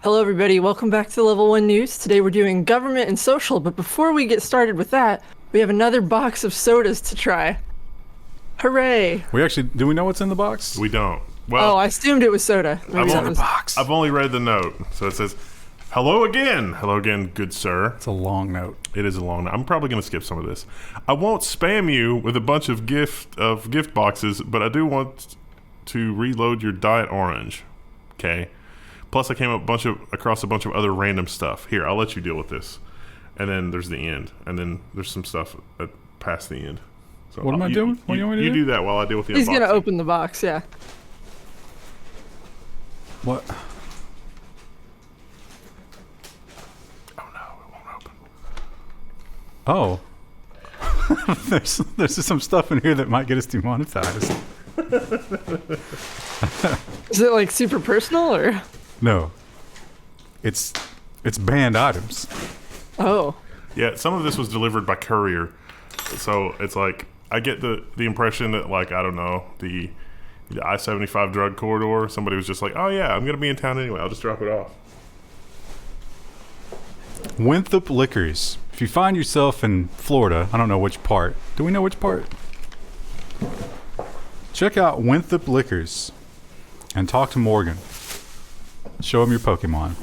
Hello, everybody. Welcome back to Level 1 News. Today we're doing government and social, but before we get started with that, we have another box of sodas to try. Hooray! Do we know what's in the box? We don't. Well, I assumed it was soda. I've only read the note. So it says, hello again. Hello again, good sir. It's a long note. It is a long note. I'm probably going to skip some of this. I won't spam you with a bunch of gift boxes, but I do want to reload your Diet Orange. Okay? Plus, I came across a bunch of other random stuff. Here, I'll let you deal with this. And then there's the end. And then there's some stuff past the end. So what am I doing? What do you want me to do? You do that while I deal with the unboxing. He's going to open the box, yeah. What? Oh, no, it won't open. Oh. there's some stuff in here that might get us demonetized. Is it like super personal or? No. It's banned items. Oh. Yeah, some of this was delivered by courier. So it's like, I get the impression that, like, I don't know, the I-75 drug corridor, somebody was just like, oh yeah, I'm going to be in town anyway, I'll just drop it off. Winthrop Liquors. If you find yourself in Florida, I don't know which part. Do we know which part? Check out Winthrop Liquors and talk to Morgan. Show him your Pokemon.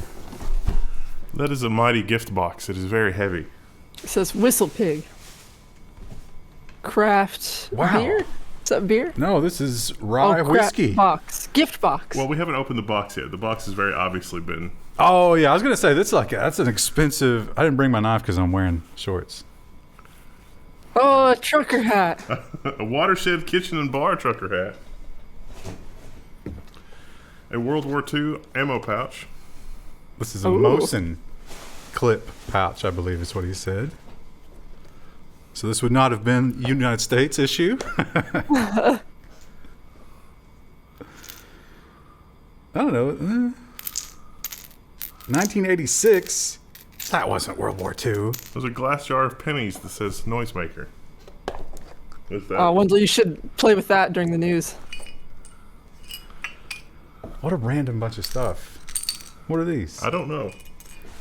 That is a mighty gift box. It is very heavy. It says Whistle Pig. Craft Wow. beer? Is that beer? No, this is rye whiskey. Box. Gift box. Well, we haven't opened the box yet. The box has very obviously been... Oh, yeah, I was going to say, that's an expensive... I didn't bring my knife because I'm wearing shorts. Oh, a trucker hat. a Watershed Kitchen and Bar trucker hat. A World War II ammo pouch. This is a Mosin clip pouch, I believe is what he said. So this would not have been United States issue. I don't know. 1986. That wasn't World War II. There's a glass jar of pennies that says noisemaker. What's that? Wendell, you should play with that during the news. What a random bunch of stuff. What are these? I don't know.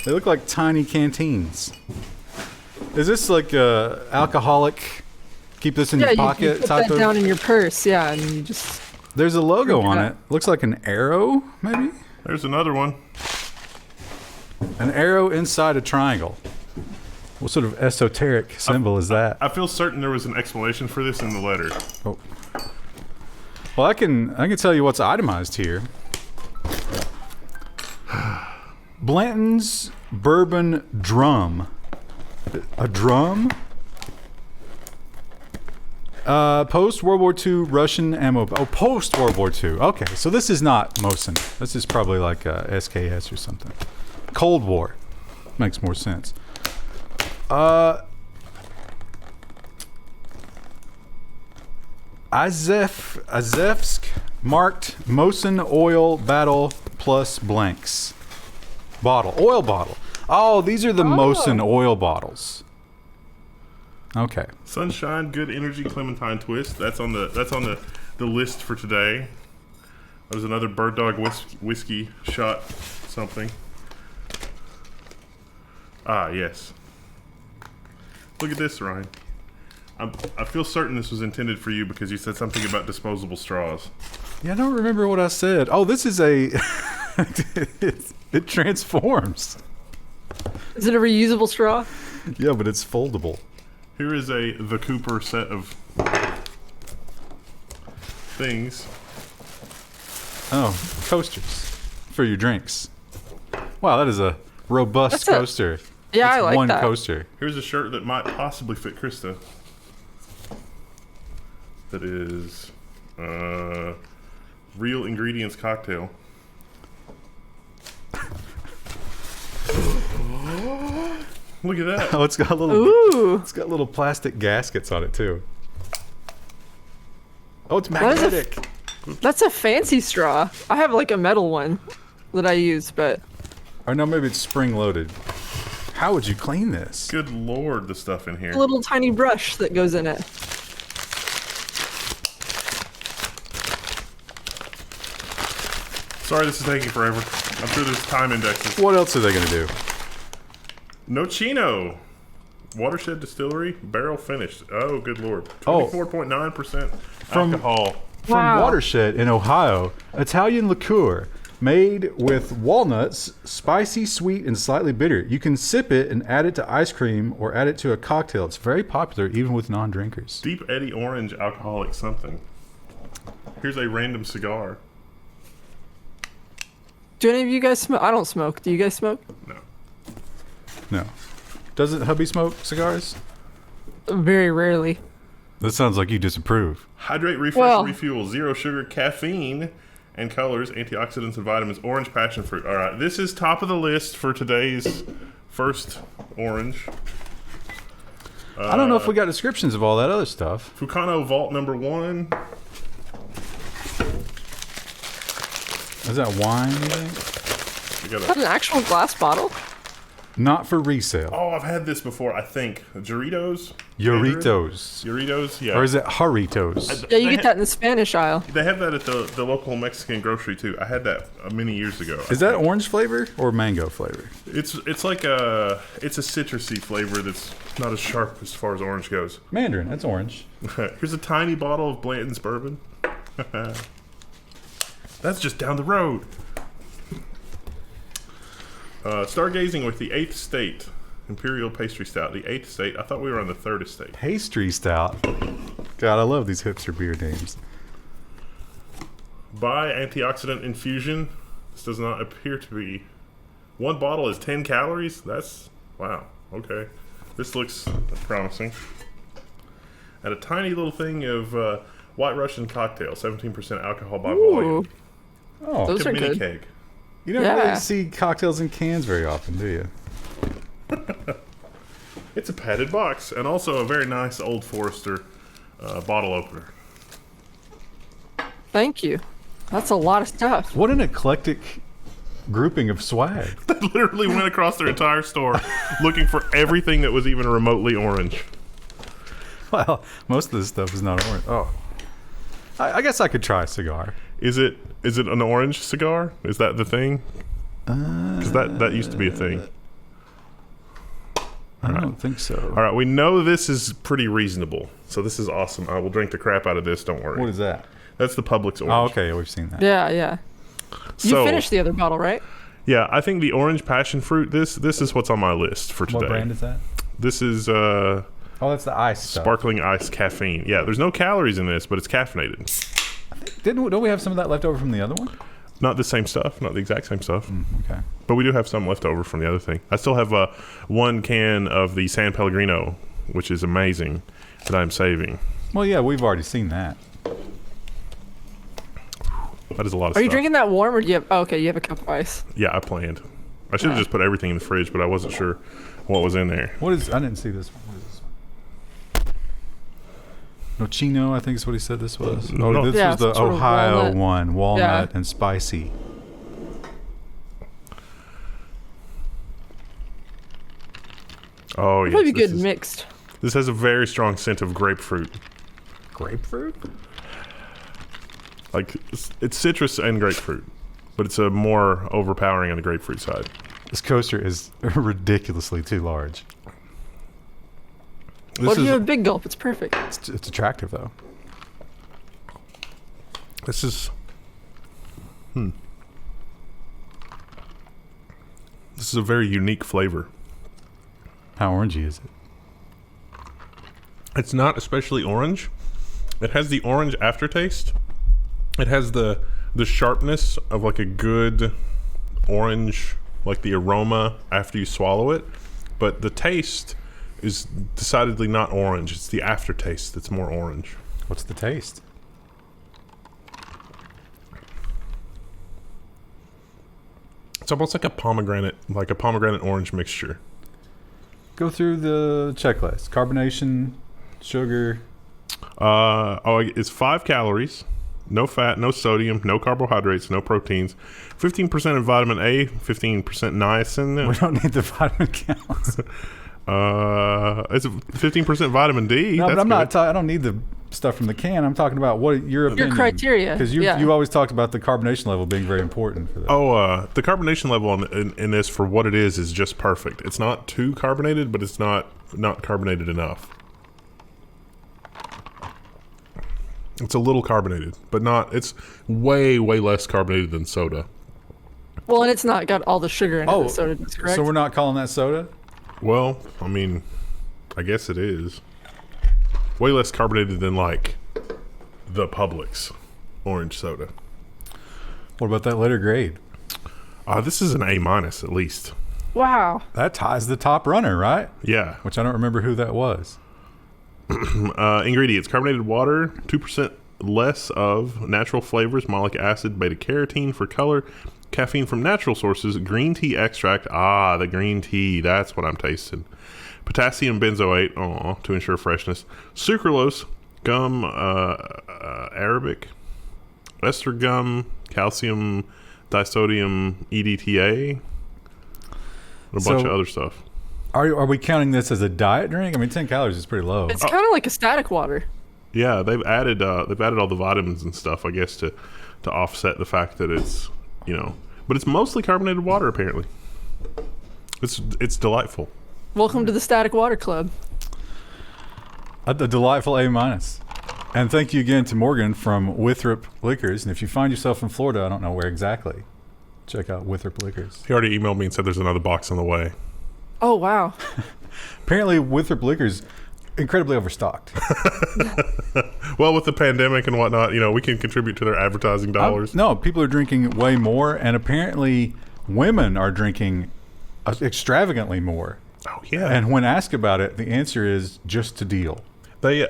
They look like tiny canteens. Is this like alcoholic? Keep this in your pocket. You put that down in your purse, yeah, and you just. There's a logo on it. Looks like an arrow, maybe. There's another one. An arrow inside a triangle. What sort of esoteric symbol is that? I feel certain there was an explanation for this in the letter. Oh. Well, I can tell you what's itemized here. Blanton's Bourbon Drum. A drum? Post-World War II Russian ammo. Oh, post-World War II. Okay, so this is not Mosin. This is probably like SKS or something. Cold War. Makes more sense. Azevsk marked Mosin oil battle plus blanks. Bottle. Oil bottle. Oh, these are the Mosin oil bottles. Okay. Sunshine, Good Energy, Clementine Twist. That's on the list for today. There's another Bird Dog whiskey shot something. Ah, yes. Look at this, Ryan. I feel certain this was intended for you because you said something about disposable straws. Yeah, I don't remember what I said. Oh, this is a... it transforms. Is it a reusable straw? Yeah, but it's foldable. Here is the Cooper set of things. Oh, coasters for your drinks. Wow, that is a robust coaster. Yeah, That's I like one that. coaster. Here's a shirt that might possibly fit Krista. That is Real Ingredients Cocktail. Look at that. Oh, it's got little plastic gaskets on it too. Oh, it's magnetic. That's a fancy straw. I have like a metal one that I use, but. Or no, maybe it's spring loaded. How would you clean this? Good Lord, the stuff in here. A little tiny brush that goes in it. Sorry this is taking forever. I'm sure there's time indexes. What else are they going to do? No Chino. Watershed Distillery, barrel finished. Oh, good lord. Oh. 24.9% From- alcohol. From Wow. Watershed in Ohio, Italian liqueur made with walnuts, spicy, sweet, and slightly bitter. You can sip it and add it to ice cream or add it to a cocktail. It's very popular even with non-drinkers. Deep Eddy Orange alcoholic something. Here's a random cigar. Do any of you guys smoke? I don't smoke. Do you guys smoke? No. No. Doesn't hubby smoke cigars? Very rarely. That sounds like you disapprove. Hydrate, refresh, Well- refuel. Zero sugar, caffeine, and colors, antioxidants and vitamins. Orange passion fruit. All right, this is top of the list for today's first orange. I don't know if we got descriptions of all that other stuff. Fucano Vault number 1. Is that wine, you think? We got Is that a, an actual glass bottle? Not for resale. oh, I've had this before, I think. Doritos? Doritos. Doritos, yeah. Or is it Jarritos? Yeah, you They get ha- that in the Spanish aisle. They have that at the local Mexican grocery, too. I had that many years ago. Is that orange flavor or mango flavor? It's like a citrusy flavor that's not as sharp as far as orange goes. Mandarin, that's orange. Here's a tiny bottle of Blanton's bourbon. That's just down the road. Stargazing with the 8th State. Imperial Pastry Stout. The 8th State. I thought we were on the 3rd estate. Pastry stout. God, I love these hipster beer names. By antioxidant infusion. This does not appear to be. One bottle is 10 calories? That's... wow. Okay. This looks promising. And a tiny little thing of White Russian cocktail. 17% alcohol by volume. Oh, Those are Mini good. keg. you don't Yeah. really see cocktails in cans very often, do you? It's a padded box. And also a very nice Old Forester bottle opener. Thank you. That's a lot of stuff. What an eclectic grouping of swag. Literally went across their entire store looking for everything that was even remotely orange. Well, most of this stuff is not orange. Oh. I guess I could try a cigar. Is it an orange cigar? Is that the thing? Because that used to be a thing. I don't think so. All right, we know this is pretty reasonable, so this is awesome. I will drink the crap out of this. Don't worry. What is that? That's the Publix Oh, orange. okay. We've seen that. Yeah, yeah. You So, finished the other bottle, right? Yeah, I think the orange passion fruit. This is what's on my list for today. What brand is that? This is Oh, that's the ice stuff. sparkling ice caffeine. Yeah, there's no calories in this, but it's caffeinated. Don't we have some of that left over from the other one? Not the same stuff, not the exact same stuff. Okay. But we do have some left over from the other thing. I still have one can of the San Pellegrino, which is amazing, that I'm saving. Well, yeah, we've already seen that. That is a lot of Are stuff. you drinking that warm or do you have... Oh, okay, you have a cup of ice. Yeah, I planned. I should have just put everything in the fridge, but I wasn't sure what was in there. What is? I didn't see this one. What is this one? Nocino, I think is what he said this was. No. This Yeah, was the some sort of Ohio walnut. one, walnut Yeah. and spicy. Oh, yes. Probably this good is- mixed. This has a very strong scent of grapefruit. Grapefruit? Like, it's citrus and grapefruit, but it's a more overpowering on the grapefruit side. This coaster is ridiculously too large. This Well, if you is have a big gulp, it's perfect. It's attractive though. this is This is a very unique flavor. How orangey is it? It's not especially orange. It has the orange aftertaste. It has the sharpness of like a good orange, like the aroma after you swallow it. But the taste is decidedly not orange. It's the aftertaste that's more orange. What's the taste? It's almost like a pomegranate orange mixture. Go through the checklist. Carbonation, sugar. It's 5 calories, no fat, no sodium, no carbohydrates, no proteins, 15% in vitamin A, 15% niacin. We don't need the vitamin counts. It's 15% vitamin D. No, That's but I'm not. good. I don't need the stuff from the can. I'm talking about what your opinion. Your criteria. Because you always talked about the carbonation level being very important for that. The carbonation level in this, for what it is just perfect. It's not too carbonated, but it's not carbonated enough. It's a little carbonated, but not. It's way less carbonated than soda. Well, and it's not got all the sugar in it. That soda does, correct? So we're not calling that soda? Well, I mean, I guess it is. Way less carbonated than like the Publix orange soda. What about that letter grade? This is an A- at least. Wow. That ties the top runner, right? Yeah. Which I don't remember who that was. Ingredients: carbonated water, 2% less of natural flavors, malic acid, beta carotene for color, caffeine from natural sources, green tea extract. The green tea, that's what I'm tasting. Potassium benzoate, to ensure freshness. Sucralose, gum, Arabic, ester gum, calcium disodium EDTA, and a bunch of other stuff. Are we counting this as a diet drink? I mean, 10 calories is pretty low. It's kind of like a static water. Yeah, they've added all the vitamins and stuff, I guess, to offset the fact that it's, but it's mostly carbonated water apparently. It's delightful. Welcome to the Static Water Club. A delightful A-. And thank you again to Morgan from Withrop Liquors. And if you find yourself in Florida, I don't know where exactly, check out Withrop Liquors. He already emailed me and said there's another box on the way. Oh, wow. Apparently Withrop Liquors incredibly overstocked. Well, with the pandemic and whatnot, we can contribute to their advertising dollars. No, people are drinking way more, and apparently women are drinking extravagantly more. Oh yeah. And when asked about it, the answer is just to deal. They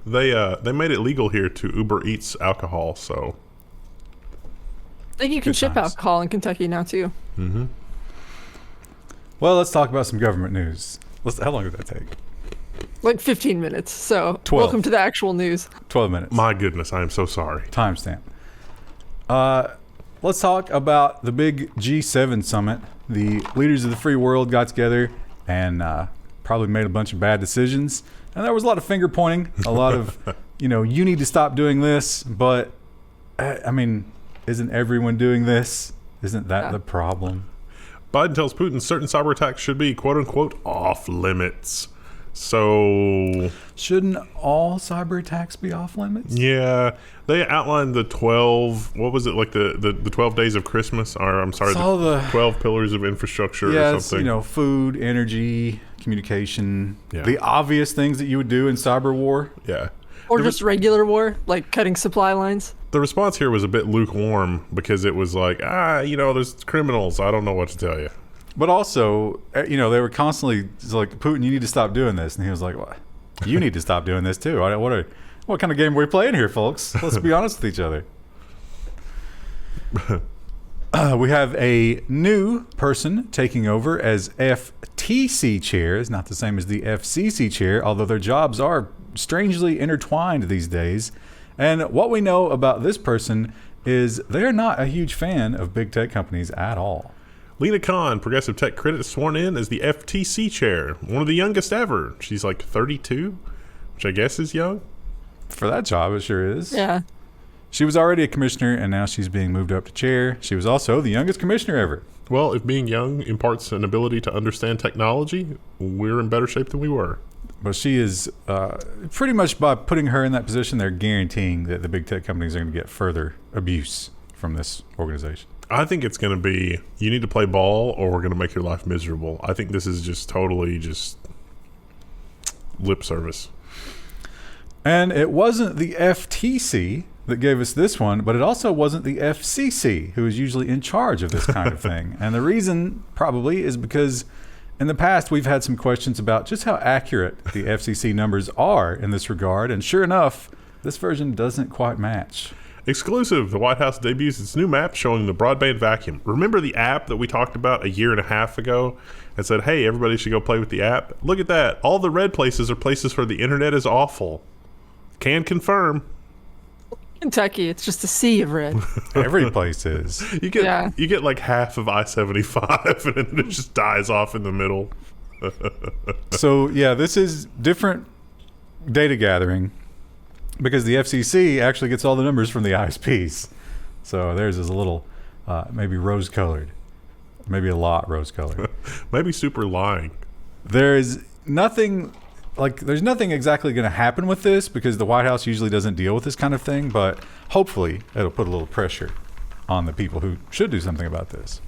made it legal here to Uber Eats alcohol, so I think you can ship alcohol in Kentucky now too. Mm-hmm. Well, let's talk about some government news. How long did that take? Like 15 minutes. So 12. Welcome to the actual news. 12 minutes. My goodness, I am so sorry. Timestamp. Let's talk about the big G7 summit. The leaders of the free world got together and probably made a bunch of bad decisions. And there was a lot of finger pointing, a lot of, you need to stop doing this. But, I mean, isn't everyone doing this? Isn't that the problem? Biden tells Putin certain cyber attacks should be, quote unquote, off limits. So shouldn't all cyber attacks be off limits? Yeah, they outlined the 12. What was it, like the 12 days of Christmas? Or I'm sorry, the 12 pillars of infrastructure or something. It's, food, energy, communication, the obvious things that you would do in cyber war. Yeah, or just regular war, like cutting supply lines. The response here was a bit lukewarm because it was like, there's criminals. I don't know what to tell you. But also, they were constantly like, Putin, you need to stop doing this. And he was like, well, you need to stop doing this too. What kind of game are we playing here, folks? Let's be honest with each other. We have a new person taking over as FTC chair. It's not the same as the FCC chair, although their jobs are strangely intertwined these days. And what we know about this person is they're not a huge fan of big tech companies at all. Lina Khan, progressive tech critic, sworn in as the FTC chair, one of the youngest ever. She's like 32, which I guess is young. For that job, it sure is. Yeah. She was already a commissioner, and now she's being moved up to chair. She was also the youngest commissioner ever. Well, if being young imparts an ability to understand technology, we're in better shape than we were. But she is pretty much, by putting her in that position, they're guaranteeing that the big tech companies are going to get further abuse from this organization. I think it's going to be, you need to play ball or we're going to make your life miserable. I think this is just totally just lip service. And it wasn't the FTC that gave us this one, but it also wasn't the FCC, who is usually in charge of this kind of thing. And the reason probably is because in the past we've had some questions about just how accurate the FCC numbers are in this regard. And sure enough, this version doesn't quite match. Exclusive, the White House debuts its new map showing the broadband vacuum. Remember the app that we talked about a year and a half ago and said, hey, everybody should go play with the app? Look at that. All the red places are places where the internet is awful. Can confirm. Kentucky, it's just a sea of red. Every place is. You get like half of I-75 and then it just dies off in the middle. So, yeah, this is different data gathering. because the FCC actually gets all the numbers from the ISPs. So theirs is a little, maybe rose-colored. Maybe a lot rose-colored. Maybe super lying. There's nothing exactly going to happen with this because the White House usually doesn't deal with this kind of thing, but hopefully it'll put a little pressure on the people who should do something about this.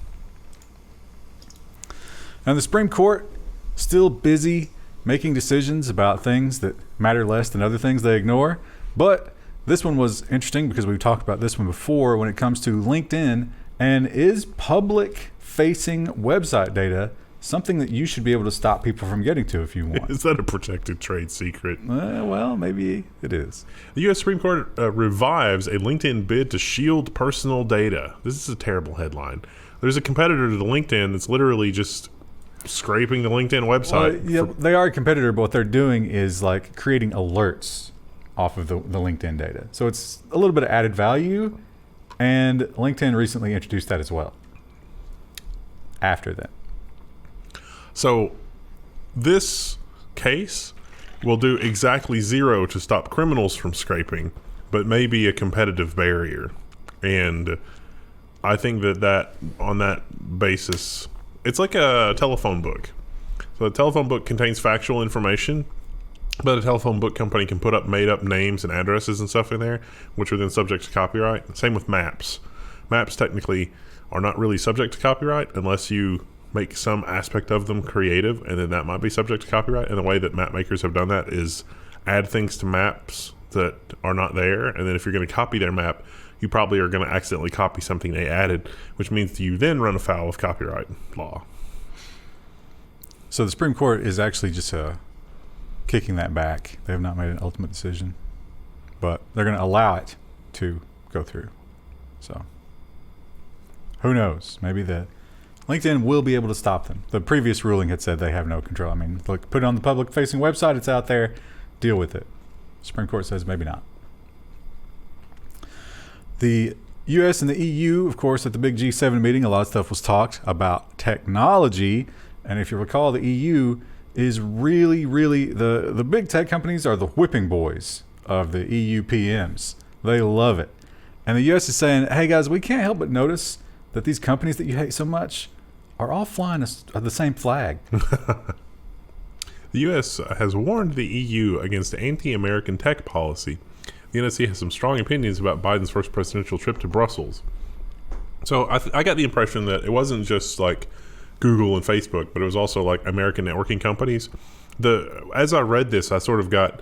And the Supreme Court, still busy making decisions about things that matter less than other things they ignore. But this one was interesting because we've talked about this one before when it comes to LinkedIn. And is public-facing website data something that you should be able to stop people from getting to if you want? Is that a protected trade secret? Well, maybe it is. The U.S. Supreme Court revives a LinkedIn bid to shield personal data. This is a terrible headline. There's a competitor to the LinkedIn that's literally just scraping the LinkedIn website. Well, yeah, they are a competitor, but what they're doing is like creating alerts off of the LinkedIn data. So it's a little bit of added value, and LinkedIn recently introduced that as well. After that. So this case will do exactly zero to stop criminals from scraping, but maybe a competitive barrier. And I think that on that basis, it's like a telephone book. So a telephone book contains factual information, but a telephone book company can put up made up names and addresses and stuff in there, which are then subject to copyright. Same with maps. Maps technically are not really subject to copyright unless you make some aspect of them creative, and then that might be subject to copyright. And the way that map makers have done that is add things to maps that are not there, and then if you're going to copy their map, you probably are going to accidentally copy something they added, which means you then run afoul of copyright law. So the Supreme Court is actually just kicking that back. They have not made an ultimate decision, but they're going to allow it to go through. So who knows? Maybe the LinkedIn will be able to stop them. The previous ruling had said they have no control. I mean, look, put it on the public-facing website. It's out there. Deal with it. Supreme Court says maybe not. The U.S. and the EU, of course, at the big G7 meeting, a lot of stuff was talked about technology. And if you recall, the EU is really, the big tech companies are the whipping boys of the EU PMs. They love it. And the U.S. is saying, hey, guys, we can't help but notice that these companies that you hate so much are all flying the same flag. The U.S. has warned the EU against anti-American tech policy. The NSC has some strong opinions about Biden's first presidential trip to Brussels. So I got the impression that it wasn't just like Google and Facebook, but it was also like American networking companies. As I read this, I sort of got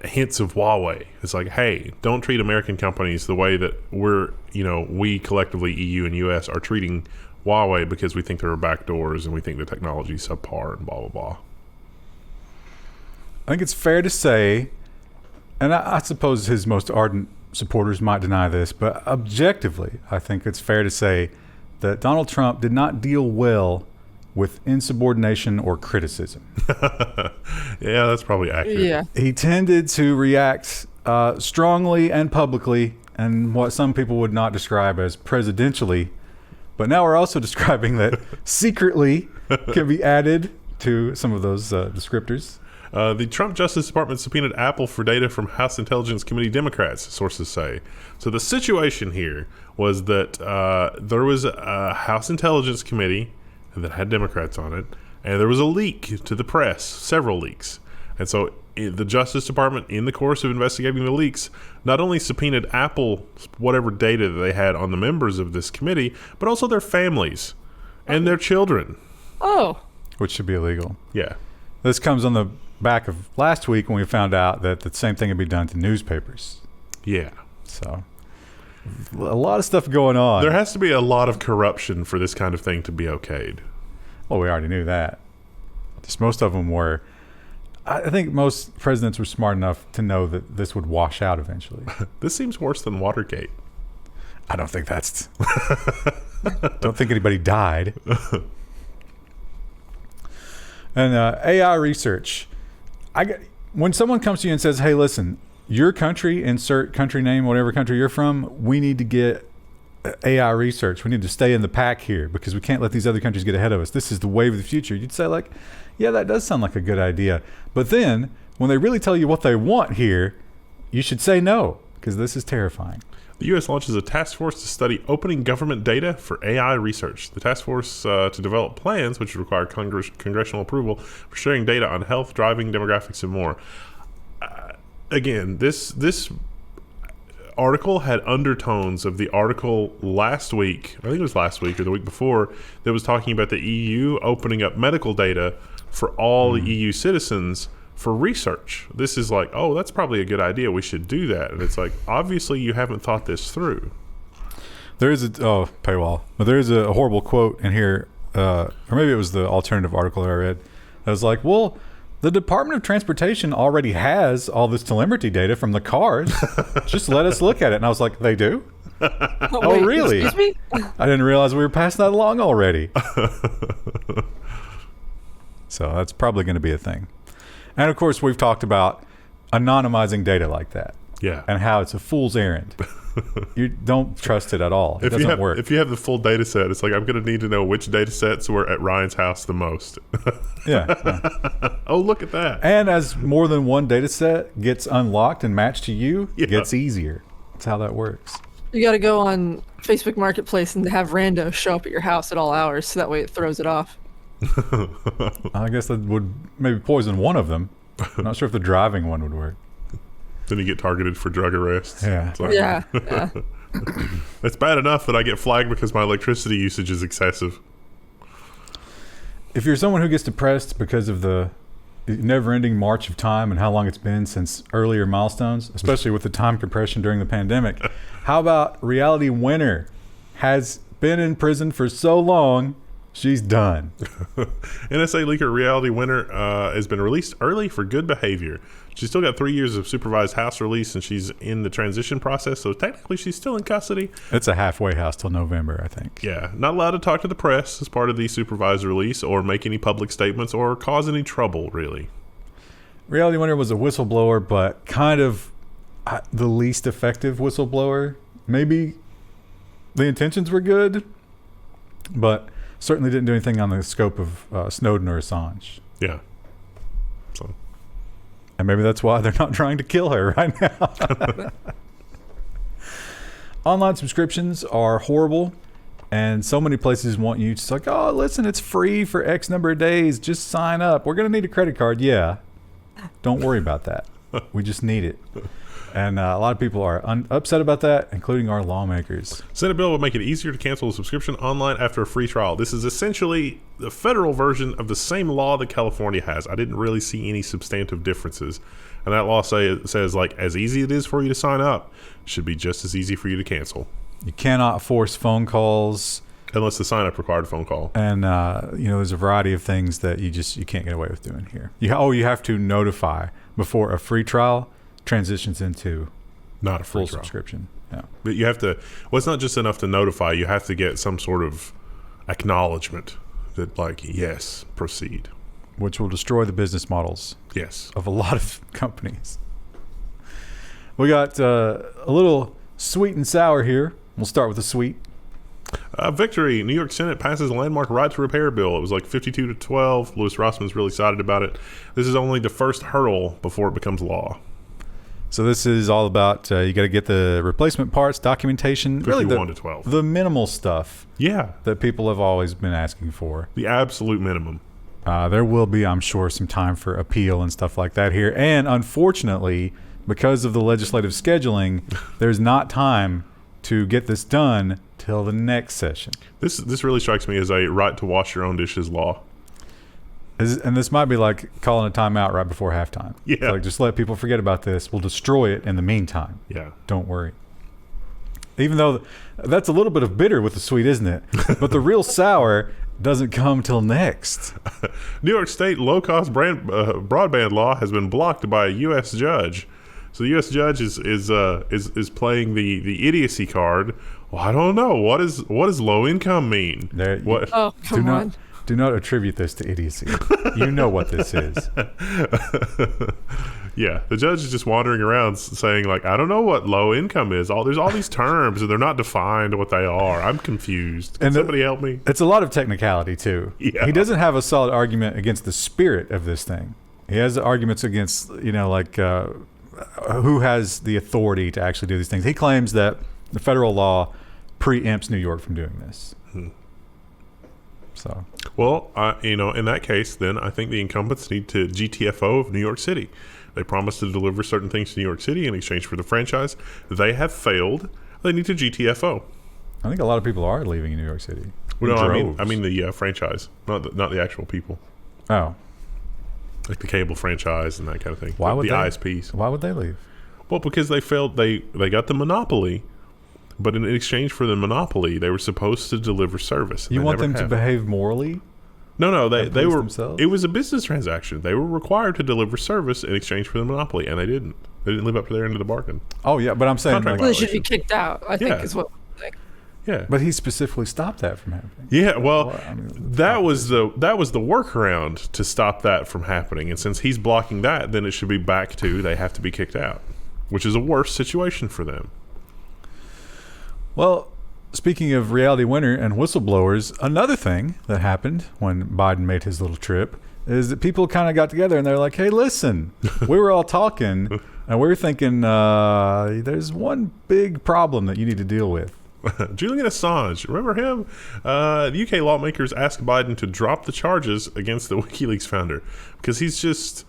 hints of Huawei. It's like, hey, don't treat American companies the way that we collectively, EU and US, are treating Huawei because we think there are backdoors and we think the technology is subpar and blah, blah, blah. I think it's fair to say, and I suppose his most ardent supporters might deny this, but objectively, I think it's fair to say that Donald Trump did not deal well with insubordination or criticism. Yeah, that's probably accurate. Yeah. He tended to react strongly and publicly, and what some people would not describe as presidentially. But now we're also describing that secretly can be added to some of those descriptors. The Trump Justice Department subpoenaed Apple for data from House Intelligence Committee Democrats, sources say. So the situation here was that there was a House Intelligence Committee that had Democrats on it, and there was a leak to the press, several leaks. And so the Justice Department, in the course of investigating the leaks, not only subpoenaed Apple whatever data that they had on the members of this committee, but also their families and their children. Oh. Which should be illegal. Yeah. This comes on the back of last week when we found out that the same thing had been done to newspapers. Yeah. So a lot of stuff going on. There has to be a lot of corruption for this kind of thing to be okayed. Well, we already knew that. Just most of them were. I think most presidents were smart enough to know that this would wash out eventually. This seems worse than Watergate. I don't think that's. Don't think anybody died. And AI research. When someone comes to you and says, hey, listen, your country, insert country name, whatever country you're from, we need to get AI research. We need to stay in the pack here because we can't let these other countries get ahead of us. This is the wave of the future. You'd say like, yeah, that does sound like a good idea. But then when they really tell you what they want here, you should say no, because this is terrifying. The U.S. launches a task force to study opening government data for AI research. The task force to develop plans, which require congressional approval, for sharing data on health, driving, demographics, and more. Again, this article had undertones of the article last week, I think it was last week or the week before, that was talking about the EU opening up medical data for all the EU citizens for research. This is like, oh, that's probably a good idea. We should do that. And it's like, obviously you haven't thought this through. There is paywall, but there is a horrible quote in here, or maybe it was the alternative article that I read. I was like, well, the Department of Transportation already has all this telemetry data from the cars. Just let us look at it. And I was like, they do? Oh, wait, really? Excuse me? I didn't realize we were passing that along already. So that's probably going to be a thing. And of course, we've talked about anonymizing data like that. Yeah. And how it's a fool's errand. You don't trust it at all. It doesn't work. If you have the full data set, it's like, I'm going to need to know which data sets were at Ryan's house the most. Yeah. Oh, look at that. And as more than one data set gets unlocked and matched to you, it gets easier. That's how that works. You got to go on Facebook Marketplace and have randos show up at your house at all hours, so that way it throws it off. I guess that would maybe poison one of them. I'm not sure if the driving one would work. Then you get targeted for drug arrests. Yeah. It's like, Yeah. it's bad enough that I get flagged because my electricity usage is excessive. If you're someone who gets depressed because of the never-ending march of time and how long it's been since earlier milestones, especially with the time compression during the pandemic, how about reality winner has been in prison for so long, she's done. NSA leaker reality winner has been released early for good behavior. She's still got 3 years of supervised house release, and she's in the transition process, so technically she's still in custody. It's a halfway house till November, I think. Yeah, not allowed to talk to the press as part of the supervised release or make any public statements or cause any trouble, really. Reality winner was a whistleblower, but kind of the least effective whistleblower. Maybe the intentions were good, but certainly didn't do anything on the scope of Snowden or Assange. Yeah. So. And maybe that's why they're not trying to kill her right now. Online subscriptions are horrible, and so many places want you to like, oh, listen, it's free for X number of days. Just sign up. We're going to need a credit card. Yeah. Don't worry about that. We just need it. And a lot of people are upset about that, including our lawmakers. Senate bill would make it easier to cancel a subscription online after a free trial. This is essentially the federal version of the same law that California has. I didn't really see any substantive differences. And that law says, like, as easy it is for you to sign up, it should be just as easy for you to cancel. You cannot force phone calls. Unless the sign-up required a phone call. And, there's a variety of things that you can't get away with doing here. You have to notify before a free trial transitions into not a full trial. Subscription. Yeah. But you have to, well, it's not just enough to notify, you have to get some sort of acknowledgement that, like, yes, proceed. Which will destroy the business models Yes. of a lot of companies. We got a little sweet and sour here. We'll start with the sweet. Victory. New York Senate passes a landmark right to repair bill. It was like 52-12. Louis Rossman's really excited about it. This is only the first hurdle before it becomes law. So this is all about you got to get the replacement parts, documentation, 51-12. The minimal stuff. Yeah. That people have always been asking for. The absolute minimum. There will be, I'm sure, some time for appeal and stuff like that here. And unfortunately, because of the legislative scheduling, there's not time to get this done till the next session. This really strikes me as a right to wash your own dishes law. And this might be like calling a timeout right before halftime. Yeah. It's like, just let people forget about this. We'll destroy it in the meantime. Yeah. Don't worry. Even though that's a little bit of bitter with the sweet, isn't it? But the real sour doesn't come till next. New York State low-cost broadband law has been blocked by a U.S. judge. So the U.S. judge is playing the idiocy card. Well, I don't know. What does low income mean? What? Oh, come on. Do not attribute this to idiocy. You know what this is. Yeah, the judge is just wandering around saying, like, I don't know what low income is. There's all these terms, and they're not defined what they are. I'm confused. Can somebody help me? It's a lot of technicality, too. Yeah. He doesn't have a solid argument against the spirit of this thing. He has arguments against, who has the authority to actually do these things. He claims that the federal law preempts New York from doing this. So, well, in that case, then I think the incumbents need to GTFO of New York City. They promised to deliver certain things to New York City in exchange for the franchise. They have failed. They need to GTFO. I think a lot of people are leaving New York City. Well, no, I mean the franchise, not the actual people. Oh, like the cable franchise and that kind of thing. Why would the ISPs? Why would they leave? Well, because they failed. They got the monopoly, but in exchange for the monopoly, they were supposed to deliver service. You want them to behave morally? No, they were. Themselves? It was a business transaction. They were required to deliver service in exchange for the monopoly, and they didn't. They didn't live up to their end of the bargain. Oh yeah, but I'm saying Contract They should be kicked out, I think is what I'm saying. Yeah, but he specifically stopped that from happening. Yeah, well, that was the workaround to stop that from happening. And since he's blocking that, then it should be back to they have to be kicked out, which is a worse situation for them. Well, speaking of reality winner and whistleblowers, another thing that happened when Biden made his little trip is that people kind of got together and they're like, hey, listen, we were all talking and we were thinking there's one big problem that you need to deal with. Julian Assange, remember him? The UK lawmakers asked Biden to drop the charges against the WikiLeaks founder because he's just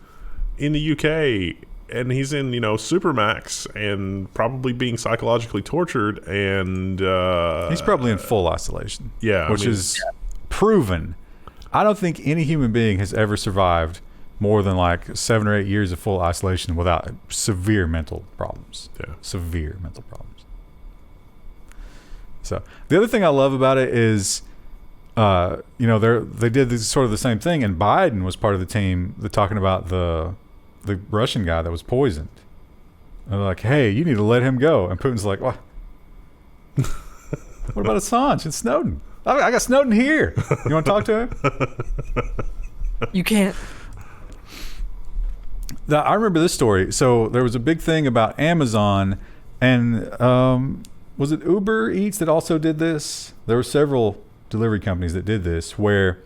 in the UK and he's in, Supermax and probably being psychologically tortured and he's probably in full isolation. Yeah, which is proven. I don't think any human being has ever survived more than like 7 or 8 years of full isolation without severe mental problems. Yeah, severe mental problems. So the other thing I love about it is, they did this, sort of the same thing, and Biden was part of the team talking about the Russian guy that was poisoned. And they're like, hey, you need to let him go. And Putin's like, what? What about Assange and Snowden? I got Snowden here. You want to talk to him? You can't. I remember this story. So there was a big thing about Amazon and was it Uber Eats that also did this? There were several delivery companies that did this where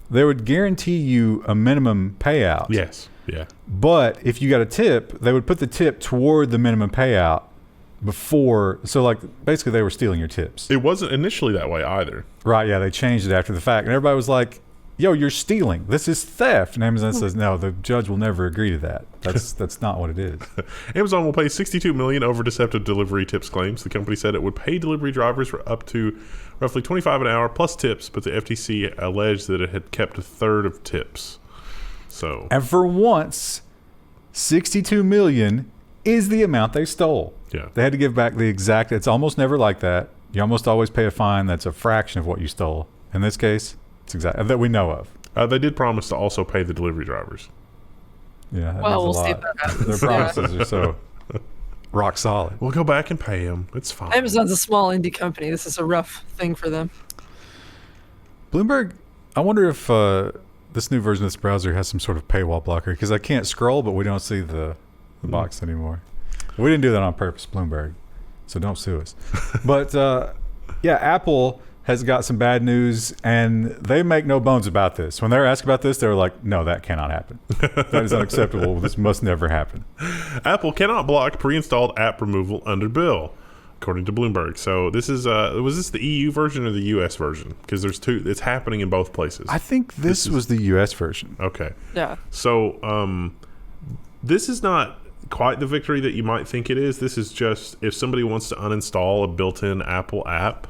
they would guarantee you a minimum payout. Yes. Yeah. But if you got a tip, they would put the tip toward the minimum payout before. So like basically they were stealing your tips. It wasn't initially that way either. Right. Yeah. They changed it after the fact. And everybody was like, yo, you're stealing. This is theft. And Amazon says, no, the judge will never agree to that. That's not what it is. Amazon will pay $62 million over deceptive delivery tips claims. The company said it would pay delivery drivers for up to roughly $25 an hour plus tips, but the FTC alleged that it had kept a third of tips. So, and for once, $62 million is the amount they stole. Yeah. They had to give back the exact. It's almost never like that. You almost always pay a fine that's a fraction of what you stole. In this case, it's exactly that we know of. They did promise to also pay the delivery drivers. Yeah, well, we'll see if that happens. Their promises are so rock solid. We'll go back and pay them. It's fine. Amazon's a small indie company. This is a rough thing for them. Bloomberg, I wonder if this new version of this browser has some sort of paywall blocker because I can't scroll, but we don't see the box anymore. We didn't do that on purpose, Bloomberg, so don't sue us. But yeah, Apple has got some bad news, and they make no bones about this. When they're asked about this, they're like, no, that cannot happen. That is unacceptable. This must never happen. Apple cannot block pre-installed app removal under bill, according to Bloomberg. So this is, was this the EU version or the US version? Because there's two, it's happening in both places. I think this was the US version. Okay. Yeah. So this is not quite the victory that you might think it is. This is just if somebody wants to uninstall a built-in Apple app,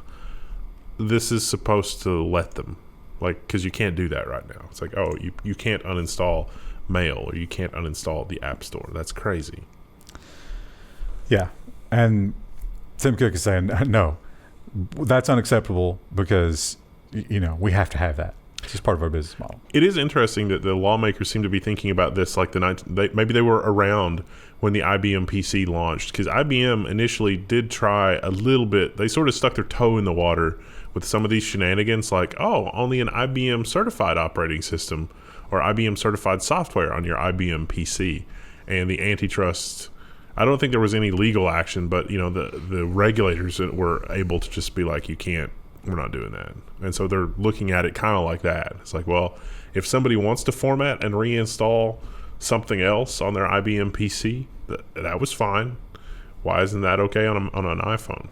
this is supposed to let them, like, because you can't do that right now. It's like, oh, you can't uninstall Mail or you can't uninstall the App Store. That's crazy. Yeah, and Tim Cook is saying no, that's unacceptable because we have to have that. It's just part of our business model. It is interesting that the lawmakers seem to be thinking about this like maybe they were around when the IBM PC launched, because IBM initially did try a little bit. They sort of stuck their toe in the water with some of these shenanigans, like, oh, only an IBM certified operating system or IBM certified software on your IBM PC. And the antitrust, I don't think there was any legal action, but the regulators were able to just be like, we're not doing that. And so they're looking at it kind of like that. It's like, well, if somebody wants to format and reinstall something else on their IBM PC, that was fine. Why isn't that okay on an iPhone?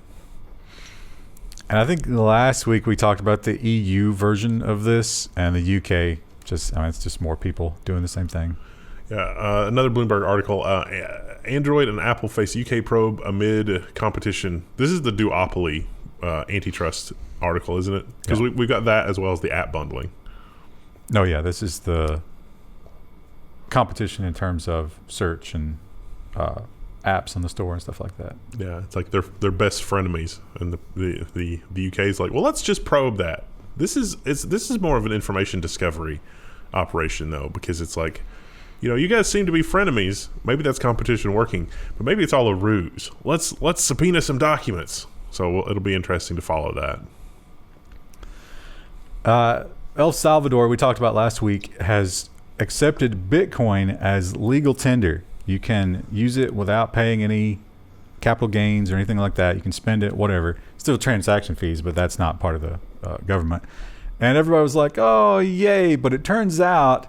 And I think last week we talked about the EU version of this, and the UK it's just more people doing the same thing. Yeah, another Bloomberg article. Android and Apple face UK probe amid competition. This is the duopoly antitrust article, isn't it? Because we've got that as well as the app bundling. No, yeah, this is the competition in terms of search and apps on the store and stuff like that. Yeah, it's like they're best frenemies, and the UK is like, well, let's just probe that. This is more of an information discovery operation though, because it's like, you guys seem to be frenemies. Maybe that's competition working, but maybe it's all a ruse. Let's subpoena some documents. So it'll be interesting to follow that. El Salvador, we talked about last week, has accepted Bitcoin as legal tender. You can use it without paying any capital gains or anything like that. You can spend it, whatever. Still transaction fees, but that's not part of the government. And everybody was like, oh, yay. But it turns out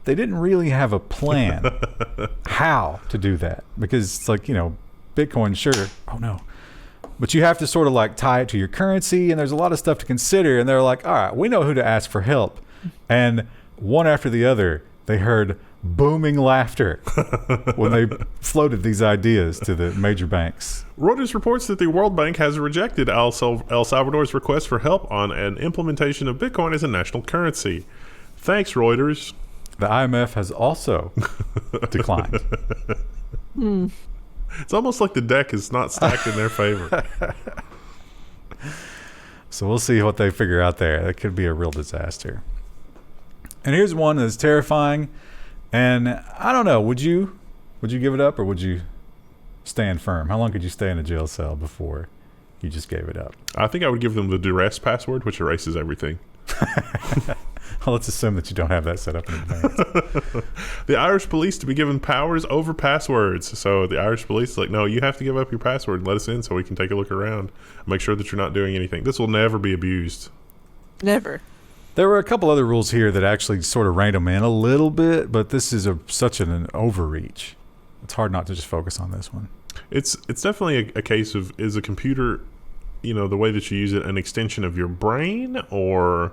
they didn't really have a plan how to do that. Because it's like, Bitcoin, sure. Oh, no. But you have to sort of like tie it to your currency, and there's a lot of stuff to consider. And they're like, all right, we know who to ask for help. And one after the other, they heard booming laughter when they floated these ideas to the major banks. Reuters reports that the World Bank has rejected El Salvador's request for help on an implementation of Bitcoin as a national currency. Thanks, Reuters. The IMF has also declined. It's almost like the deck is not stacked in their favor. So we'll see what they figure out there. That could be a real disaster. And here's one that's terrifying. And I don't know, would you give it up, or would you stand firm? How long could you stay in a jail cell before you just gave it up? I think I would give them the duress password, which erases everything. Well, let's assume that you don't have that set up in advance. The Irish police to be given powers over passwords. So the Irish police is like, no, you have to give up your password and let us in so we can take a look around. Make sure that you're not doing anything. This will never be abused. Never. There were a couple other rules here that actually sort of reined them in a little bit, but this is such an overreach. It's hard not to just focus on this one. It's definitely a case of, is a computer, the way that you use it, an extension of your brain or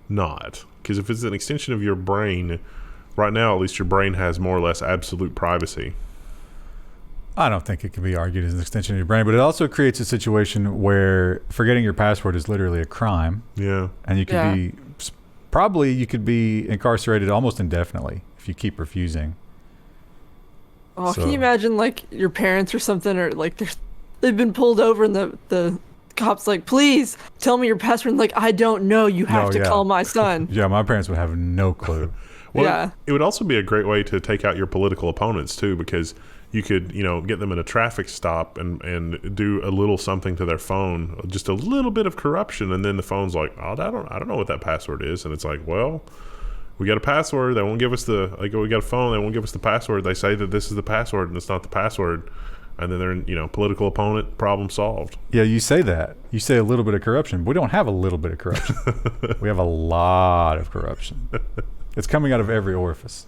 not? Because if it's an extension of your brain, right now at least your brain has more or less absolute privacy. I don't think it can be argued as an extension of your brain, but it also creates a situation where forgetting your password is literally a crime. Yeah. And you could be incarcerated almost indefinitely if you keep refusing. Oh, can you imagine like your parents or something, or like they've been pulled over and the cops like, please tell me your password. And like, I don't know. You have to call my son. Yeah, my parents would have no clue. Well, yeah. It would also be a great way to take out your political opponents too, because you could, get them in a traffic stop and do a little something to their phone, just a little bit of corruption, and then the phone's like, oh, I don't know what that password is, and it's like, well, we got a password. They won't give us we got a phone. They won't give us the password. They say that this is the password, and it's not the password, and then they're political opponent, problem solved. Yeah, you say that. You say a little bit of corruption. We don't have a little bit of corruption. We have a lot of corruption. It's coming out of every orifice.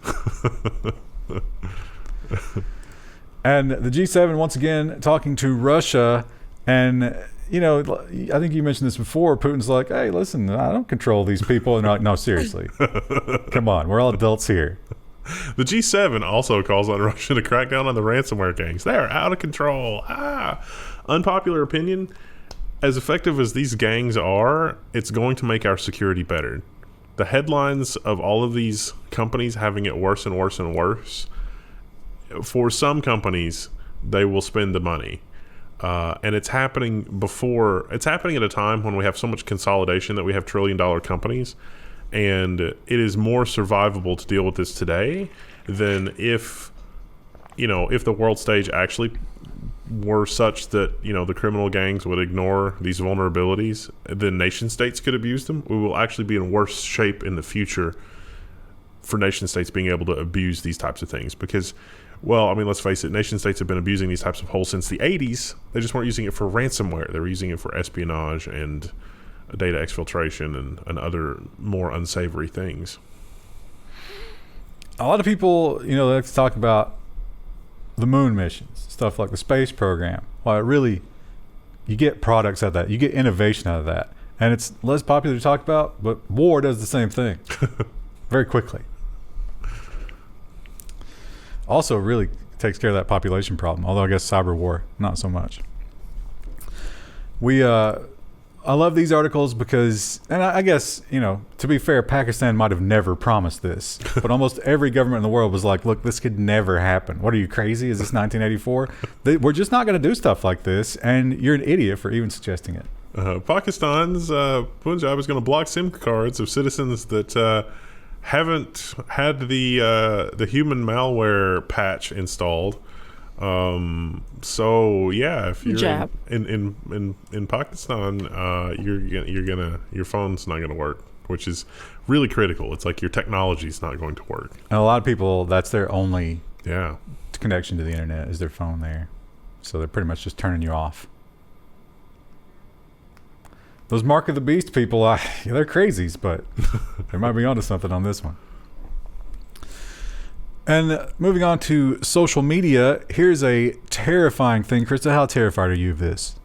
And the G7, once again, talking to Russia. And, I think you mentioned this before. Putin's like, hey, listen, I don't control these people. And they're like, no, seriously. Come on. We're all adults here. The G7 also calls on Russia to crack down on the ransomware gangs. They are out of control. Unpopular opinion, as effective as these gangs are, it's going to make our security better. The headlines of all of these companies having it worse and worse and worse, for some companies, they will spend the money. And it's happening at a time when we have so much consolidation that we have trillion-dollar companies. And it is more survivable to deal with this today than if the world stage actually were such that, the criminal gangs would ignore these vulnerabilities, then nation states could abuse them. We will actually be in worse shape in the future for nation states being able to abuse these types of things because, well, I mean, let's face it, nation states have been abusing these types of holes since the 80s. They just weren't using it for ransomware. They were using it for espionage and data exfiltration and other more unsavory things. A lot of people, they like to talk about the moon missions, stuff like the space program. Well, you get products out of that. You get innovation out of that. And it's less popular to talk about, but war does the same thing very quickly. Also, really takes care of that population problem, although I guess cyber war, not so much. I love these articles because, and I guess, to be fair, Pakistan might have never promised this, but almost every government in the world was like, look, this could never happen. What are you, crazy? Is this 1984? We're just not going to do stuff like this, and you're an idiot for even suggesting it. Pakistan's Punjab is going to block SIM cards of citizens that haven't had the human malware patch installed. So yeah, if you're in Pakistan, your phone's not gonna work, which is really critical. It's like your technology's not going to work. And a lot of people, that's their only connection to the internet is their phone there, so they're pretty much just turning you off. Those Mark of the Beast people, they're crazies, but they might be onto something on this one. And moving on to social media, here's a terrifying thing. Krista, how terrified are you of this?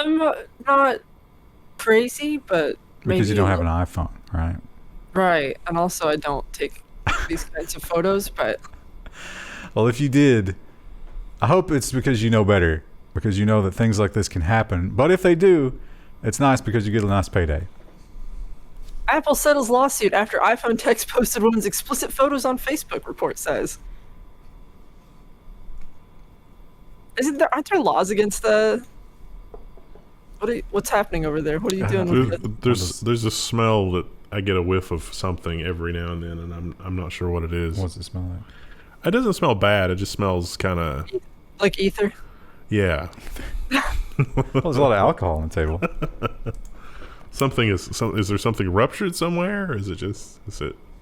Not crazy, but maybe because you don't have an iPhone, right? Right, and also I don't take these kinds of photos, but... Well, if you did, I hope it's because you know better, because you know that things like this can happen. But if they do, it's nice because you get a nice payday. Apple settles lawsuit after iPhone text posted woman's explicit photos on Facebook, report says. Aren't there laws against the... What's happening over there? What are you doing with it? There's a smell that I get a whiff of something every now and then, and I'm not sure what it is. What's it smell like? It doesn't smell bad. It just smells kind of... Like ether? Yeah. Well, there's a lot of alcohol on the table. Is there something ruptured somewhere, or is it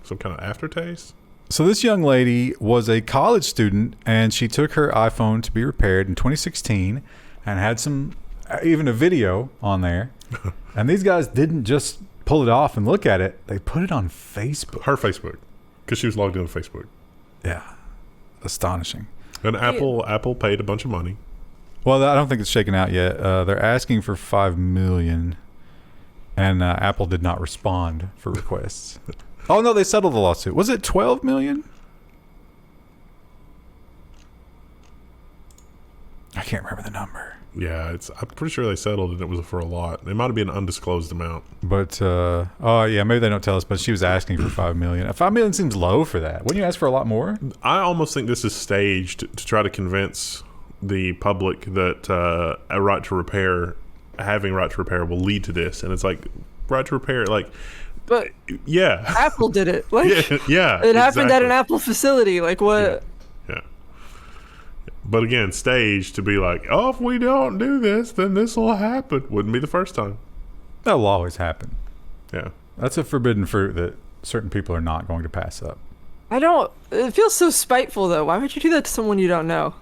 some kind of aftertaste? So this young lady was a college student, and she took her iPhone to be repaired in 2016 and had even a video on there. And these guys didn't just pull it off and look at it. They put it on Facebook. Her Facebook, because she was logged into Facebook. Yeah. Astonishing. And Apple paid a bunch of money. Well, I don't think it's shaken out yet. They're asking for $5 million. And Apple did not respond for requests. Oh, no, they settled the lawsuit. Was it $12 million? I can't remember the number. Yeah, I'm pretty sure they settled and it was for a lot. It might have been an undisclosed amount. But, maybe they don't tell us, but she was asking for $5 million. $5 million seems low for that. Wouldn't you ask for a lot more? I almost think this is staged to try to convince the public that having right to repair will lead to this. And it's like, right to repair, like... But yeah, Apple did it. Like, yeah, it happened at an Apple facility. Like, what? Yeah. But again, staged to be like, oh, if we don't do this, then this will happen. Wouldn't be the first time. That will always happen. Yeah. That's a forbidden fruit that certain people are not going to pass up. It feels so spiteful, though. Why would you do that to someone you don't know?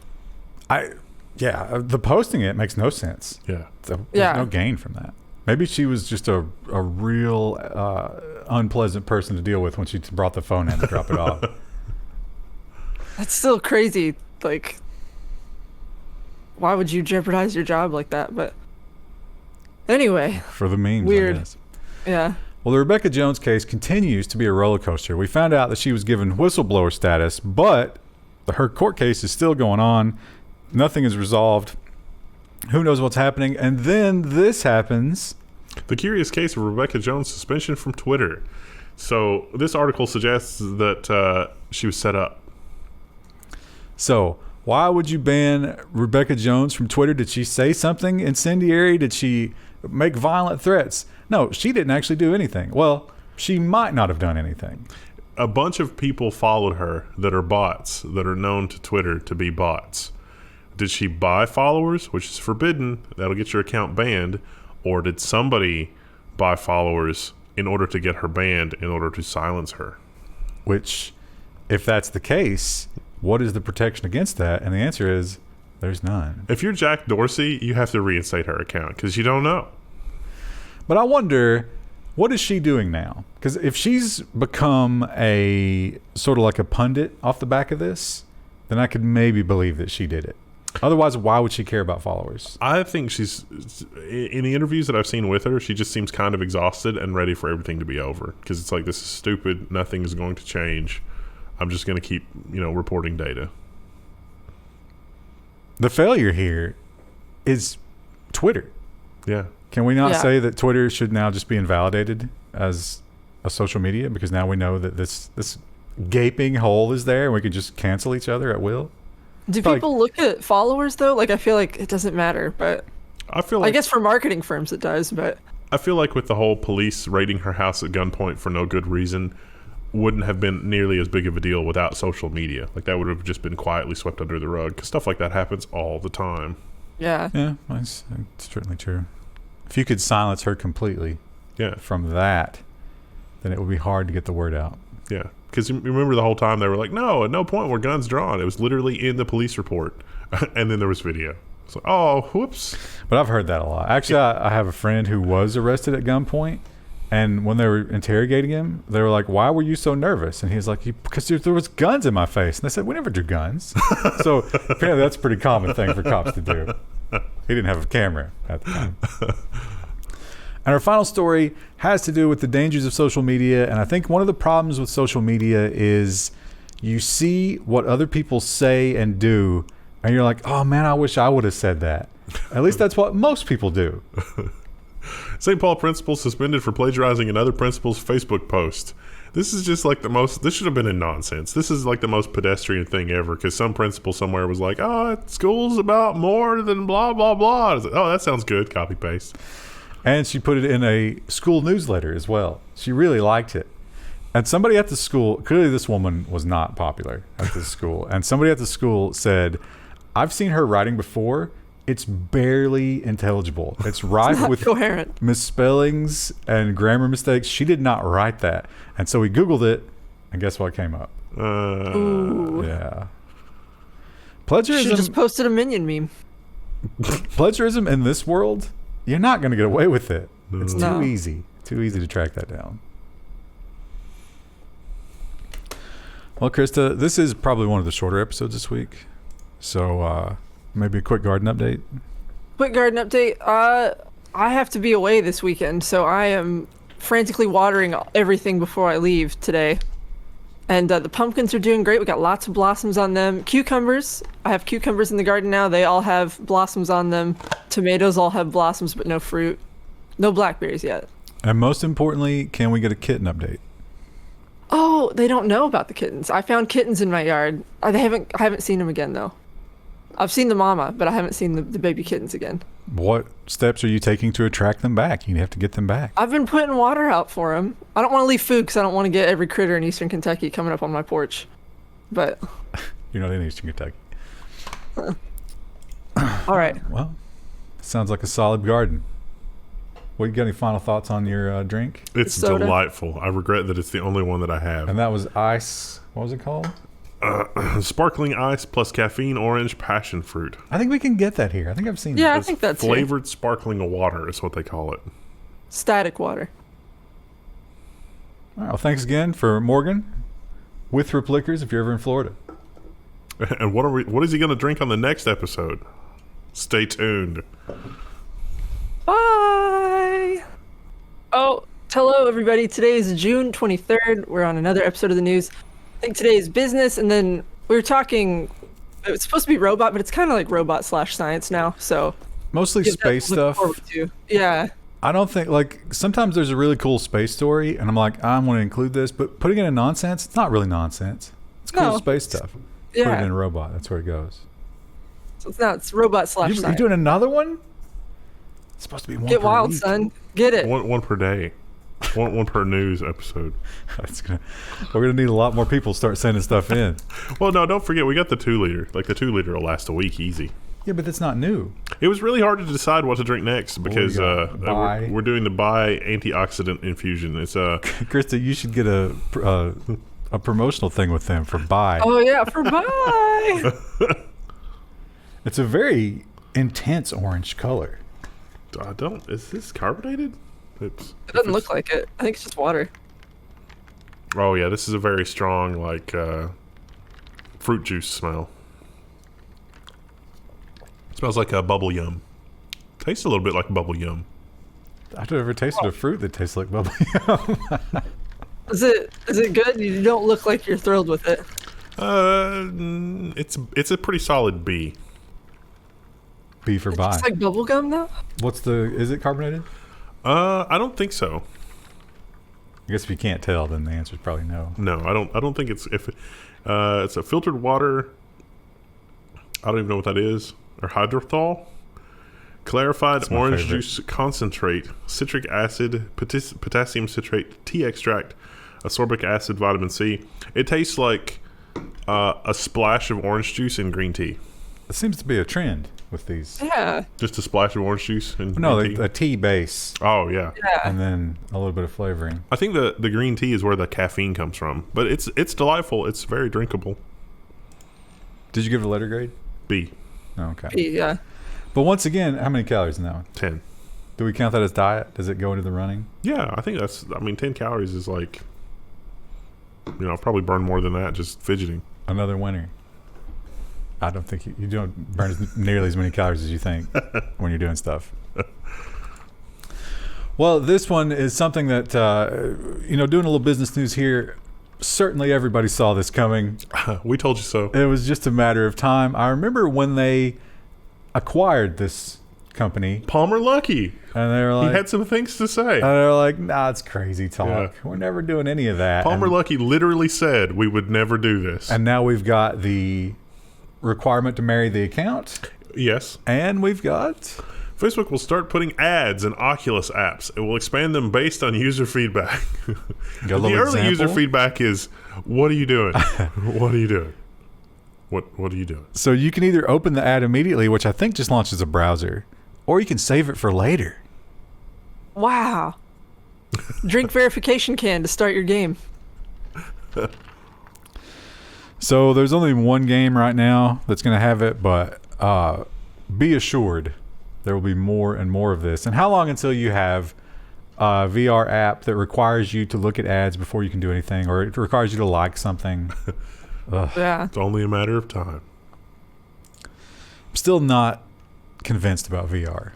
The posting it makes no sense. Yeah. There's no gain from that. Maybe she was just a real unpleasant person to deal with when she brought the phone in to drop it off. That's still crazy. Like, why would you jeopardize your job like that? But anyway. For the memes, weird. I guess. Yeah. Well, the Rebekah Jones case continues to be a roller coaster. We found out that she was given whistleblower status, but her court case is still going on. Nothing is resolved. Who knows what's happening? And then this happens. The curious case of Rebekah Jones' suspension from Twitter. So this article suggests that she was set up. So why would you ban Rebekah Jones from Twitter? Did she say something incendiary? Did she make violent threats? No, she didn't actually do anything. Well, she might not have done anything. A bunch of people followed her that are bots, that are known to Twitter to be bots. Did she buy followers, which is forbidden? That'll get your account banned. Or did somebody buy followers in order to get her banned, in order to silence her? Which, if that's the case, what is the protection against that? And the answer is, there's none. If you're Jack Dorsey, you have to reinstate her account because you don't know. But I wonder, What is she doing now? Because if she's become a sort of like a pundit off the back of this, then I could maybe believe that she did it. Otherwise, why would she care about followers? I think she's, in the interviews that I've seen with her, she just seems kind of exhausted and ready for everything to be over. Because it's like, this is stupid. Nothing is going to change. I'm just going to keep, reporting data. The failure here is Twitter. Yeah. Can we not say that Twitter should now just be invalidated as a social media? Because now we know that this gaping hole is there and we could just cancel each other at will. Do people look at followers though? Like, I feel like it doesn't matter, but I guess for marketing firms it does, but I feel like with the whole police raiding her house at gunpoint for no good reason wouldn't have been nearly as big of a deal without social media. Like, that would have just been quietly swept under the rug, because stuff like that happens all the time. Yeah, that's certainly true. If you could silence her completely from that, then it would be hard to get the word out. Yeah. Because you remember the whole time they were like, no, at no point were guns drawn. It was literally in the police report. And then there was video. So, oh, whoops. But I've heard that a lot. Actually, I have a friend who was arrested at gunpoint. And when they were interrogating him, they were like, why were you so nervous? And he was like, because there was guns in my face. And they said, we never drew guns. So apparently that's a pretty common thing for cops to do. He didn't have a camera at the time. And our final story has to do with the dangers of social media. And I think one of the problems with social media is you see what other people say and do, and you're like, oh man, I wish I would have said that. At least that's what most people do. St. Paul principal suspended for plagiarizing another principal's Facebook post. This is just like this should have been a nonsense. This is like the most pedestrian thing ever, because some principal somewhere was like, oh, school's about more than blah, blah, blah. I was like, oh, that sounds good. Copy paste. And she put it in a school newsletter as well. She really liked it. And somebody at the school, clearly this woman was not popular at this school. And somebody at the school said, I've seen her writing before. It's barely intelligible. It's rife with coherent misspellings and grammar mistakes. She did not write that. And so we Googled it, and guess what came up? Ooh. Yeah. Plagiarism. She just posted a Minion meme. Plagiarism in this world, you're not going to get away with it. It's No. too easy. Too easy to track that down. Well, Krista, this is probably one of the shorter episodes this week. So maybe a quick garden update. Quick garden update. I have to be away this weekend, so I am frantically watering everything before I leave today. And the pumpkins are doing great. We got lots of blossoms on them. Cucumbers. I have cucumbers in the garden now. They all have blossoms on them. Tomatoes all have blossoms, but no fruit. No blackberries yet. And most importantly, can we get a kitten update? Oh, they don't know about the kittens. I found kittens in my yard. I haven't seen them again though. I've seen the mama, but I haven't seen the baby kittens again. What steps are you taking to attract them back? You have to get them back. I've been putting water out for them. I don't want to leave food because I don't want to get every critter in Eastern Kentucky coming up on my porch. But you're not in Eastern Kentucky. All right. Well, sounds like a solid garden. What, you got any final thoughts on your drink? It's delightful. I regret that it's the only one that I have. And that was ice. What was it called? Sparkling ice plus caffeine orange passion fruit. I think we can get that here. I think I've seen that. Yeah, I think that's flavored sparkling water is what they call it. Static water. All right, well, thanks again for Morgan with Replickers if you're ever in Florida. And what is he going to drink on the next episode? Stay tuned. Bye. Oh, hello everybody. Today is June 23rd. We're on another episode of the news. I think today is business, and then we were talking, it's supposed to be robot, but it's kind of like robot / science now, so. Mostly space stuff. Yeah. I don't think, like, sometimes there's a really cool space story, and I'm like, I want to include this, but putting it in nonsense, it's not really nonsense. It's cool space stuff. Yeah. Put it in a robot, that's where it goes. So it's robot / science. You're doing another one? It's supposed to be one Get per wild, week. son. Get it. One per day. One per news episode. We're gonna need a lot more people to start sending stuff in. Well, no, don't forget we got the 2 liter. Like the 2 liter will last a week easy. Yeah, but that's not new. It was really hard to decide what to drink next because we're doing the Bai antioxidant infusion. It's Krista, you should get a promotional thing with them for Bai. Oh yeah, for Bai. It's a very intense orange color. Is this carbonated? It doesn't look like it. I think it's just water. Oh yeah, this is a very strong fruit juice smell. It smells like a bubble yum. Tastes a little bit like bubble yum. I've never tasted a fruit that tastes like bubble yum. Is it good? You don't look like you're thrilled with it. It's a pretty solid B. B for buy. It's like bubble gum though. Is it carbonated? I don't think so. I guess if you can't tell, then the answer is probably no. No, I don't think it's it's a filtered water. I don't even know what that is. Or hydrothol. Clarified orange juice concentrate, citric acid, potassium citrate, tea extract, ascorbic acid, vitamin C. It tastes like a splash of orange juice in green tea. It seems to be a trend with these. Yeah. Just a splash of orange juice in green tea? A tea base. Oh, yeah. And then a little bit of flavoring. I think the green tea is where the caffeine comes from. But it's delightful. It's very drinkable. Did you give it a letter grade? B. Oh, okay. B, yeah. But once again, how many calories in that one? 10. Do we count that as diet? Does it go into the running? Yeah, I think 10 calories is like, I'll probably burn more than that just fidgeting. Another winner. I don't think you don't burn nearly as many calories as you think when you're doing stuff. Well, this one is something that, doing a little business news here, certainly everybody saw this coming. We told you so. It was just a matter of time. I remember when they acquired this company. Palmer Luckey. And they were like... He had some things to say. And they were like, nah, it's crazy talk. Yeah. We're never doing any of that. Palmer Luckey literally said we would never do this. And now we've got the requirement to marry the account. Yes. And we've got... Facebook will start putting ads in Oculus apps. It will expand them based on user feedback. The early user feedback is, what are you doing? What are you doing? What are you doing? So you can either open the ad immediately, which I think just launches a browser, or you can save it for later. Wow. Drink verification can to start your game. So there's only one game right now that's going to have it, but be assured there will be more and more of this. And how long until you have a VR app that requires you to look at ads before you can do anything, or it requires you to like something? Yeah. It's only a matter of time. I'm still not convinced about VR.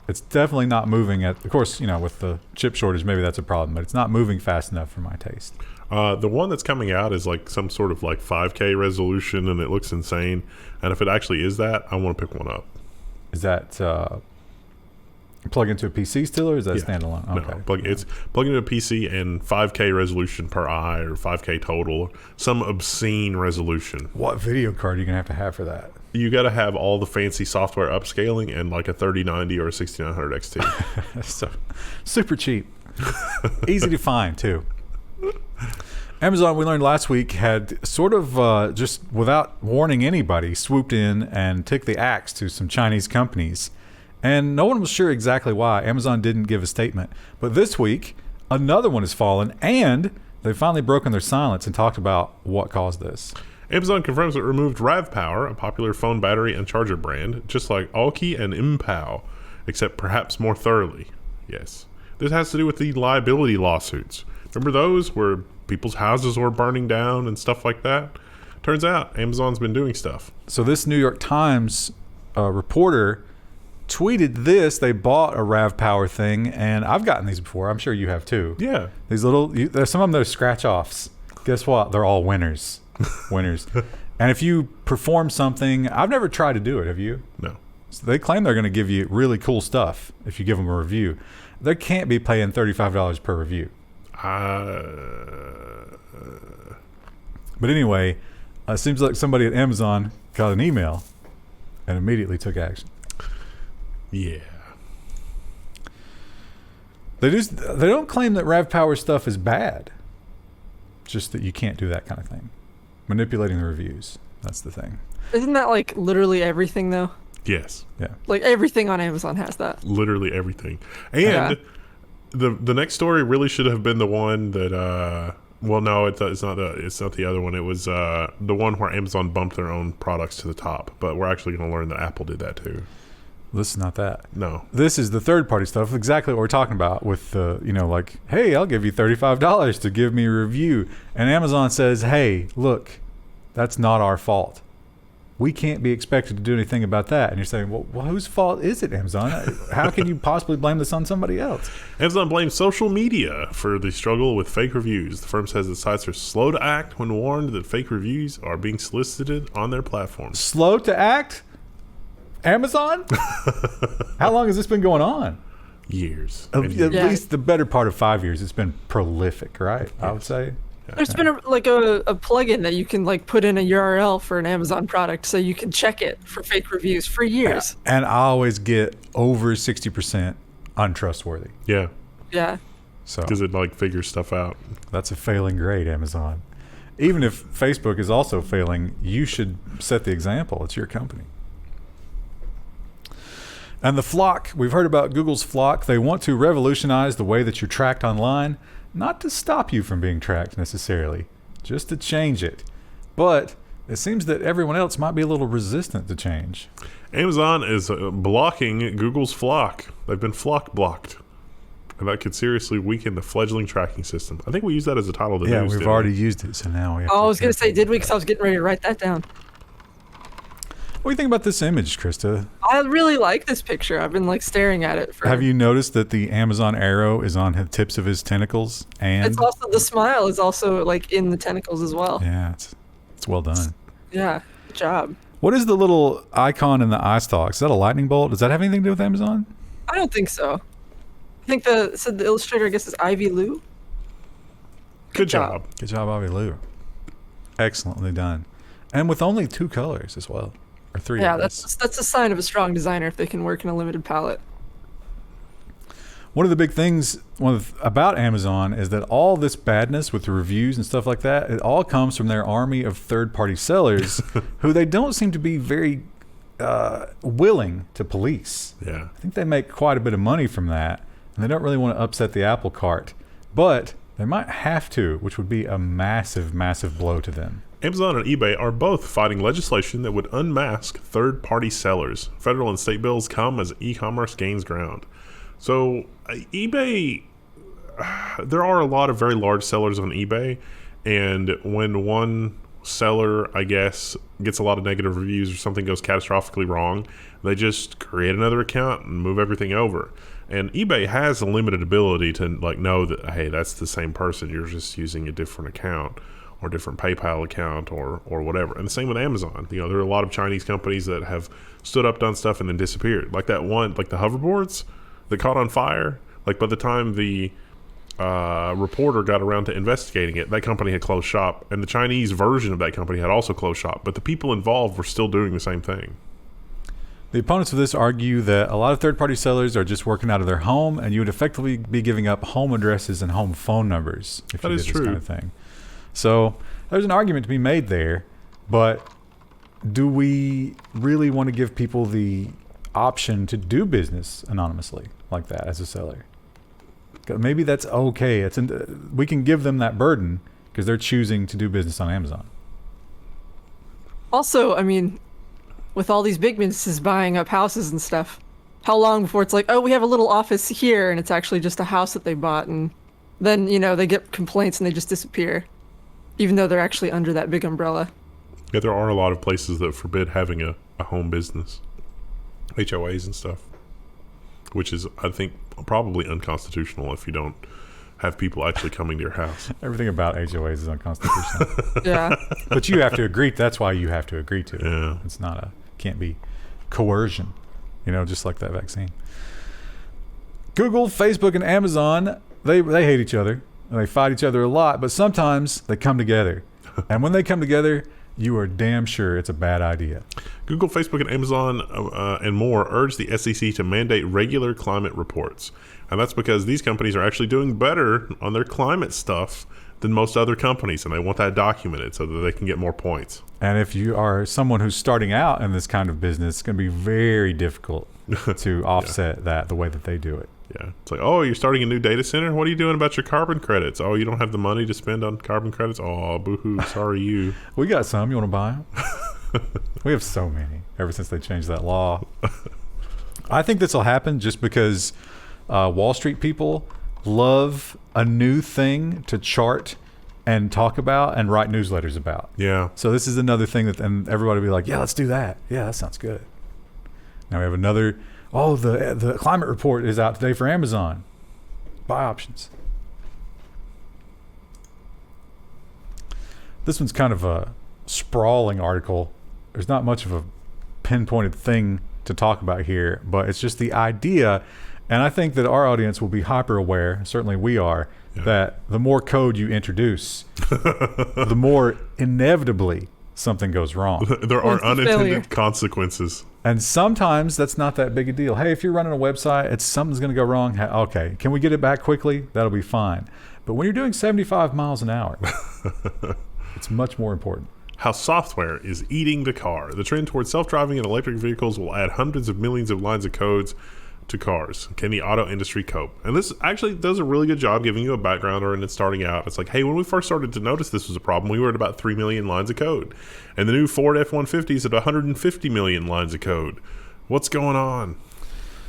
It's definitely not moving of course, with the chip shortage, maybe that's a problem, but it's not moving fast enough for my taste. The one that's coming out is like some sort of like 5K resolution, and it looks insane. And if it actually is that, I want to pick one up. Is that plug into a PC still, or is that standalone? Okay. It's plug into a PC and 5K resolution per eye, or 5K total, some obscene resolution. What video card are you going to have for that? You got to have all the fancy software upscaling and like a 3090 or a 6900 XT. So super cheap. Easy to find too. Amazon, we learned last week, had sort of just without warning anybody swooped in and took the axe to some Chinese companies. And no one was sure exactly why. Amazon didn't give a statement. But this week, another one has fallen, and they've finally broken their silence and talked about what caused this. Amazon confirms it removed RavPower, a popular phone battery and charger brand, just like Alki and Impow, except perhaps more thoroughly. Yes. This has to do with the liability lawsuits. Remember those where people's houses were burning down and stuff like that? Turns out Amazon's been doing stuff. So this New York Times reporter tweeted this. They bought a RavPower thing, and I've gotten these before. I'm sure you have too. Yeah. These little, there's some of them that are scratch-offs. Guess what? They're all winners. Winners. And if you perform something, I've never tried to do it. Have you? No. So they claim they're going to give you really cool stuff if you give them a review. They can't be paying $35 per review. But anyway, it seems like somebody at Amazon got an email and immediately took action. Yeah. They don't claim that RavPower stuff is bad. Just that you can't do that kind of thing. Manipulating the reviews. That's the thing. Isn't that like literally everything though? Yes. Yeah. Like everything on Amazon has that. Literally everything. And the next story really should have been the one that well, no, it's not the other one. It was the one where Amazon bumped their own products to the top. But we're actually going to learn that Apple did that too. This is not that. No. This is the third-party stuff, exactly what we're talking about with the, like, hey, I'll give you $35 to give me a review. And Amazon says, hey, look, that's not our fault. We can't be expected to do anything about that. And you're saying, well, whose fault is it, Amazon? How can you possibly blame this on somebody else? Amazon blames social media for the struggle with fake reviews. The firm says its sites are slow to act when warned that fake reviews are being solicited on their platform. Slow to act? Amazon? How long has this been going on? Years. At least the better part of 5 years. It's been prolific, right? Yes. I would say. There's been a plugin that you can put in a URL for an Amazon product so you can check it for fake reviews for years. Yeah. And I always get over 60% untrustworthy. Yeah. Yeah. So because it figures stuff out. That's a failing grade, Amazon. Even if Facebook is also failing, you should set the example. It's your company. And the FLoC, we've heard about Google's FLoC. They want to revolutionize the way that you're tracked online. Not to stop you from being tracked necessarily, just to change it. But it seems that everyone else might be a little resistant to change. Amazon is blocking Google's FLoC. They've been FLoC blocked. And that could seriously weaken the fledgling tracking system. I think we used that as a title of the news. Yeah, we've already used it, so now we have I was going to say, did we? Because I was getting ready to write that down. What do you think about this image, Krista? I really like this picture. I've been staring at it. Have you noticed that the Amazon arrow is on the tips of his tentacles? And it's also, the smile is also in the tentacles as well. Yeah, it's well done. Yeah, good job. What is the little icon in the eye stalk? Is that a lightning bolt? Does that have anything to do with Amazon? I don't think so. I think the illustrator, I guess, is Ivy Lou. Good job. Good job, Ivy Lou. Excellently done. And with only 2 colors as well. Or 3. Yeah, that's a sign of a strong designer if they can work in a limited palette. One of the big things about Amazon is that all this badness with the reviews and stuff like that, it all comes from their army of third-party sellers who they don't seem to be very willing to police. Yeah. I think they make quite a bit of money from that, and they don't really want to upset the apple cart. But they might have to, which would be a massive, massive blow to them. Amazon and eBay are both fighting legislation that would unmask third-party sellers. Federal and state bills come as e-commerce gains ground. So eBay, there are a lot of very large sellers on eBay, and when one seller, I guess, gets a lot of negative reviews or something goes catastrophically wrong, they just create another account and move everything over. And eBay has a limited ability to know that, hey, that's the same person, you're just using a different account or different PayPal account or whatever. And the same with Amazon. There are a lot of Chinese companies that have stood up, done stuff, and then disappeared. Like that one, the hoverboards that caught on fire. By the time the reporter got around to investigating it, that company had closed shop. And the Chinese version of that company had also closed shop. But the people involved were still doing the same thing. The opponents of this argue that a lot of third-party sellers are just working out of their home, and you would effectively be giving up home addresses and home phone numbers if you did this kind of thing. So there's an argument to be made there, but do we really want to give people the option to do business anonymously like that as a seller? Maybe that's okay. We can give them that burden because they're choosing to do business on Amazon. Also, I mean, with all these big businesses buying up houses and stuff, how long before it's we have a little office here and it's actually just a house that they bought, and then, they get complaints and they just disappear, even though they're actually under that big umbrella. Yeah, there are a lot of places that forbid having a home business, HOAs and stuff, which is, I think, probably unconstitutional if you don't have people actually coming to your house. Everything about HOAs is unconstitutional. Yeah. But you have to agree. That's why you have to agree to it. Yeah. It's can't be coercion, just like that vaccine. Google, Facebook, and Amazon, they hate each other. And they fight each other a lot, but sometimes they come together. And when they come together, you are damn sure it's a bad idea. Google, Facebook, and Amazon and more urge the SEC to mandate regular climate reports. And that's because these companies are actually doing better on their climate stuff than most other companies, and they want that documented so that they can get more points. And if you are someone who's starting out in this kind of business, it's going to be very difficult to offset that the way that they do it. Yeah. It's you're starting a new data center? What are you doing about your carbon credits? Oh, you don't have the money to spend on carbon credits? Oh, boo-hoo, sorry you. We got some. You want to buy them? We have so many ever since they changed that law. I think this will happen just because Wall Street people love a new thing to chart and talk about and write newsletters about. Yeah. So this is another thing and everybody will be like, yeah, let's do that. Yeah, that sounds good. Now we have another, the climate report is out today for Amazon. Buy options. This one's kind of a sprawling article. There's not much of a pinpointed thing to talk about here, but it's just the idea, and I think that our audience will be hyper aware, certainly we are, that the more code you introduce, the more inevitably something goes wrong. There are unintended consequences. And sometimes that's not that big a deal. Hey, if you're running a website, something's going to go wrong. Okay, can we get it back quickly? That'll be fine. But when you're doing 75 miles an hour, it's much more important. How software is eating the car. The trend towards self-driving and electric vehicles will add hundreds of millions of lines of codes to cars. Can the auto industry cope? And this actually does a really good job giving you a background or it's starting out. It's like, hey, when we first started to notice this was a problem, we were at about 3 million lines of code. And the new Ford F-150 is at 150 million lines of code. What's going on?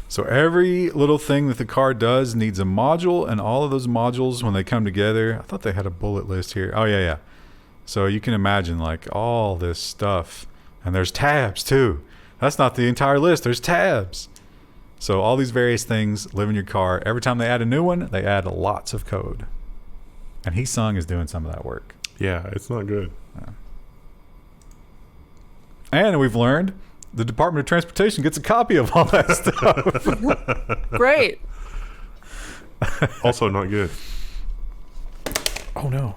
So every little thing that the car does needs a module, and all of those modules, when they come together, I thought they had a bullet list here. Oh, yeah. So you can imagine like all this stuff, and there's tabs too. That's not the entire list. There's tabs. So all these various things live in your car. Every time they add a new one, they add lots of code. And Hee-Sung is doing some of that work. Yeah, it's not good. Yeah. And we've learned the Department of Transportation gets a copy of all that stuff. Great. Also not good. Oh, no.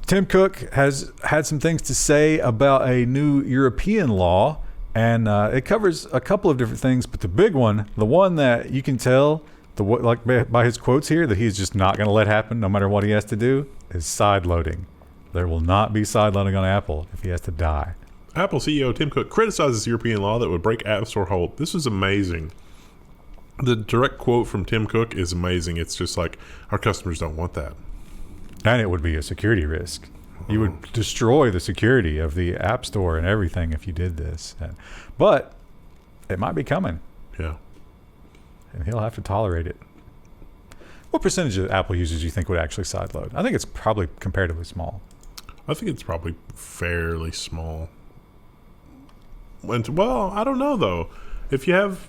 Tim Cook has had some things to say about a new European law, and it covers a couple of different things, but the big one, the one that you can tell by his quotes here that he's just not going to let happen no matter what he has to do, is side loading. There will not be side loading on Apple if he has to die. Apple CEO Tim Cook criticizes European law that would break App Store hold. This is amazing. The direct quote from Tim Cook is amazing. It's just like, our customers don't want that. And it would be a security risk. You would destroy the security of the App Store and everything if you did this. But it might be coming. Yeah. And he'll have to tolerate it. What percentage of Apple users do you think would actually sideload? I think it's probably comparatively small. I think it's probably fairly small. Well, I don't know, though. If you have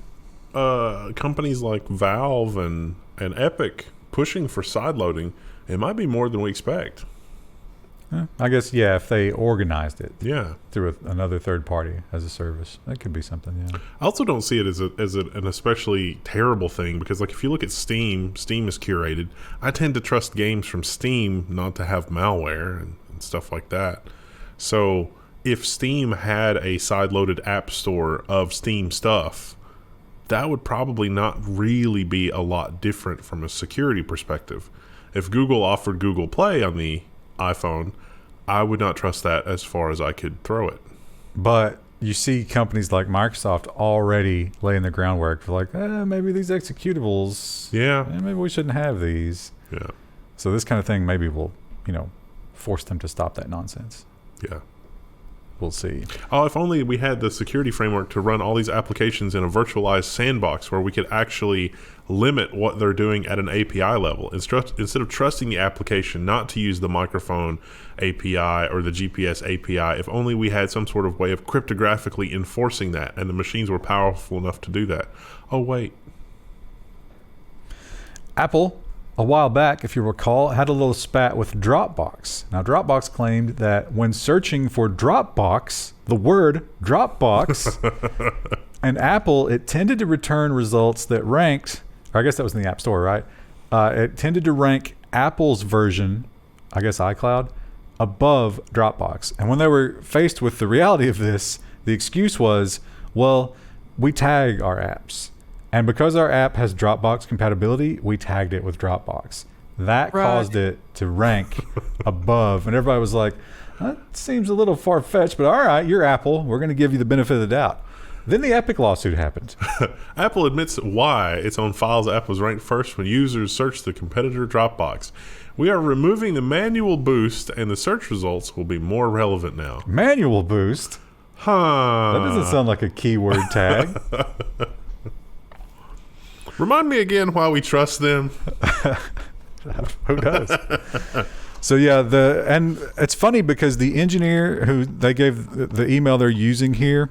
companies like Valve and Epic pushing for sideloading, it might be more than we expect. I guess, yeah, if they organized it through another third party as a service, that could be something, yeah. I also don't see it as an especially terrible thing because, like, if you look at Steam is curated. I tend to trust games from Steam not to have malware and stuff like that. So if Steam had a side-loaded app store of Steam stuff, that would probably not really be a lot different from a security perspective. If Google offered Google Play on the iPhone, I would not trust that as far as I could throw it. But you see companies like Microsoft already laying the groundwork for like, maybe these executables, maybe we shouldn't have these. Yeah. So this kind of thing maybe will, force them to stop that nonsense. Yeah. We'll see. Oh, if only we had the security framework to run all these applications in a virtualized sandbox where we could actually limit what they're doing at an API level. Instead of trusting the application not to use the microphone API or the GPS API, if only we had some sort of way of cryptographically enforcing that and the machines were powerful enough to do that. Oh, wait. Apple, a while back, if you recall, had a little spat with Dropbox. Now, Dropbox claimed that when searching for Dropbox, the word Dropbox, and Apple, it tended to return results that ranked, or I guess that was in the App Store, right? It tended to rank Apple's version, I guess iCloud, above Dropbox. And when they were faced with the reality of this, the excuse was, well, we tag our apps. And because our app has Dropbox compatibility, we tagged it with Dropbox. That caused it to rank above. And everybody was like, that seems a little far-fetched, but all right, you're Apple. We're going to give you the benefit of the doubt. Then the Epic lawsuit happened. Apple admits why its own files app was ranked first when users searched the competitor Dropbox. We are removing the manual boost, and the search results will be more relevant now. Manual boost? Huh. That doesn't sound like a keyword tag. Remind me again why we trust them. Who does? So yeah, and it's funny because the engineer who they gave the email they're using here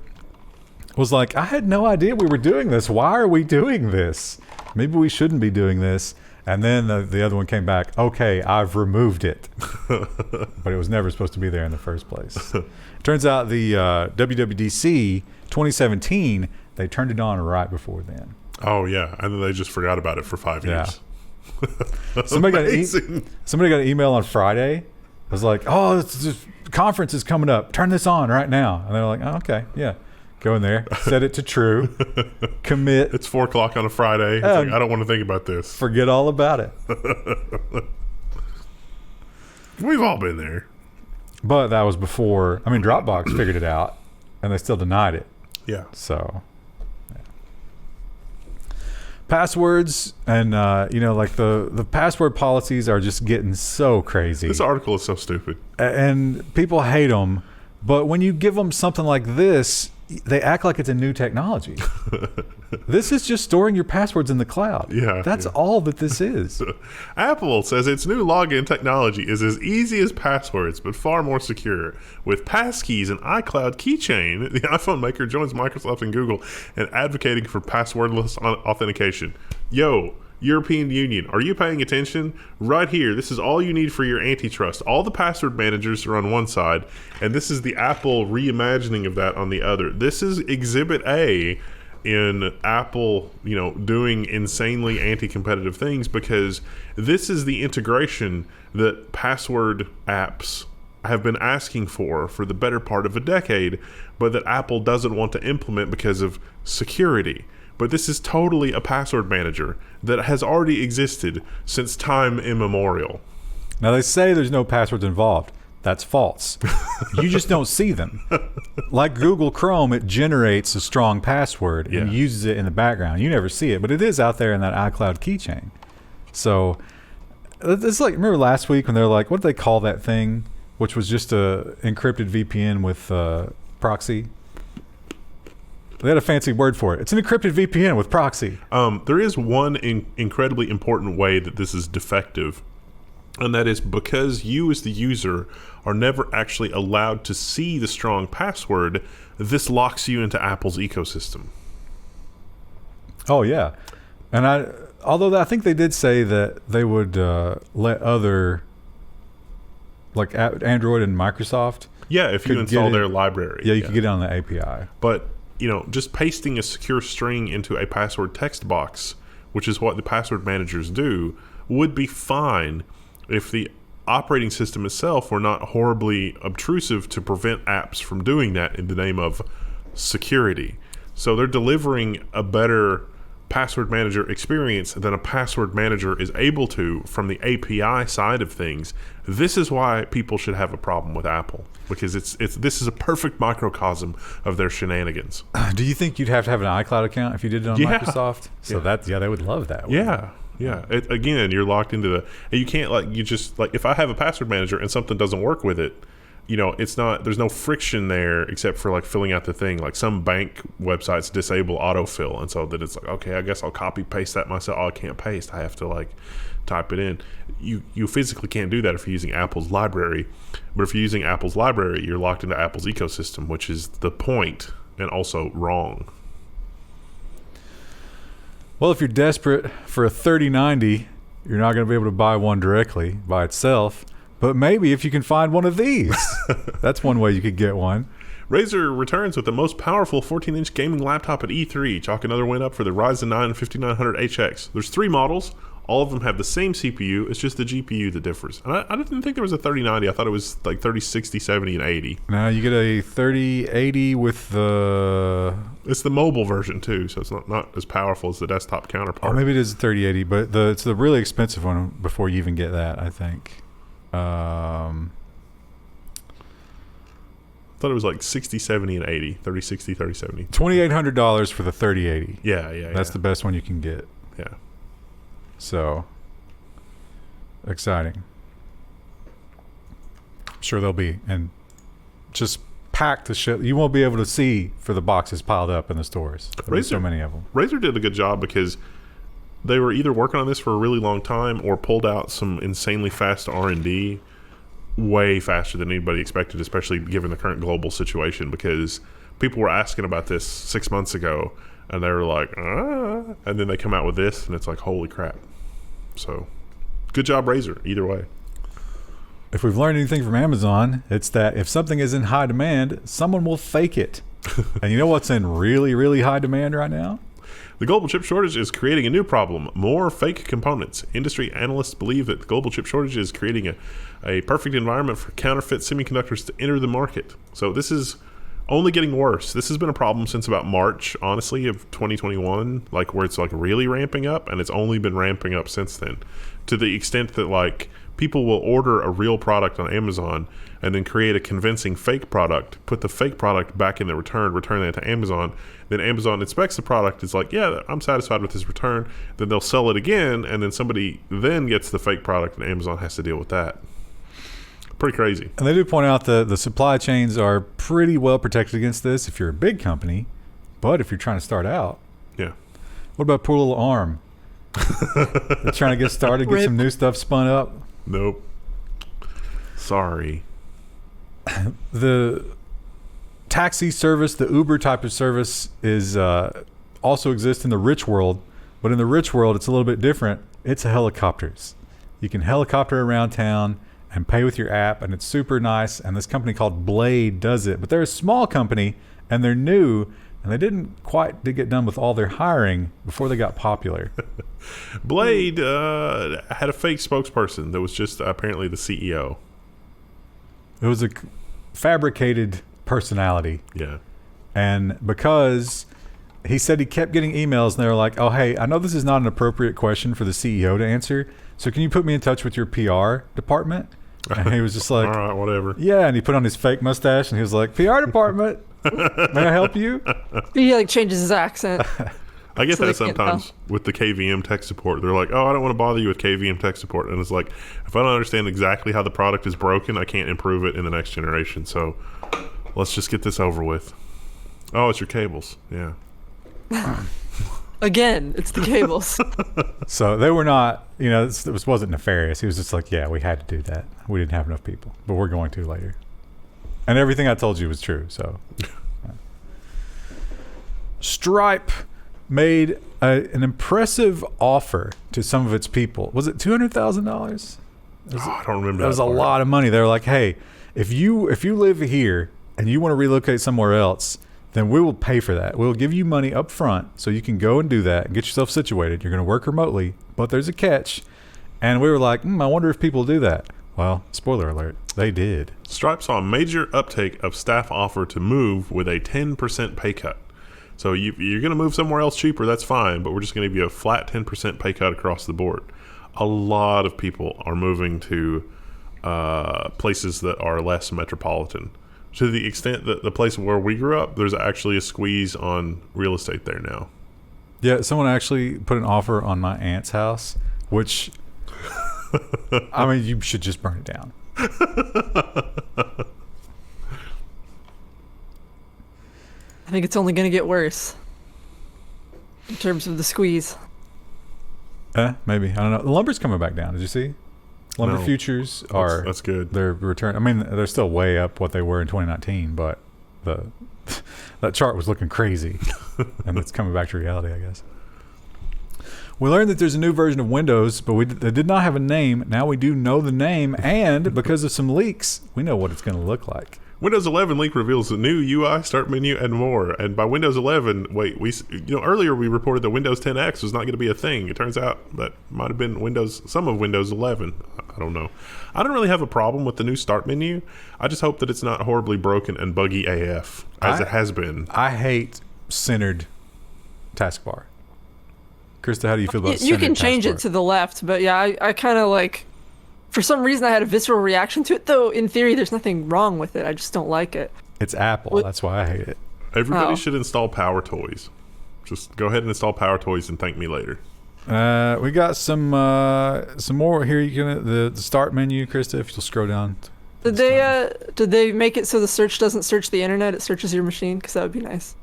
was like, I had no idea we were doing this. Why are we doing this? Maybe we shouldn't be doing this. And then the other one came back, okay, I've removed it. But it was never supposed to be there in the first place. Turns out the WWDC 2017, they turned it on right before then. Oh, yeah. And then they just forgot about it for 5 years. Somebody got an email on Friday. It was like, oh, this conference is coming up. Turn this on right now. And they're like, oh, okay, yeah. Go in there, set it to true, commit. It's 4 o'clock on a Friday. It's like, I don't want to think about this. Forget all about it. We've all been there. But that was before, Dropbox figured it out, and they still denied it. Yeah. So, yeah. Passwords and, the password policies are just getting so crazy. This article is so stupid. And people hate them. But when you give them something like this, they act like it's a new technology. This is just storing your passwords in the cloud. Yeah. That's all that this is. Apple says its new login technology is as easy as passwords, but far more secure. With passkeys and iCloud keychain, the iPhone maker joins Microsoft and Google in advocating for passwordless authentication. Yo, European Union, are you paying attention? Right here, this is all you need for your antitrust. All the password managers are on one side, and this is the Apple reimagining of that on the other. This is Exhibit A in Apple, doing insanely anti-competitive things, because this is the integration that password apps have been asking for the better part of a decade, but that Apple doesn't want to implement because of security. But this is totally a password manager that has already existed since time immemorial. Now, they say there's no passwords involved. That's false. You just don't see them. Like Google Chrome, it generates a strong password and uses it in the background. You never see it, but it is out there in that iCloud keychain. So it's like, remember last week when they're like, what did they call that thing, which was just a encrypted VPN with proxy? They had a fancy word for it. It's an encrypted VPN with proxy. There is one incredibly important way that this is defective, and that is because you as the user are never actually allowed to see the strong password. This locks you into Apple's ecosystem. Oh, yeah. And although I think they did say that they would let other, like Android and Microsoft. Yeah, if you install their library. Yeah, you could get it on the API. But just pasting a secure string into a password text box, which is what the password managers do, would be fine if the operating system itself were not horribly obtrusive to prevent apps from doing that in the name of security. So they're delivering a better password manager experience than a password manager is able to from the API side of things. This is why people should have a problem with Apple, because this is a perfect microcosm of their shenanigans. Do you think you'd have to have an iCloud account if you did it on Microsoft? So they would love that. Yeah. Again, you're locked into you can't if I have a password manager and something doesn't work with it, there's no friction there except for like filling out the thing. Like some bank websites disable autofill, and so that it's like, okay, I guess I'll copy paste that myself. Oh, I can't paste. I have to like type it in. You physically can't do that if you're using Apple's library. But if you're using Apple's library, you're locked into Apple's ecosystem, which is the point and also wrong. Well, if you're desperate for a 3090, you're not going to be able to buy one directly by itself. But maybe if you can find one of these, that's one way you could get one. Razer returns with the most powerful 14-inch gaming laptop at E3. Chalk another win up for the Ryzen 9 5900HX. There's 3 models. All of them have the same CPU. It's just the GPU that differs. And I didn't think there was a 3090. I thought it was like 3060, 70, and 80. Now you get a 3080 with the... It's the mobile version too, so it's not as powerful as the desktop counterpart. Or maybe it is a 3080, but it's the really expensive one before you even get that, I think. I thought it was like 60, 70, and 80. 30, 60, 30, 70. $2,800 for the 3080. Yeah. That's the best one you can get. Yeah. So, exciting. I'm sure they'll be. And just packed to shit. You won't be able to see for the boxes piled up in the stores. There's so many of them. Razer did a good job because they were either working on this for a really long time or pulled out some insanely fast R&D way faster than anybody expected, especially given the current global situation, because people were asking about this 6 months ago and they were like, and then they come out with this and it's like, holy crap. So good job, Razer, either way. If we've learned anything from Amazon, it's that if something is in high demand, someone will fake it. And you know what's in really, really high demand right now? The global chip shortage is creating a new problem: more fake components. Industry analysts believe that the global chip shortage is creating a perfect environment for counterfeit semiconductors to enter the market. So this is only getting worse. This has been a problem since about March, honestly, of 2021, like where it's like really ramping up, and it's only been ramping up since then, to the extent that like people will order a real product on Amazon and then create a convincing fake product, put the fake product back in the return that to Amazon. Then Amazon inspects the product. It's like, yeah, I'm satisfied with this return. Then they'll sell it again, and then somebody then gets the fake product, and Amazon has to deal with that. Pretty crazy. And they do point out that the supply chains are pretty well protected against this if you're a big company, but if you're trying to start out, yeah. What about poor little ARM? They're trying to get started, get some new stuff spun up. Nope. Sorry. The taxi service, the Uber type of service, is also exists in the rich world, but in the rich world, it's a little bit different. It's helicopters. You can helicopter around town and pay with your app, and it's super nice. And this company called Blade does it, but they're a small company and they're new, and they didn't quite get done with all their hiring before they got popular. Blade had a fake spokesperson that was just apparently the CEO. It was a fabricated personality. Yeah. And because he said he kept getting emails, and they were like, oh, hey, I know this is not an appropriate question for the CEO to answer, so can you put me in touch with your PR department? And he was just like, all right, whatever. Yeah, and he put on his fake mustache, and he was like, PR department, may I help you? He like changes his accent. I get that sometimes with the KVM tech support. They're like, oh, I don't want to bother you with KVM tech support. And it's like, if I don't understand exactly how the product is broken, I can't improve it in the next generation. So let's just get this over with. Oh, it's your cables. Yeah. Again, it's the cables. So they were not, this wasn't nefarious. He was just like, yeah, we had to do that. We didn't have enough people, but we're going to later. And everything I told you was true. So Stripe made an impressive offer to some of its people. Was it $200,000? I don't remember. That was a lot of money. They were like, hey, if you live here and you want to relocate somewhere else, then we will pay for that. We'll give you money up front so you can go and do that and get yourself situated. You're going to work remotely, but there's a catch. And we were like, I wonder if people do that. Well, spoiler alert, they did. Stripe saw a major uptake of staff offer to move with a 10% pay cut. So you're going to move somewhere else cheaper, that's fine, but we're just going to give you a flat 10% pay cut across the board. A lot of people are moving to places that are less metropolitan. To the extent that the place where we grew up, there's actually a squeeze on real estate there now. Yeah, someone actually put an offer on my aunt's house, which, you should just burn it down. I think it's only going to get worse in terms of the squeeze. Maybe. I don't know. The lumber's coming back down. Did you see? Lumber futures are... That's good. They're they're still way up what they were in 2019, but that chart was looking crazy. And it's coming back to reality, I guess. We learned that there's a new version of Windows, but they did not have a name. Now we do know the name, and because of some leaks, we know what it's going to look like. Windows 11 leak reveals a new UI, start menu, and more. And by Windows 11, earlier we reported that Windows 10X was not going to be a thing. It turns out that might have been some of Windows 11. I don't know. I don't really have a problem with the new start menu. I just hope that it's not horribly broken and buggy AF, as it has been. I hate centered taskbar. Krista, how do you feel about centered You can change taskbar? it to the left, but yeah, I kind of like... For some reason, I had a visceral reaction to it, though in theory, there's nothing wrong with it. I just don't like it. It's Apple. That's why I hate it. Everybody should install Power Toys. Just go ahead and install Power Toys and thank me later. We got some more here. The start menu, Krista, if you'll scroll down. Did they make it so the search doesn't search the internet, it searches your machine? Because that would be nice.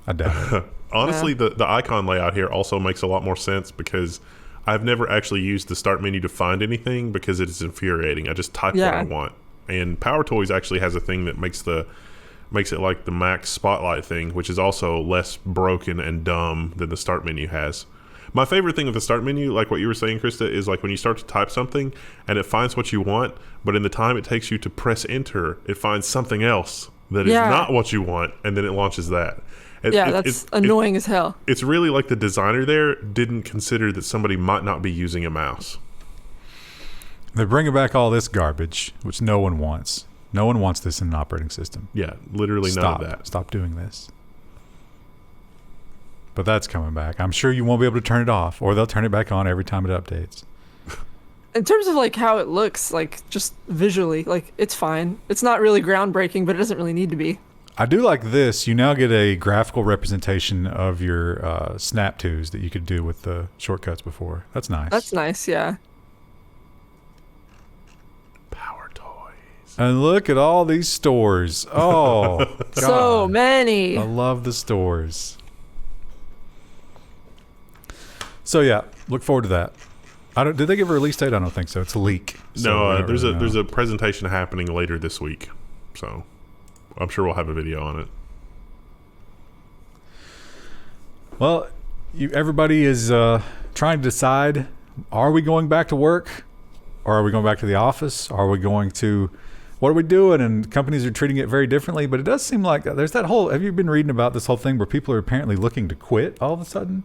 I doubt it. Honestly, the icon layout here also makes a lot more sense because I've never actually used the start menu to find anything because it is infuriating. I just type what I want. And Power Toys actually has a thing that makes it like the Mac Spotlight thing, which is also less broken and dumb than the start menu has. My favorite thing with the start menu, like what you were saying, Krista, is like when you start to type something and it finds what you want, but in the time it takes you to press enter, it finds something else that is not what you want, and then it launches that. That's annoying as hell. It's really like the designer there didn't consider that somebody might not be using a mouse. They're bringing back all this garbage, which no one wants. No one wants this in an operating system. Yeah, literally none of that. Stop doing this. But that's coming back. I'm sure you won't be able to turn it off, or they'll turn it back on every time it updates. In terms of like how it looks, like just visually, like it's fine. It's not really groundbreaking, but it doesn't really need to be. I do like this. You now get a graphical representation of your snap twos that you could do with the shortcuts before. That's nice. That's nice, yeah. Power Toys. And look at all these stores. Oh, God. So many. I love the stores. So yeah, look forward to that. Did they give a release date? I don't think so. It's a leak. So there's a presentation happening later this week, so I'm sure we'll have a video on it. Well, everybody is trying to decide: are we going back to work, or are we going back to the office? Are we going to? What are we doing? And companies are treating it very differently. But it does seem like there's that whole. Have you been reading about this whole thing where people are apparently looking to quit all of a sudden?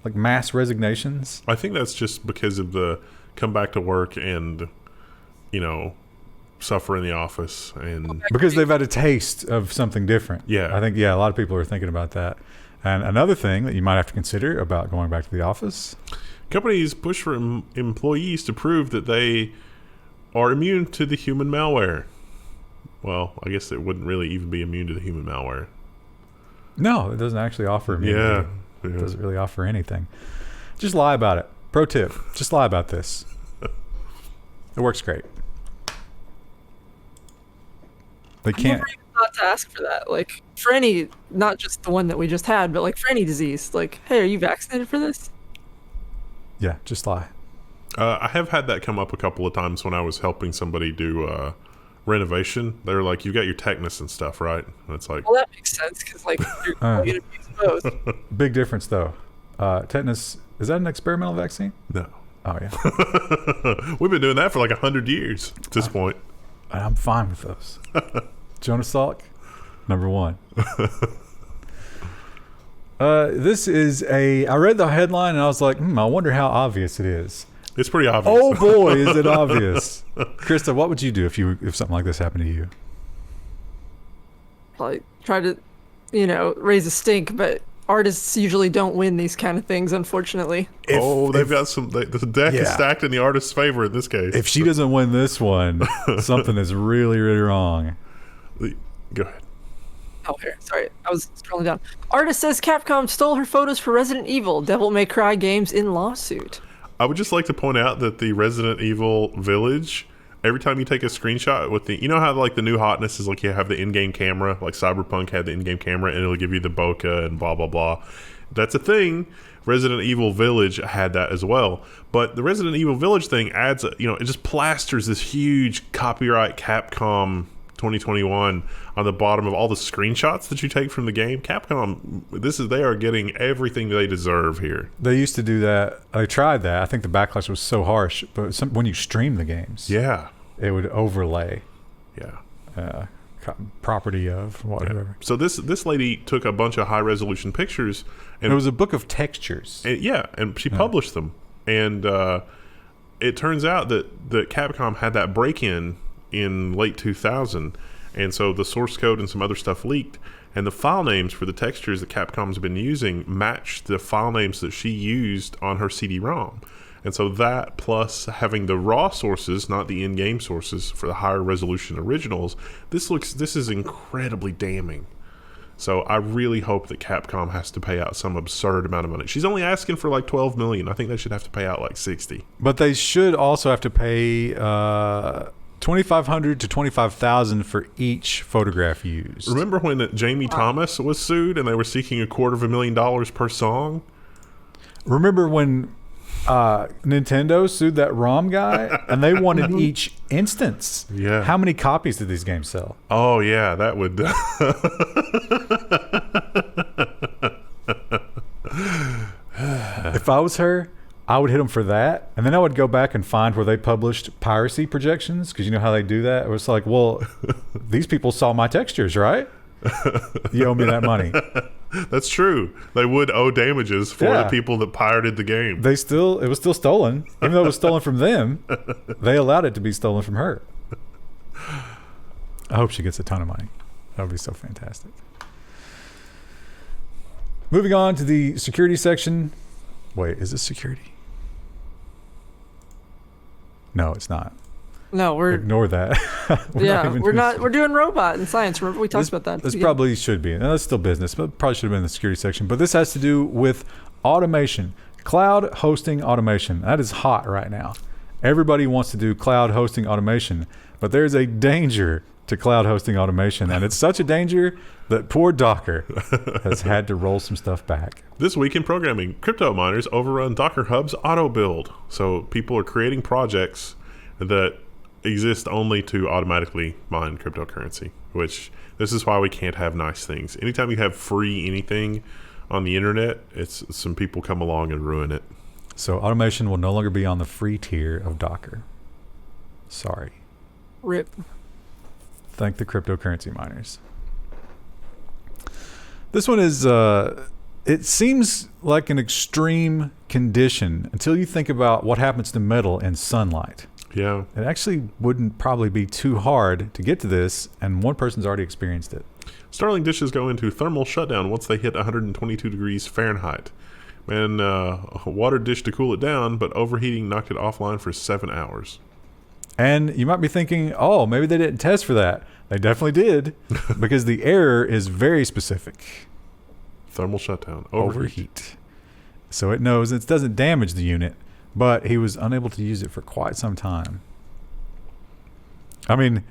Like mass resignations? I think that's just because of the come back to work and, suffer in the office. And because they've had a taste of something different. Yeah. I think, a lot of people are thinking about that. And another thing that you might have to consider about going back to the office. Companies push for employees to prove that they are immune to the human malware. Well, I guess it wouldn't really even be immune to the human malware. No, it doesn't actually offer immunity. Yeah. It doesn't really offer anything. Just lie about it. Pro tip, just lie about this. It works great. They can't. I never even thought to ask for that. Like, for any, not just the one that we just had, but like for any disease. Like, hey, are you vaccinated for this? Yeah, just lie. I have had that come up a couple of times when I was helping somebody do renovation. They're like, you got your tetanus and stuff, right? And it's like, well, that makes sense because like you're going to be exposed. Big difference though. Tetanus, is that an experimental vaccine? No. Oh yeah. We've been doing that for like 100 years at this point. I'm fine with those. Jonas Salk, number 1. This is I read the headline and I was like, I wonder how obvious it is. It's pretty obvious. Oh boy, is it obvious. Krista, what would you do if something like this happened to you? Like try to, raise a stink, but artists usually don't win these kind of things, unfortunately. They've got some. The deck is stacked in the artist's favor in this case. If she doesn't win this one, something is really, really wrong. Go ahead. Oh, here. Sorry, I was scrolling down. Artist says Capcom stole her photos for Resident Evil. Devil May Cry games in lawsuit. I would just like to point out that the Resident Evil Village, every time you take a screenshot with how like the new hotness is like you have the in-game camera, like Cyberpunk had the in-game camera, and it'll give you the bokeh and blah blah blah. That's a thing. Resident Evil Village had that as well, but the Resident Evil Village thing adds, it just plasters this huge copyright Capcom 2021 on the bottom of all the screenshots that you take from the game. Capcom, they are getting everything they deserve here. They used to do that. I tried that. I think the backlash was so harsh, but when you stream the games, it would overlay. Property of whatever. Yeah. So this lady took a bunch of high resolution pictures, and it was a book of textures. And she published them, and it turns out that Capcom had that break-in in late 2000, and so the source code and some other stuff leaked, and the file names for the textures that Capcom's been using matched the file names that she used on her CD-ROM. And so that, plus having the raw sources, not the in-game sources, for the higher resolution originals, this is incredibly damning. So I really hope that Capcom has to pay out some absurd amount of money. She's only asking for like $12 million. I think they should have to pay out like $60. But they should also have to pay $2,500 to $25,000 for each photograph used. Remember when Jamie Thomas was sued and they were seeking $250,000 per song? Remember when Nintendo sued that ROM guy and they wanted each instance? Yeah. How many copies did these games sell? Oh, yeah, that would... If I was her, I would hit them for that, and then I would go back and find where they published piracy projections, because you know how they do that? It was like, well, these people saw my textures, right? You owe me that money. That's true. They would owe damages for the people that pirated the game. It was still stolen. Even though it was stolen from them, they allowed it to be stolen from her. I hope she gets a ton of money. That would be so fantastic. Moving on to the security section. Wait, is this security? No, it's not. No, we're ignore that. We're doing robot and science. Remember we talked about that. This probably should be. No, that's still business, but probably should have been in the security section. But this has to do with automation, cloud hosting automation. That is hot right now. Everybody wants to do cloud hosting automation, but there's a danger to cloud hosting automation, and it's such a danger that poor Docker has had to roll some stuff back. This week in programming, crypto miners overrun Docker Hub's auto build. So people are creating projects that exist only to automatically mine cryptocurrency, which this is why we can't have nice things. Anytime you have free anything on the internet, it's some people come along and ruin it. So automation will no longer be on the free tier of Docker. Sorry. RIP. Thank the cryptocurrency miners. This one is, it seems like an extreme condition until you think about what happens to metal in sunlight. Yeah. It actually wouldn't probably be too hard to get to this, and one person's already experienced it. Starling dishes go into thermal shutdown once they hit 122 degrees Fahrenheit. Man, a water dish to cool it down, but overheating knocked it offline for 7 hours. And you might be thinking, oh, maybe they didn't test for that. They definitely did, because the error is very specific. Thermal shutdown. Overheat. So it knows it doesn't damage the unit, but he was unable to use it for quite some time. I mean,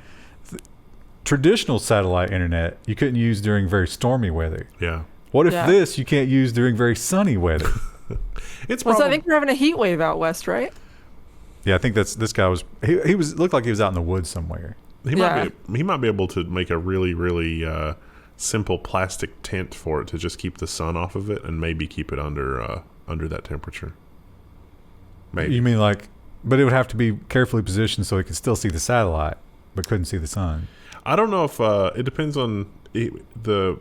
traditional satellite internet you couldn't use during very stormy weather. Yeah. What if this you can't use during very sunny weather? I think we're having a heat wave out west, right? Yeah, I think this guy was he was looked like he was out in the woods somewhere. He might be able to make a really, really simple plastic tent for it to just keep the sun off of it and maybe keep it under that temperature. Maybe. You mean but it would have to be carefully positioned so it could still see the satellite but couldn't see the sun. I don't know if it depends on the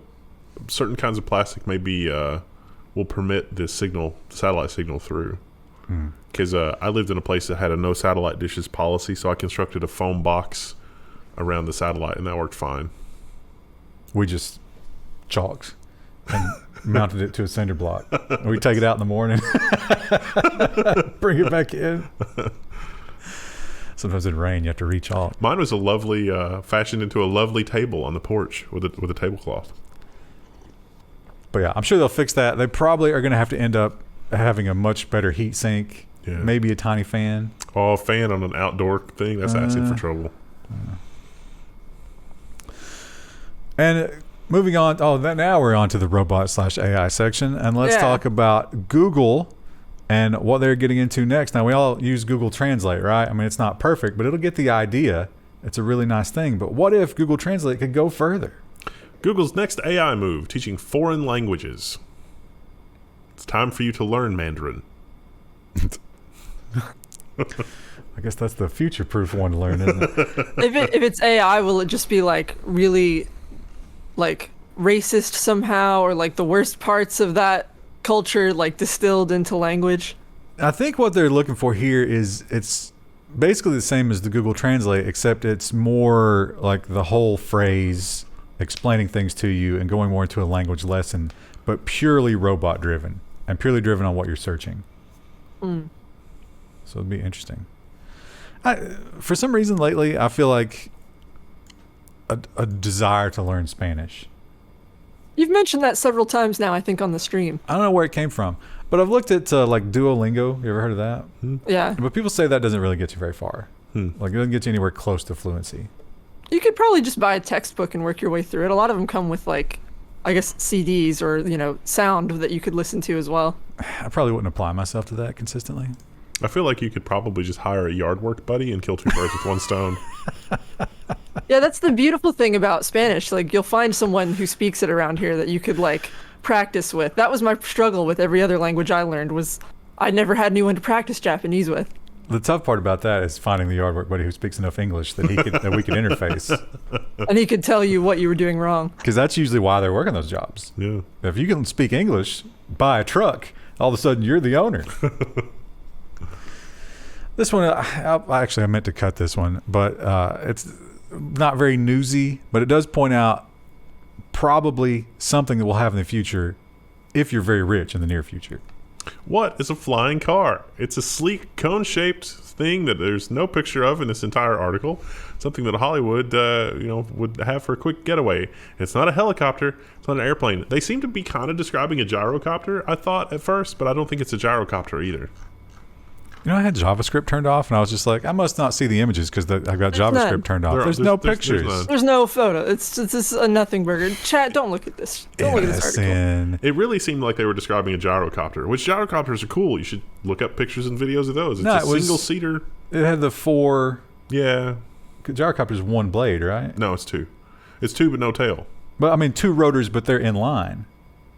certain kinds of plastic maybe will permit the satellite signal through. Because I lived in a place that had a no satellite dishes policy, so I constructed a foam box around the satellite, and that worked fine. We just chalked and mounted it to a cinder block. And we take it out in the morning, bring it back in. Sometimes it'd rain, you have to re-chalk. Mine was a lovely, fashioned into a lovely table on the porch with a tablecloth. But yeah, I'm sure they'll fix that. They probably are going to have to end up having a much better heat sink, maybe a tiny fan. Oh, a fan on an outdoor thing? That's asking for trouble. And moving on, now we're on to the robot/AI section, and let's talk about Google and what they're getting into next. Now, we all use Google Translate, right? I mean, it's not perfect, but it'll get the idea. It's a really nice thing. But what if Google Translate could go further? Google's next AI move, teaching foreign languages. It's time for you to learn Mandarin. I guess that's the future-proof one to learn, isn't it? If it's AI, will it just be really racist somehow, or the worst parts of that culture distilled into language? I think what they're looking for here is it's basically the same as the Google Translate, except it's more like the whole phrase explaining things to you and going more into a language lesson, but purely robot driven and purely driven on what you're searching. So it'd be interesting. For some reason lately, I feel like a desire to learn Spanish. You've mentioned that several times now, I think, on the stream. I don't know where it came from, but I've looked at Duolingo. You ever heard of that? Yeah. But people say that doesn't really get you very far. Like, it doesn't get you anywhere close to fluency. You could probably just buy a textbook and work your way through it. A lot of them come with, like, I guess, CDs or, sound that you could listen to as well. I probably wouldn't apply myself to that consistently. I feel like you could probably just hire a yard work buddy and kill two birds with one stone. Yeah, that's the beautiful thing about Spanish. Like, you'll find someone who speaks it around here that you could, like, practice with. That was my struggle with every other language I learned, was I never had anyone to practice Japanese with. The tough part about that is finding the yard work buddy who speaks enough English that that we could interface. And he could tell you what you were doing wrong. Because that's usually why they're working those jobs. Yeah. If you can speak English, buy a truck, all of a sudden you're the owner. This one, I meant to cut this one, but it's not very newsy, but it does point out probably something that we'll have in the future if you're very rich in the near future. What is a flying car? It's a sleek cone-shaped thing that there's no picture of in this entire article. Something that Hollywood, would have for a quick getaway. It's not a helicopter. It's not an airplane. They seem to be kind of describing a gyrocopter, I thought at first, but I don't think it's a gyrocopter either. I had JavaScript turned off, and I was just like, I must not see the images because I've got JavaScript turned off. There's no pictures. There's no photo. It's a nothing burger. Chat, don't look at this. Don't look at this article. It really seemed like they were describing a gyrocopter, which gyrocopters are cool. You should look up pictures and videos of those. It's single-seater. It had the 4... Yeah. Gyrocopter's one blade, right? No, it's 2. It's 2 but no tail. But, I mean, 2 rotors, but they're in line.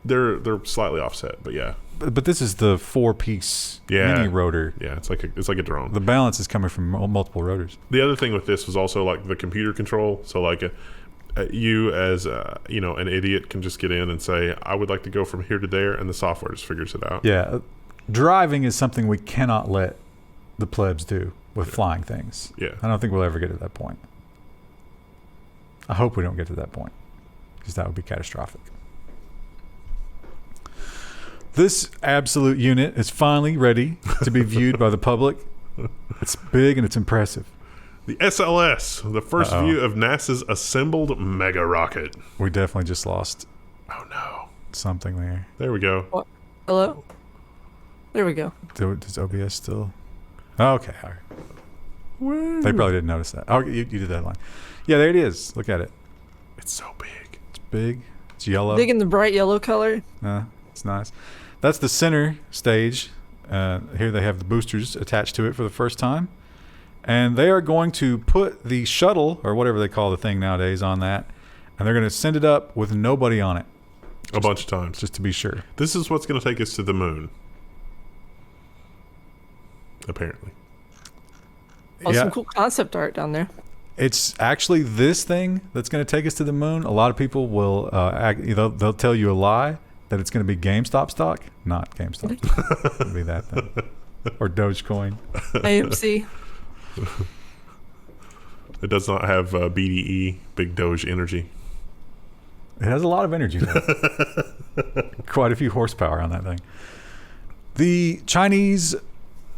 They're slightly offset, but yeah. But this is the 4-piece mini rotor. Yeah, it's like a drone. The balance is coming from multiple rotors. The other thing with this was also like the computer control. So like you as an idiot can just get in and say, I would like to go from here to there, and the software just figures it out. Yeah, driving is something we cannot let the plebs do with flying things. Yeah, I don't think we'll ever get to that point. I hope we don't get to that point, because that would be catastrophic. This absolute unit is finally ready to be viewed by the public. It's big and it's impressive. The SLS, the first view of NASA's assembled mega rocket. We definitely just lost. Oh no! Something there. There we go. What? Hello? There we go. Does OBS still? Oh, okay. All right. Woo. They probably didn't notice that. Oh, you did that line. Yeah, there it is. Look at it. It's so big. It's big. It's yellow. Big in the bright yellow color. It's nice. That's the center stage. Here they have the boosters attached to it for the first time. And they are going to put the shuttle, or whatever they call the thing nowadays, on that. And they're going to send it up with nobody on it. A bunch of times. Just to be sure. This is what's going to take us to the moon. Apparently. Some cool concept art down there. It's actually this thing that's going to take us to the moon. A lot of people will, they'll tell you a lie. That it's going to be GameStop stock? Not GameStop stock. It'll be that thing. Or Dogecoin. AMC. It does not have BDE, Big Doge Energy. It has a lot of energy. Quite a few horsepower on that thing. The Chinese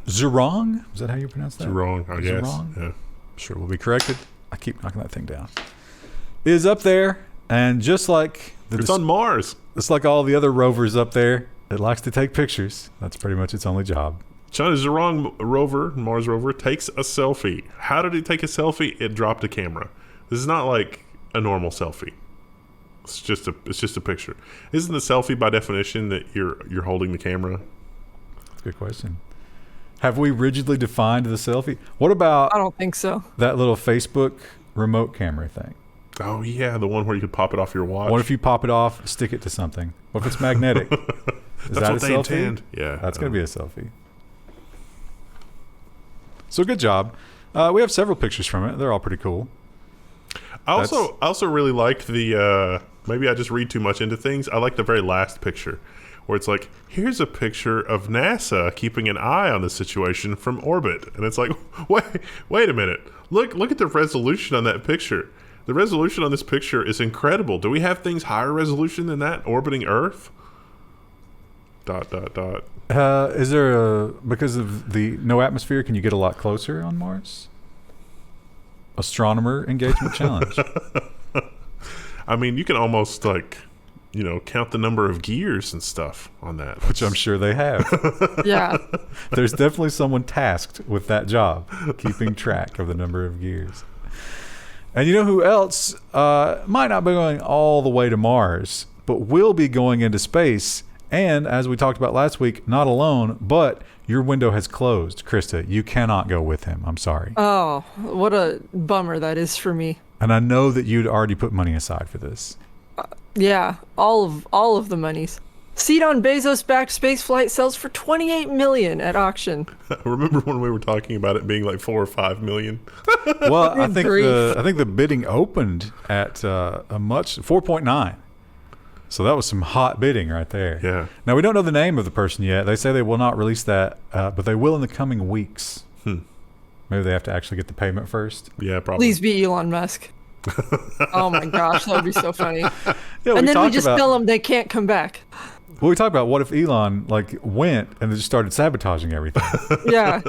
Zhurong, is that how you pronounce that? Zhurong, I guess. Zhurong? Yeah. Sure, we'll be corrected. I keep knocking that thing down. Is up there, and just like... It's on Mars. It's like all the other rovers up there. It likes to take pictures. That's pretty much its only job. China's Zhurong rover, Mars rover, takes a selfie. How did it take a selfie? It dropped a camera. This is not like a normal selfie. It's just a picture. Isn't the selfie by definition that you're holding the camera? That's a good question. Have we rigidly defined the selfie? What about... I don't think so. That little Facebook remote camera thing. Oh, yeah, the one where you could pop it off your watch. What if you pop it off, stick it to something? What if it's magnetic? That's that what they selfie? Intend. Yeah. That's going to be a selfie. So good job. We have several pictures from it. They're all pretty cool. I also really liked the, maybe I just read too much into things. I like the very last picture where it's like, here's a picture of NASA keeping an eye on the situation from orbit. And it's like, wait a minute. Look at the resolution on that picture. The resolution on this picture is incredible. Do we have things higher resolution than that orbiting Earth? ... Is there because of the no atmosphere, can you get a lot closer on Mars? Astronomer engagement challenge. I mean, you can almost like count the number of gears and stuff on that. Which I'm sure they have. Yeah. There's definitely someone tasked with that job, keeping track of the number of gears. And you know who else might not be going all the way to Mars, but will be going into space? And as we talked about last week, not alone, but your window has closed. Krista, you cannot go with him. I'm sorry. Oh, what a bummer that is for me. And I know that you'd already put money aside for this. Yeah, all of the monies. Seat on Bezos-backed spaceflight sells for $28 million at auction. Remember when we were talking about it being like $4 or $5 million? Well, I think the bidding opened at a much 4.9. So that was some hot bidding right there. Yeah. Now we don't know the name of the person yet. They say they will not release that, but they will in the coming weeks. Maybe they have to actually get the payment first. Yeah, probably. Please be Elon Musk. Oh my gosh, that would be so funny. Yeah, and then we just tell them they can't come back. Well, we talked about what if Elon went and just started sabotaging everything. Yeah.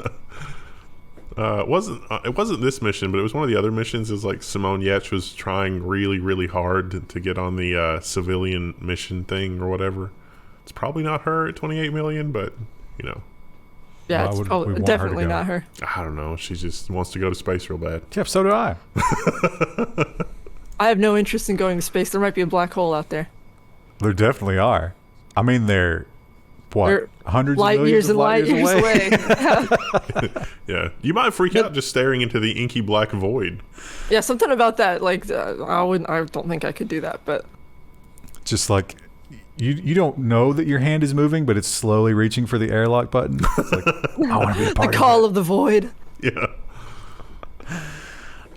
It wasn't this mission, but it was one of the other missions. Is like Simone Yetch was trying really, really hard to get on the civilian mission thing or whatever. It's probably not her at 28 million, but Yeah, it's definitely not her. I don't know. She just wants to go to space real bad. Yeah, so do I. I have no interest in going to space. There might be a black hole out there. There definitely are. I mean, they're hundreds light of millions years of light years away. Yeah, you might freak out just staring into the inky black void. Yeah, something about that. I don't think I could do that, but just like. You don't know that your hand is moving, but it's slowly reaching for the airlock button. It's like, I want to be a part the call of the void. Yeah.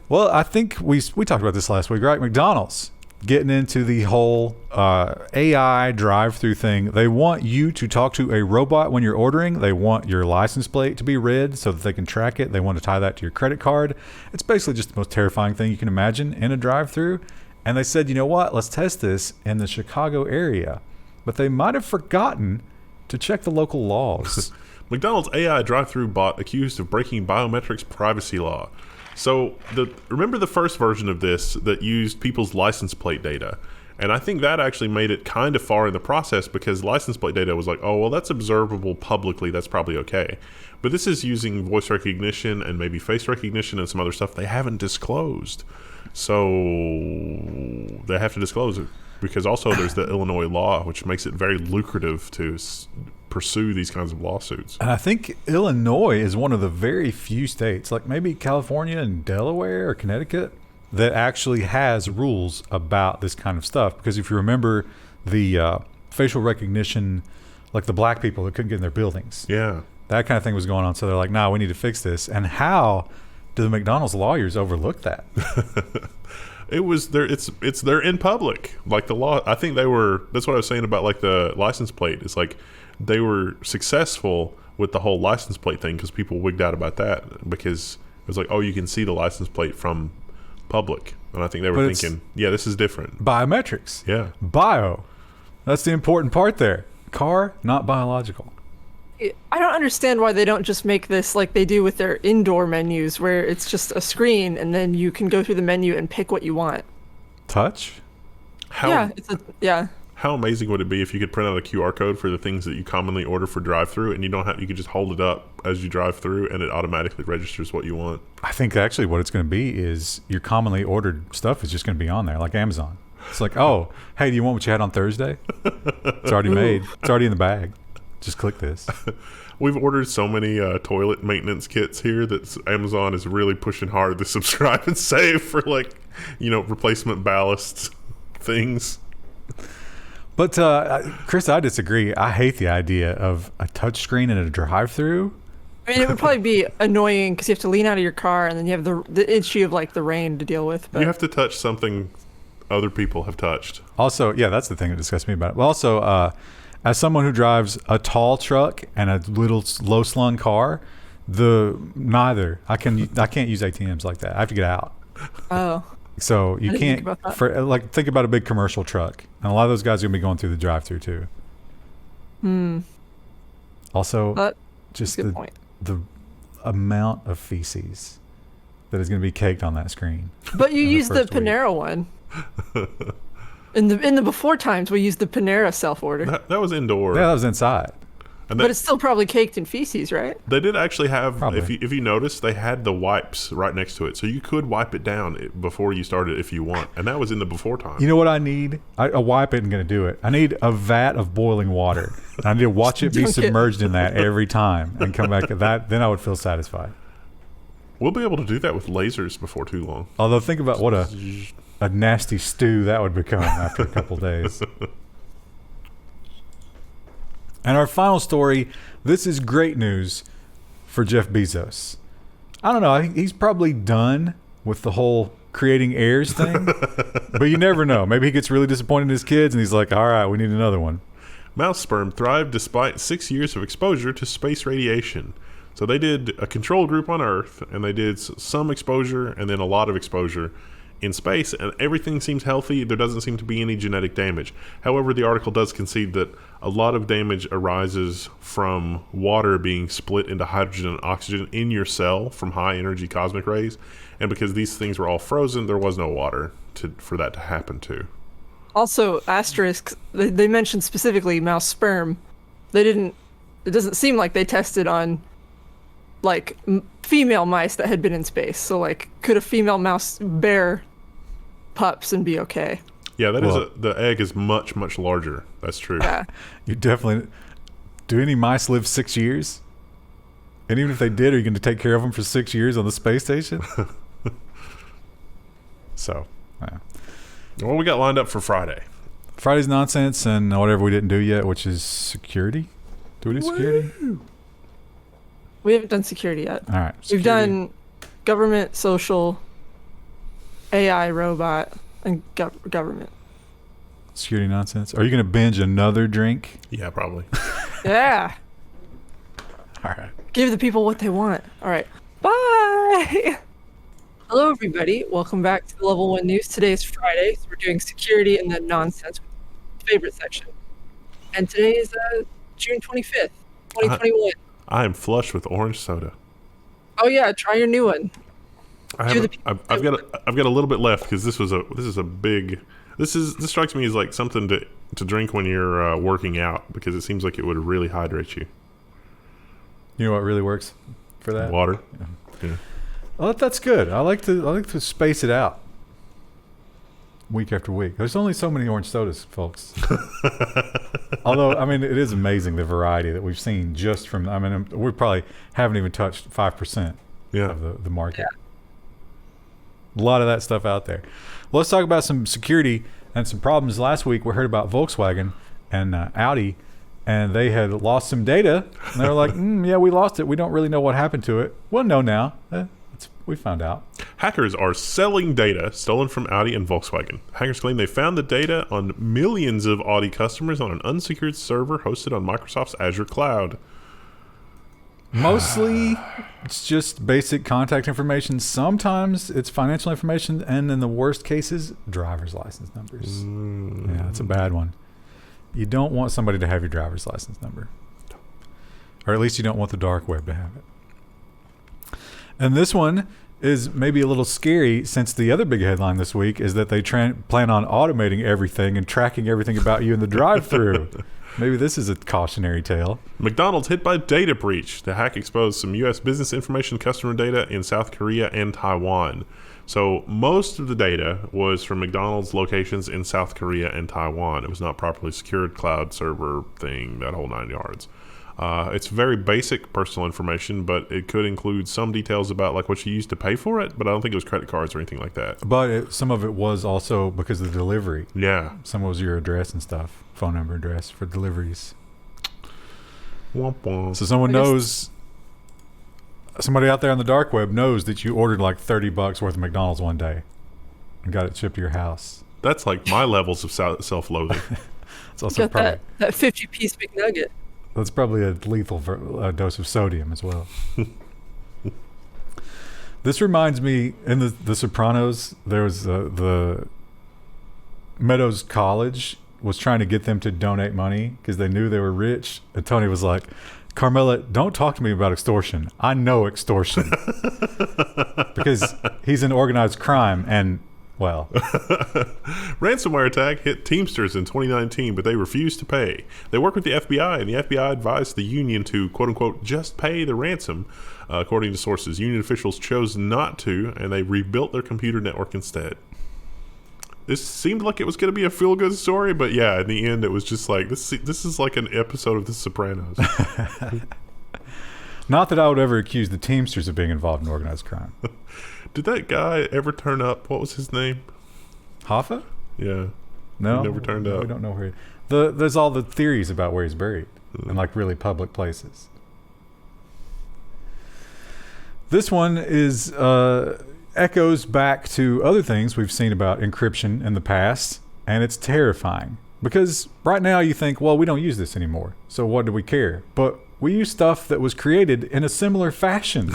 Well, I think we talked about this last week, right? McDonald's getting into the whole AI drive-through thing. They want you to talk to a robot when you're ordering. They want your license plate to be read so that they can track it. They want to tie that to your credit card. It's basically just the most terrifying thing you can imagine in a drive-through. And they said, you know what? Let's test this in the Chicago area. But they might have forgotten to check the local laws. McDonald's AI drive-thru bot accused of breaking biometrics privacy law. So remember the first version of this that used people's license plate data. And I think that actually made it kind of far in the process because license plate data was like, oh, well, that's observable publicly. That's probably okay. But this is using voice recognition and maybe face recognition and some other stuff they haven't disclosed. So they have to disclose it. Because also there's the Illinois law, which makes it very lucrative to pursue these kinds of lawsuits. And I think Illinois is one of the very few states, like maybe California and Delaware or Connecticut, that actually has rules about this kind of stuff. Because if you remember the facial recognition, like the black people that couldn't get in their buildings. Yeah. That kind of thing was going on. So they're like, nah, we need to fix this. And how do the McDonald's lawyers overlook that? It was there. It's there in public. Like the law. I think they were. That's what I was saying about like the license plate. It's like they were successful with the whole license plate thing because people wigged out about that because it was like, oh, you can see the license plate from public, and I think they were thinking, yeah, this is different. Biometrics. Yeah. Bio. That's the important part there. Car, not biological. I don't understand why they don't just make this like they do with their indoor menus where it's just a screen and then you can go through the menu and pick what you want. Touch? How amazing would it be if you could print out a QR code for the things that you commonly order for drive-thru and you could just hold it up as you drive through and it automatically registers what you want? I think actually what it's going to be is your commonly ordered stuff is just going to be on there, like Amazon. It's like, oh, hey, do you want what you had on Thursday? It's already made. It's already in the bag. Just click this. We've ordered so many toilet maintenance kits here that Amazon is really pushing hard to subscribe and save for replacement ballast things. But Chris, I disagree. I hate the idea of a touchscreen in a drive-through. I mean, it would probably be annoying because you have to lean out of your car and then you have the issue of like the rain to deal with. But. You have to touch something other people have touched. Also, yeah, that's the thing that disgusts me about it. Well, also, as someone who drives a tall truck and a little low-slung car, I can't use ATMs like that. I have to get out. Oh. So you can't think about a big commercial truck, and a lot of those guys are gonna be going through the drive-through too. Also, just the amount of feces that is gonna be caked on that screen. But you use the Panera one. In the before times, we used the Panera self-order. That was indoor. Yeah, that was inside. But it's still probably caked in feces, right? They did actually have, Probably. if you notice, they had the wipes right next to it. So you could wipe it down before you started if you want. And that was in the before time. You know what I need? A wipe isn't going to do it. I need a vat of boiling water. I need to watch it be submerged in that every time and come back at that. Then I would feel satisfied. We'll be able to do that with lasers before too long. Although think about what a nasty stew that would become after a couple days. And our final story, this is great news for Jeff Bezos. I don't know, I think he's probably done with the whole creating heirs thing, but you never know. Maybe he gets really disappointed in his kids and he's like, all right, we need another one. Mouse sperm thrived despite 6 years of exposure to space radiation. So they did a control group on Earth, and they did some exposure and then a lot of exposure in space, and everything seems healthy. There doesn't seem to be any genetic damage. However, the article does concede that a lot of damage arises from water being split into hydrogen and oxygen in your cell from high energy cosmic rays, and because these things were all frozen, there was no water for that to happen to. Also, asterisk, they mentioned specifically mouse sperm. It doesn't seem like they tested on like female mice that had been in space. So like, could a female mouse bear pups and be okay? Yeah, the egg is much, much larger. That's true. Yeah. You definitely. Do any mice live 6 years? And even if they did, are you going to take care of them for 6 years on the space station? So, yeah. What we got lined up for Friday? Friday's nonsense and whatever we didn't do yet, which is security. Do we do security? We haven't done security yet. All right. We've done government, social, AI, robot, and government. Security nonsense. Are you going to binge another drink? Yeah, probably. Yeah. All right. Give the people what they want. All right. Bye. Hello, everybody. Welcome back to the Level 1 News. Today is Friday, so we're doing security and then nonsense, favorite section. And today is June 25th, 2021. I am flush with orange soda. Oh yeah, try your new one. I've got a little bit left because this strikes me as like something to drink when you're working out, because it seems like it would really hydrate you. You know what really works for that? Water. Yeah. Oh, that's good. I like to space it out week after week. There's only so many orange sodas, folks. Although, I mean, it is amazing the variety that we've seen just from. I mean, we probably haven't even touched 5% of the market. Yeah. A lot of that stuff out there. Well, let's talk about some security and some problems. Last week, we heard about Volkswagen and Audi, and they had lost some data. And they were like, yeah, we lost it. We don't really know what happened to it. Well, no, now. We found out. Hackers are selling data stolen from Audi and Volkswagen. Hackers claim they found the data on millions of Audi customers on an unsecured server hosted on Microsoft's Azure cloud. Mostly, it's just basic contact information. Sometimes it's financial information, and in the worst cases, driver's license numbers. Yeah, it's a bad one. You don't want somebody to have your driver's license number. Or at least you don't want the dark web to have it. And this one is maybe a little scary, since the other big headline this week is that they plan on automating everything and tracking everything about you in the drive-thru. Maybe this is a cautionary tale. McDonald's hit by data breach. The hack exposed some U.S. business information customer data in South Korea and Taiwan. So most of the data was from McDonald's locations in South Korea and Taiwan. It was not properly secured, cloud server thing, that whole 9 yards. It's very basic personal information, but it could include some details about like what you used to pay for it, but I don't think it was credit cards or anything like that. But some of it was also because of the delivery. Yeah. Some was your address and stuff, phone number, address for deliveries. Womp womp. So somebody out there on the dark web knows that you ordered like $30 worth of McDonald's one day and got it shipped to your house. That's like my levels of self-loathing. It's also got that 50-piece McNugget. That's probably a lethal dose of sodium as well. This reminds me, in the Sopranos, there was the Meadows College was trying to get them to donate money because they knew they were rich. And Tony was like, Carmela, don't talk to me about extortion. I know extortion. Because he's in organized crime, and Well, ransomware attack hit Teamsters in 2019, but they refused to pay. They worked with the FBI, and the FBI advised the union to, quote-unquote, just pay the ransom. According to sources, union officials chose not to, and they rebuilt their computer network instead. This seemed like it was going to be a feel-good story, but yeah, in the end, it was just like, this is like an episode of The Sopranos. Not that I would ever accuse the Teamsters of being involved in organized crime. Did that guy ever turn up? What was his name? Hoffa? Yeah. No. He never turned up. We don't know where there's all the theories about where he's buried in like really public places. This one is echoes back to other things we've seen about encryption in the past, and it's terrifying. Because right now you think, well, we don't use this anymore, so what do we care? But we use stuff that was created in a similar fashion.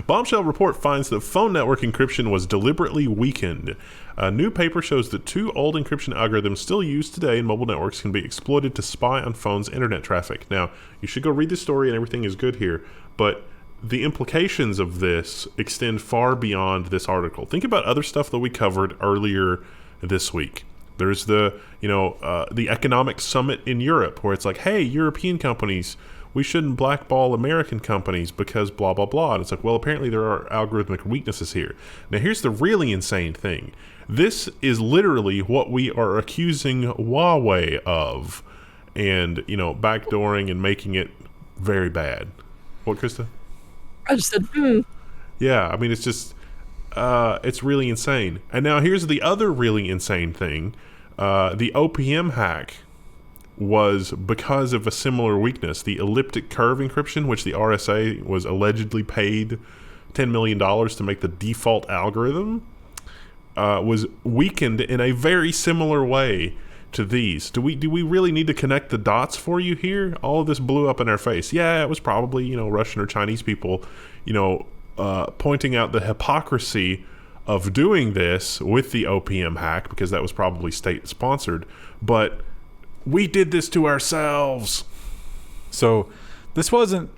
Bombshell report finds that phone network encryption was deliberately weakened. A new paper shows that 2 old encryption algorithms still used today in mobile networks can be exploited to spy on phones' internet traffic. Now, you should go read the story and everything is good here, but the implications of this extend far beyond this article. Think about other stuff that we covered earlier this week. There's the economic summit in Europe where it's like, hey, European companies, we shouldn't blackball American companies because blah, blah, blah. And it's like, well, apparently there are algorithmic weaknesses here. Now, here's the really insane thing. This is literally what we are accusing Huawei of and, backdooring and making it very bad. What, Krista? I just said, Yeah, I mean, it's just, it's really insane. And now here's the other really insane thing. The OPM hack was because of a similar weakness. The elliptic curve encryption, which the RSA was allegedly paid $10 million to make the default algorithm, was weakened in a very similar way to these. Do we really need to connect the dots for you here? All of this blew up in our face. Yeah, it was probably, Russian or Chinese people, pointing out the hypocrisy of doing this with the OPM hack, because that was probably state sponsored, but we did this to ourselves. So this wasn't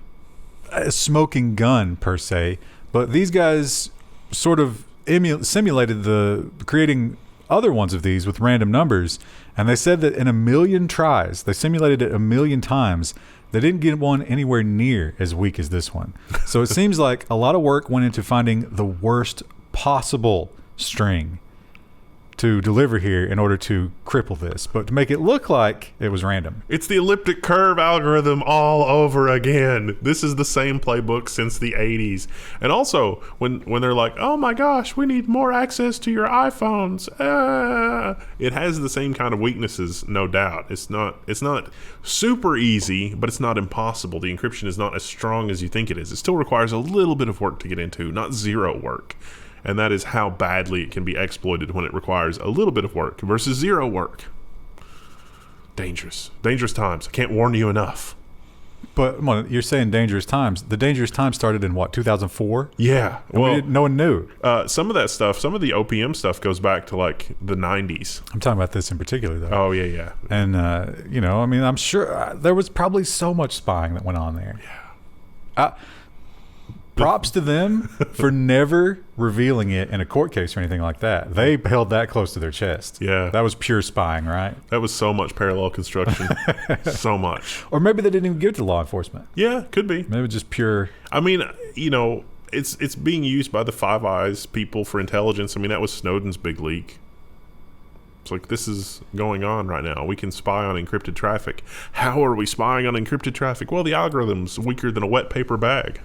a smoking gun per se, but these guys sort of simulated the creating other ones of these with random numbers, and they said that in 1 million tries, they simulated it 1 million times, they didn't get one anywhere near as weak as this one. So it seems like a lot of work went into finding the worst possible string to deliver here in order to cripple this, but to make it look like it was random. It's the elliptic curve algorithm all over again. This is the same playbook since the 80s. And also, when they're like, oh my gosh, we need more access to your iPhones, it has the same kind of weaknesses, no doubt. It's not super easy, but it's not impossible. The encryption is not as strong as you think it is. It still requires a little bit of work to get into, not zero work. And that is how badly it can be exploited when it requires a little bit of work versus zero work. Dangerous times. I can't warn you enough. But you're saying dangerous times. The dangerous times started in what, 2004? Yeah. Well, no one knew. Some of that stuff, some of the OPM stuff goes back to like the 90s. I'm talking about this in particular, though. Oh, yeah. And, I'm sure there was probably so much spying that went on there. Yeah. Props to them for never revealing it in a court case or anything like that. They held that close to their chest. Yeah. That was pure spying, right? That was so much parallel construction. So much. Or maybe they didn't even give it to law enforcement. Yeah, could be. Maybe just pure. I mean, it's being used by the Five Eyes people for intelligence. I mean, that was Snowden's big leak. It's like, this is going on right now. We can spy on encrypted traffic. How are we spying on encrypted traffic? Well, the algorithm's weaker than a wet paper bag.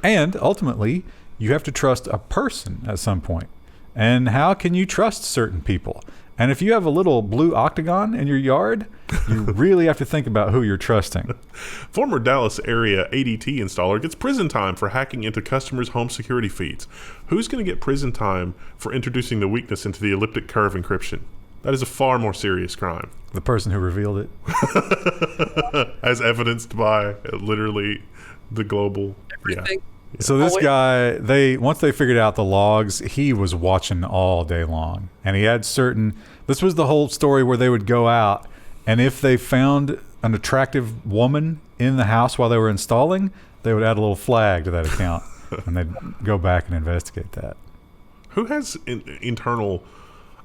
And ultimately, you have to trust a person at some point. And how can you trust certain people? And if you have a little blue octagon in your yard, you really have to think about who you're trusting. Former Dallas-area ADT installer gets prison time for hacking into customers' home security feeds. Who's going to get prison time for introducing the weakness into the elliptic curve encryption? That is a far more serious crime. The person who revealed it. As evidenced by literally the global... Everything. Yeah. So this guy, once they figured out the logs, he was watching all day long. And he had this was the whole story where they would go out, and if they found an attractive woman in the house while they were installing, they would add a little flag to that account, and they'd go back and investigate that. Who has internal?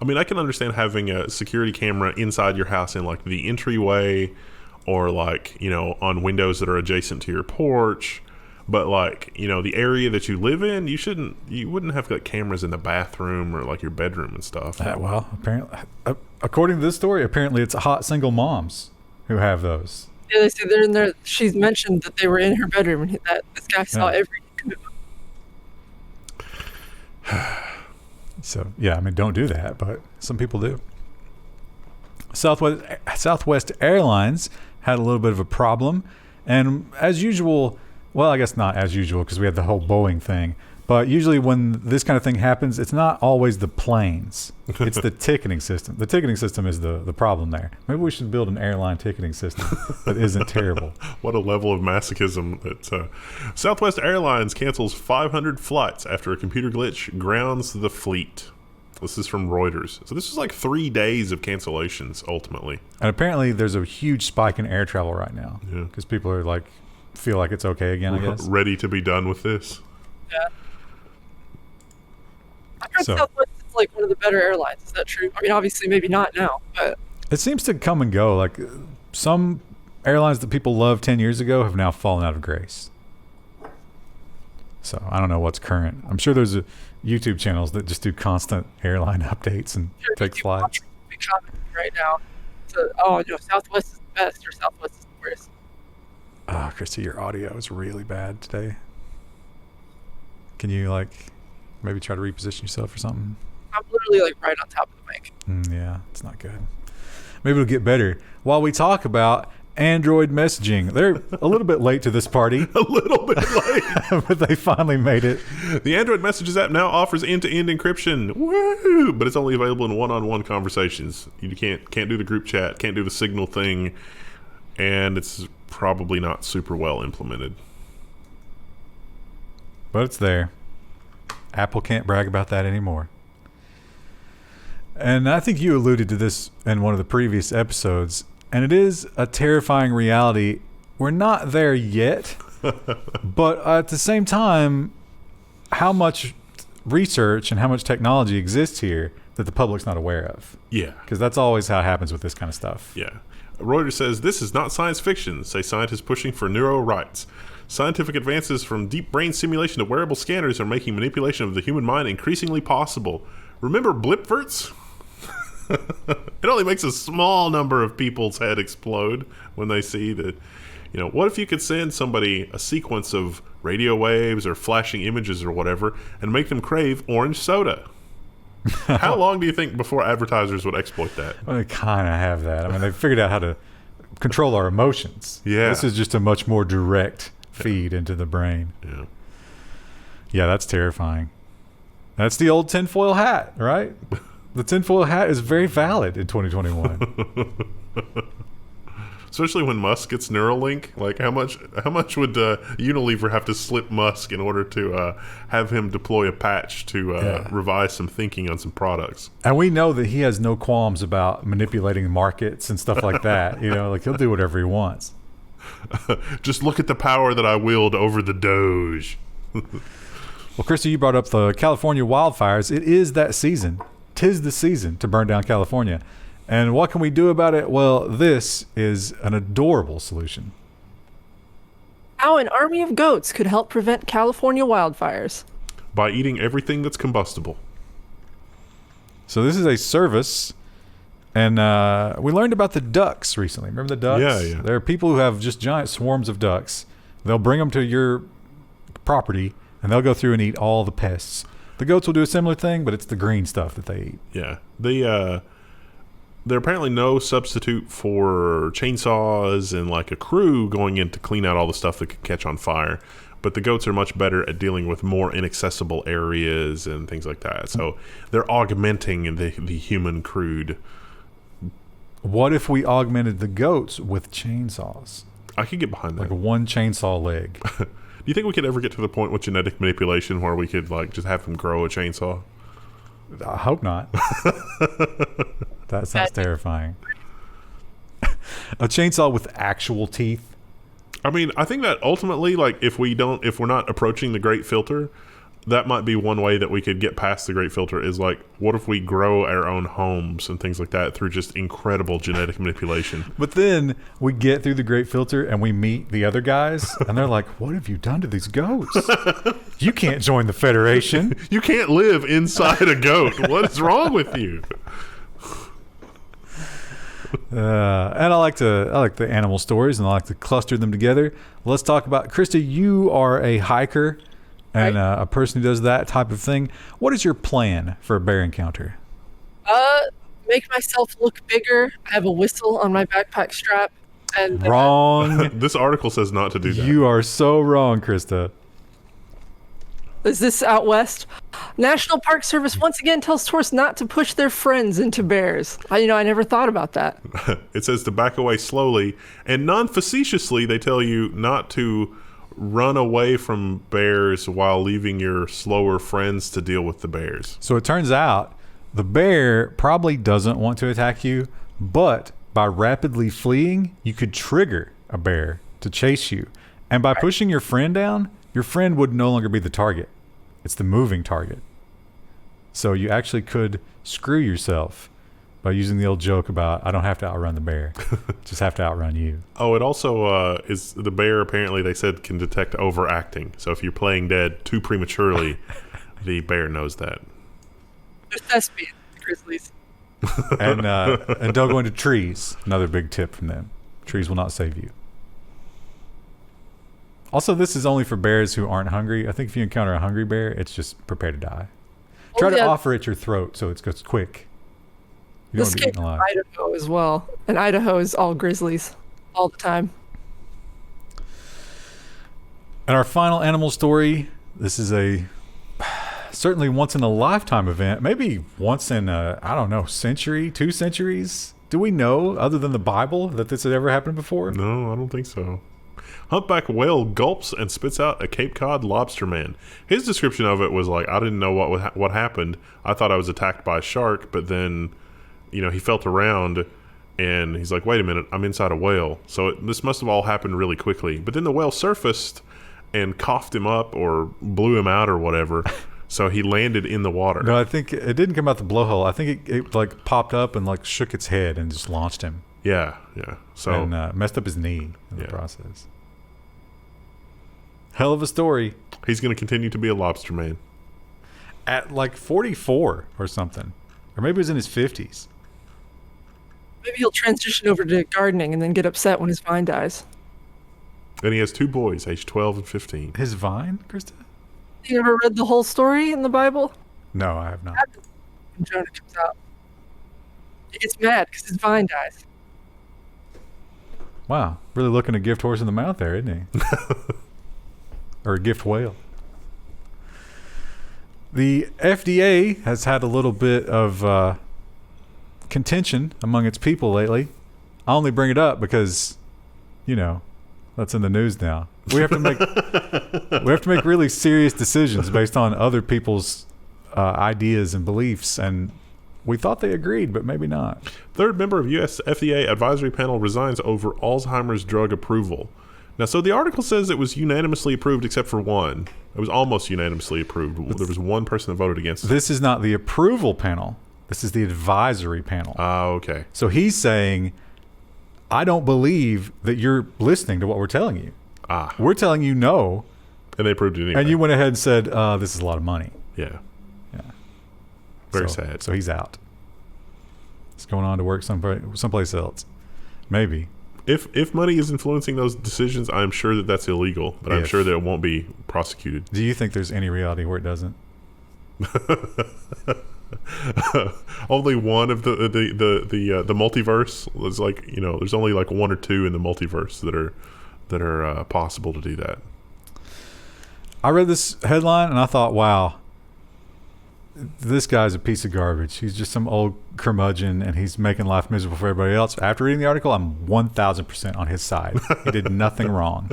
I mean, I can understand having a security camera inside your house in like the entryway, or like, you know, on windows that are adjacent to your porch. But like, you know, the area that you live in, you wouldn't have like cameras in the bathroom or like your bedroom and stuff. Well, apparently, according to this story, apparently it's hot single moms who have those. Yeah, they say they're in there. She's mentioned that they were in her bedroom and that this guy saw every move. So, yeah, I mean, don't do that, but some people do. Southwest Airlines had a little bit of a problem, and as usual, well, I guess not as usual because we had the whole Boeing thing, but usually when this kind of thing happens, it's not always the planes. It's the ticketing system. The ticketing system is the problem there. Maybe we should build an airline ticketing system that isn't terrible. What a level of masochism. Southwest Airlines cancels 500 flights after a computer glitch grounds the fleet. This is from Reuters. So this is like 3 days of cancellations, ultimately. And apparently there's a huge spike in air travel right now because people are like, feel like it's okay again, I guess. Ready to be done with this. Yeah. I heard Southwest is like one of the better airlines. Is that true? I mean, obviously, maybe not now, but it seems to come and go. Like some airlines that people loved 10 years ago have now fallen out of grace. So I don't know what's current. I'm sure there's YouTube channels that just do constant airline updates and take flights. Right now, so, Southwest is the best or Southwest is the worst. Christy, your audio is really bad today. Can you maybe try to reposition yourself or something? I'm literally right on top of the mic. Yeah, it's not good. Maybe it'll get better. While we talk about Android messaging, they're a little bit late to this party. A little bit late. But they finally made it. The Android Messages app now offers end-to-end encryption. Woo! But it's only available in one-on-one conversations. You can't do the group chat, can't do the Signal thing, and it's probably not super well implemented. But it's there. Apple can't brag about that anymore. And I think you alluded to this in one of the previous episodes, and it is a terrifying reality. We're not there yet, but at the same time, how much research and how much technology exists here that the public's not aware of? Yeah. Because that's always how it happens with this kind of stuff. Yeah. Reuters says, this is not science fiction, say scientists pushing for neuro-rights. Scientific advances from deep brain simulation to wearable scanners are making manipulation of the human mind increasingly possible. Remember blipverts? It only makes a small number of people's head explode when they see that, what if you could send somebody a sequence of radio waves or flashing images or whatever and make them crave orange soda? How long do you think before advertisers would exploit that? Well, they kind of have that. I mean, they've figured out how to control our emotions. Yeah. This is just a much more direct feed into the brain. Yeah. Yeah, that's terrifying. That's the old tinfoil hat, right? The tinfoil hat is very valid in 2021. Especially when Musk gets Neuralink. Like, how much would Unilever have to slip Musk in order to have him deploy a patch to revise some thinking on some products? And we know that he has no qualms about manipulating markets and stuff like that. He'll do whatever he wants. Just look at the power that I wield over the Doge. Well, Christy, you brought up the California wildfires. It is that season. 'Tis the season to burn down California. And what can we do about it? Well, this is an adorable solution. How an army of goats could help prevent California wildfires. By eating everything that's combustible. So this is a service, and we learned about the ducks recently. Remember the ducks? Yeah. There are people who have just giant swarms of ducks. They'll bring them to your property, and they'll go through and eat all the pests. The goats will do a similar thing, but it's the green stuff that they eat. Yeah. They're apparently no substitute for chainsaws and like a crew going in to clean out all the stuff that could catch on fire. But the goats are much better at dealing with more inaccessible areas and things like that. So they're augmenting the human crude. What if we augmented the goats with chainsaws? I could get behind that. Like one chainsaw leg. Do you think we could ever get to the point with genetic manipulation where we could just have them grow a chainsaw? I hope not. That sounds terrifying. A chainsaw with actual teeth. I mean, I think that ultimately, if we're not approaching the great filter, that might be one way that we could get past the great filter is like, what if we grow our own homes and things like that through just incredible genetic manipulation? But then we get through the great filter and we meet the other guys and they're like, what have you done to these goats? You can't join the Federation. You can't live inside a goat. What is wrong with you? And I like the animal stories and I like to cluster them together. Let's talk about, Krista, you are a hiker and a person who does that type of thing. What is your plan for a bear encounter? Make myself look bigger. I have a whistle on my backpack strap. And wrong. This article says not to do that. You are so wrong, Krista. Is this out west? National Park Service once again tells tourists not to push their friends into bears. I never thought about that. It says to back away slowly, and non-facetiously they tell you not to run away from bears while leaving your slower friends to deal with the bears. So it turns out the bear probably doesn't want to attack you, but by rapidly fleeing, you could trigger a bear to chase you. And by pushing your friend down, your friend would no longer be the target. It's the moving target. So you actually could screw yourself by using the old joke about, I don't have to outrun the bear, just have to outrun you. Oh, it also is the bear, apparently they said, can detect overacting. So if you're playing dead too prematurely, the bear knows that. There's thespians, grizzlies. And don't go into trees. Another big tip from them. Trees will not save you. Also, this is only for bears who aren't hungry. I think if you encounter a hungry bear, it's just prepare to die. Try to offer it your throat so it goes quick. You this came from Idaho as well. And Idaho is all grizzlies all the time. And our final animal story, this is a certainly once in a lifetime event. Maybe once in a, I don't know, century, 2 centuries. Do we know, other than the Bible, that this had ever happened before? No, I don't think so. Humpback whale gulps and spits out a Cape Cod lobster man. His description of it was like, I didn't know what happened. I thought I was attacked by a shark, but then, he felt around and he's like, wait a minute, I'm inside a whale. So this must have all happened really quickly. But then the whale surfaced and coughed him up or blew him out or whatever. So he landed in the water. No, I think it didn't come out the blowhole. I think it like popped up and like shook its head and just launched him. Yeah. So and messed up his knee in the process. Hell of a story. He's going to continue to be a lobster man. At like 44 or something. Or maybe it was in his 50s. Maybe he'll transition over to gardening and then get upset when his vine dies. And he has 2 boys, aged 12 and 15. His vine, Krista? You ever read the whole story in the Bible? No, I have not. When Jonah comes out, he gets mad because his vine dies. Wow. Really looking a gift horse in the mouth there, isn't he? Or a gift whale. The FDA has had a little bit of contention among its people lately. I only bring it up because, that's in the news now. We have to make really serious decisions based on other people's ideas and beliefs, and we thought they agreed, but maybe not. Third member of U.S. FDA advisory panel resigns over Alzheimer's drug approval. Now, so the article says it was unanimously approved except for one. It was almost unanimously approved. There was one person that voted against it. This is not the approval panel. This is the advisory panel. Okay. So he's saying, I don't believe that you're listening to what we're telling you. We're telling you no. And they approved it anyway. And you went ahead and said, this is a lot of money. Yeah. Very sad. So he's out. He's going on to work someplace else. Maybe. If money is influencing those decisions, I'm sure that that's illegal, but I'm sure that it won't be prosecuted. Do you think there's any reality where it doesn't? Only one of the multiverse is like, there's only like 1 or 2 in the multiverse that are possible to do that. I read this headline and I thought, wow, this guy's a piece of garbage. He's just some old curmudgeon and he's making life miserable for everybody else. After reading the article, I'm 1,000% on his side. He did nothing wrong.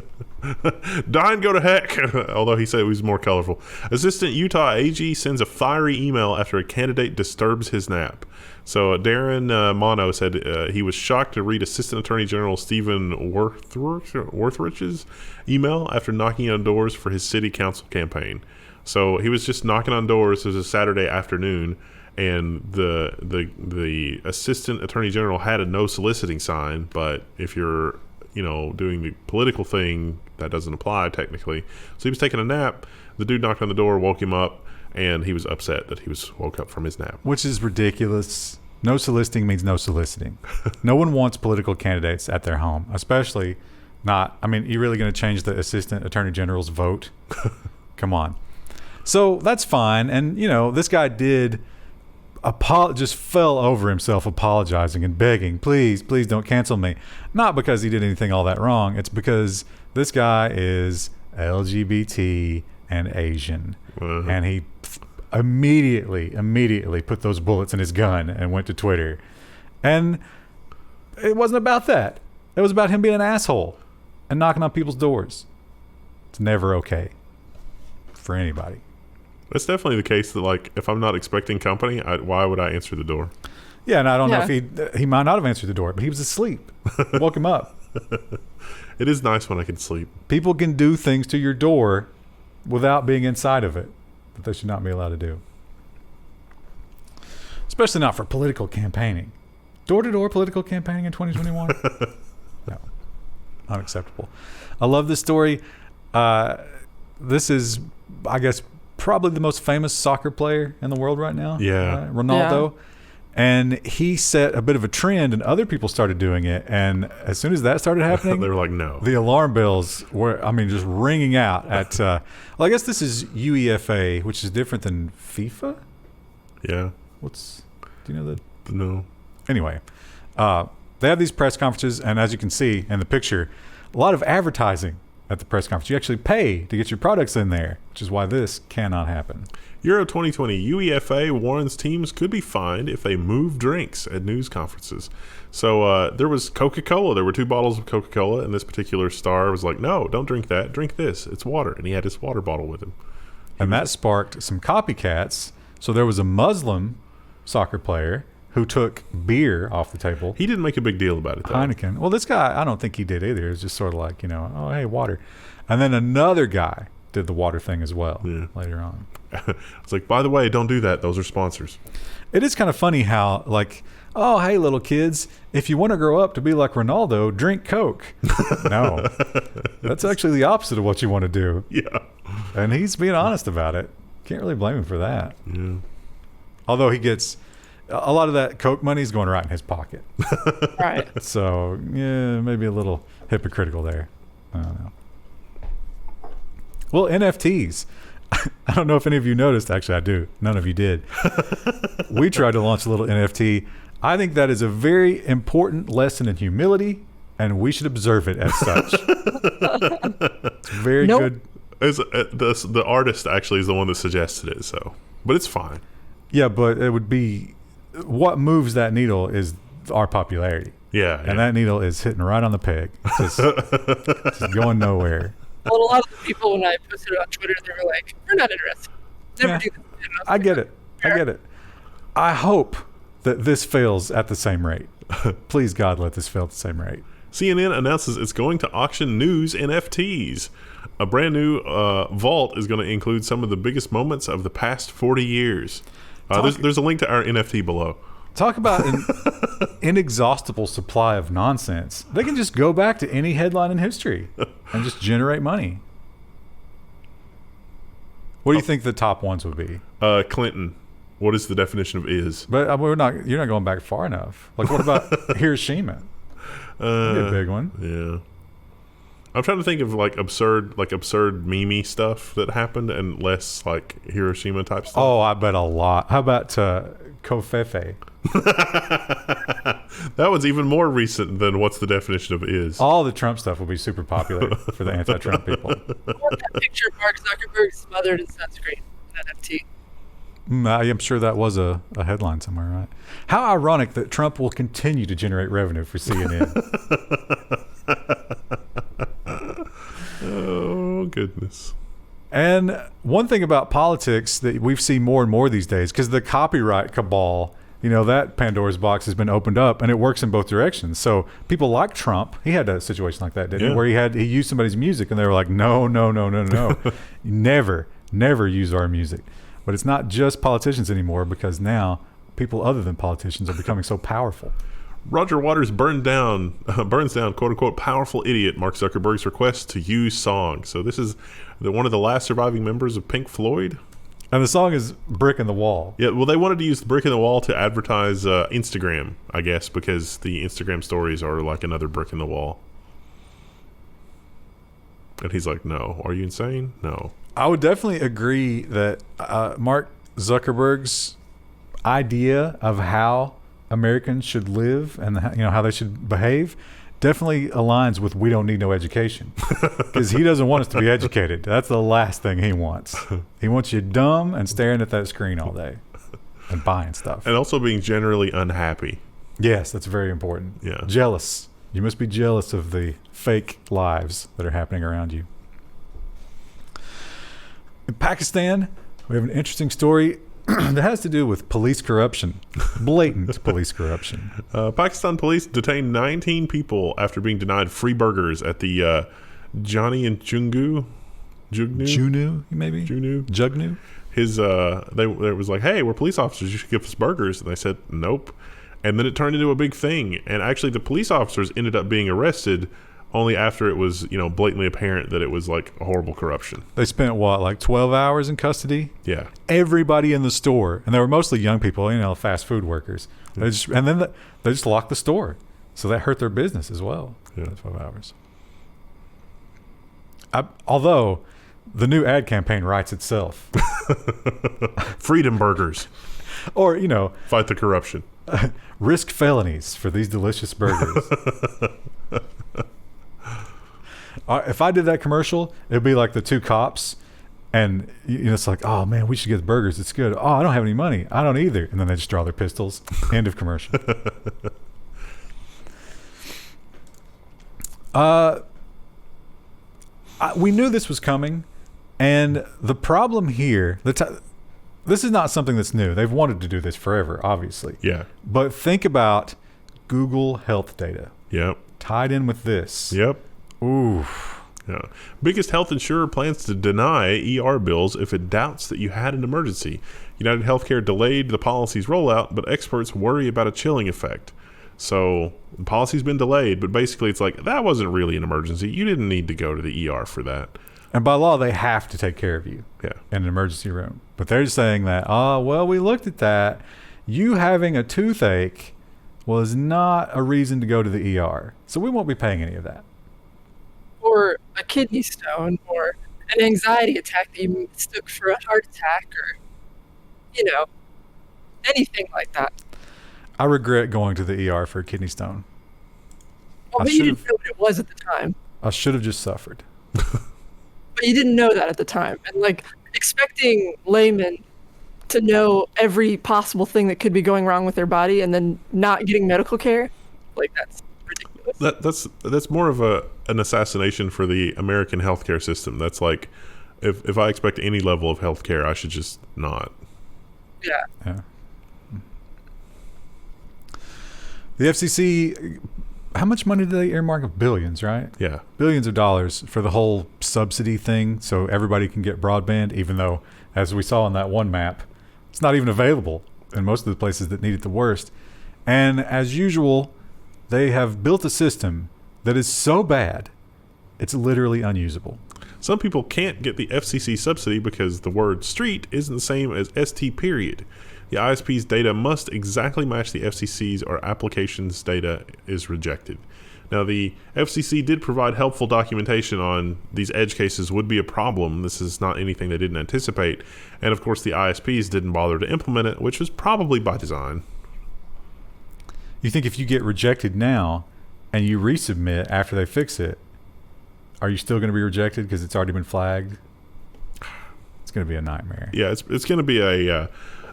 Die and go to heck. Although he said it was more colorful. Assistant Utah AG sends a fiery email after a candidate disturbs his nap. So Darren Mono said he was shocked to read Assistant Attorney General Stephen Worthrich's email after knocking on doors for his city council campaign. So he was just knocking on doors. It was a Saturday afternoon, and the assistant attorney general had a no soliciting sign. But if you're doing the political thing, that doesn't apply technically. So he was taking a nap. The dude knocked on the door, woke him up, and he was upset that he was woke up from his nap. Which is ridiculous. No soliciting means no soliciting. No one wants political candidates at their home, especially not. I mean, you're really going to change the assistant attorney general's vote? Come on. So that's fine. And, this guy did just fell over himself apologizing and begging, please don't cancel me. Not because he did anything all that wrong. It's because this guy is LGBT and Asian. Uh-huh. And he immediately put those bullets in his gun and went to Twitter. And it wasn't about that. It was about him being an asshole and knocking on people's doors. It's never okay for anybody. That's definitely the case that, like, if I'm not expecting company, why would I answer the door? Yeah, and I don't know if he might not have answered the door, but he was asleep. Woke him up. It is nice when I can sleep. People can do things to your door without being inside of it that they should not be allowed to do. Especially not for political campaigning. Door-to-door political campaigning in 2021? No. Unacceptable. I love this story. This is, I guess, probably the most famous soccer player in the world right now. Yeah. Ronaldo. Yeah. And he set a bit of a trend, and other people started doing it. And as soon as that started happening, they were like, no. The alarm bells were, just ringing out at, well, I guess this is UEFA, which is different than FIFA? Yeah. Do you know that? No. Anyway, they have these press conferences, and as you can see in the picture, a lot of advertising at the press conference. You actually pay to get your products in there, which is why this cannot happen. Euro 2020, UEFA warns teams could be fined if they move drinks at news conferences. So there was Coca-Cola. There were 2 bottles of Coca-Cola, and this particular star was like, no, don't drink that. Drink this. It's water. And he had his water bottle with him. And that sparked some copycats. So there was a Muslim soccer player who took beer off the table. He didn't make a big deal about it, though. Heineken. Well, this guy, I don't think he did either. It was just sort of like, oh, hey, water. And then another guy did the water thing as well later on. It's like, by the way, don't do that. Those are sponsors. It is kind of funny how, like, oh, hey, little kids, if you want to grow up to be like Ronaldo, drink Coke. No. That's actually the opposite of what you want to do. Yeah. And he's being honest about it. Can't really blame him for that. Yeah. Although he gets a lot of that Coke money is going right in his pocket. Right. So, yeah, maybe a little hypocritical there. I don't know. Well, NFTs. I don't know if any of you noticed. Actually, I do. None of you did. We tried to launch a little NFT. I think that is a very important lesson in humility, and we should observe it as such. It's very good. The artist actually is the one that suggested it, but it's fine. Yeah, but it would be what moves that needle is our popularity. Yeah, and that needle is hitting right on the peg. It's just going nowhere. Well, a lot of the people, when I posted it on Twitter, they were like, "We're not interested. Never do this." I get it. I hope that this fails at the same rate. Please, God, let this fail at the same rate. CNN announces it's going to auction news NFTs. A brand new vault is going to include some of the biggest moments of the past 40 years. There's a link to our NFT below. Talk about an inexhaustible supply of nonsense. They can just go back to any headline in history and just generate money. What do you think the top ones would be? Clinton. What is the definition of is? But you're not going back far enough. Like, what about Hiroshima? That'd be a big one. Yeah. I'm trying to think of absurd meme stuff that happened and less like Hiroshima type stuff. Oh, I bet a lot. How about Kofefe? That one's even more recent than what's the definition of is. All the Trump stuff will be super popular for the anti-Trump people. I want that picture of Mark Zuckerberg smothered in sunscreen in NFT. I'm sure that was a headline somewhere, right? How ironic that Trump will continue to generate revenue for CNN. Oh, goodness. And one thing about politics that we've seen more and more these days, because the copyright cabal, that Pandora's box has been opened up, and it works in both directions. So people like Trump, he had a situation like that, didn't he? Where he used somebody's music, and they were like, no. Never never use our music. But it's not just politicians anymore, because now people other than politicians are becoming so powerful. Roger Waters burns down, quote unquote, powerful idiot Mark Zuckerberg's request to use song. So this is one of the last surviving members of Pink Floyd. And the song is Brick in the Wall. Yeah, well, they wanted to use the brick in the wall to advertise Instagram, I guess, because the Instagram stories are like another brick in the wall. And he's like, no. Are you insane? No. I would definitely agree that Mark Zuckerberg's idea of how Americans should live and how they should behave definitely aligns with "we don't need no education," because he doesn't want us to be educated. That's the last thing he wants. He wants you dumb and staring at that screen all day and buying stuff, and also being generally unhappy. Yes, that's very important. Yeah, jealous. You must be jealous of the fake lives that are happening around you. In Pakistan, we have an interesting story that has to do with police corruption, blatant police corruption. Pakistan police detained 19 people after being denied free burgers at the Johnny and Jugnu, maybe? Jugnu. They was like, hey, we're police officers, you should give us burgers. And they said, nope. And then it turned into a big thing. And actually the police officers ended up being arrested only after it was, blatantly apparent that it was like a horrible corruption. They spent like 12 hours in custody? Yeah. Everybody in the store, and they were mostly young people, fast food workers. They just locked the store. So that hurt their business as well. Yeah. 12 hours. Although the new ad campaign writes itself. Freedom burgers. Or, fight the corruption. Risk felonies for these delicious burgers. If I did that commercial, it'd be like the two cops, and it's like, oh man, we should get the burgers. It's good. Oh, I don't have any money. I don't either. And then they just draw their pistols. End of commercial. We knew this was coming, and the problem here, this is not something that's new. They've wanted to do this forever, obviously. Yeah. But think about Google health data. Yep. Tied in with this. Yep. Oof. Yeah. Biggest health insurer plans to deny ER bills if it doubts that you had an emergency. United Healthcare delayed the policy's rollout, but experts worry about a chilling effect. So the policy's been delayed, but basically it's like, that wasn't really an emergency. You didn't need to go to the ER for that. And by law, they have to take care of you in an emergency room. But they're just saying that, we looked at that. You having a toothache was not a reason to go to the ER. So we won't be paying any of that. Or a kidney stone, or an anxiety attack that you mistook for a heart attack, or, anything like that. I regret going to the ER for a kidney stone. Well, but you didn't know what it was at the time. I should have just suffered. But you didn't know that at the time. And, expecting laymen to know every possible thing that could be going wrong with their body and then not getting medical care, that's ridiculous. That's more of an assassination for the American healthcare system. That's like, if I expect any level of healthcare, I should just not. Yeah. The FCC, how much money did they earmark? Billions, right? Yeah. Billions of dollars for the whole subsidy thing, so everybody can get broadband, even though, as we saw on that one map, it's not even available in most of the places that need it the worst. And as usual, they have built a system that is so bad, it's literally unusable. Some people can't get the FCC subsidy because the word street isn't the same as ST period. The ISP's data must exactly match the FCC's, or application's data is rejected. Now, the FCC did provide helpful documentation on these edge cases would be a problem. This is not anything they didn't anticipate. And of course, the ISPs didn't bother to implement it, which was probably by design. You think if you get rejected now and you resubmit after they fix it, are you still going to be rejected because it's already been flagged? It's going to be a nightmare. Yeah, it's going to be a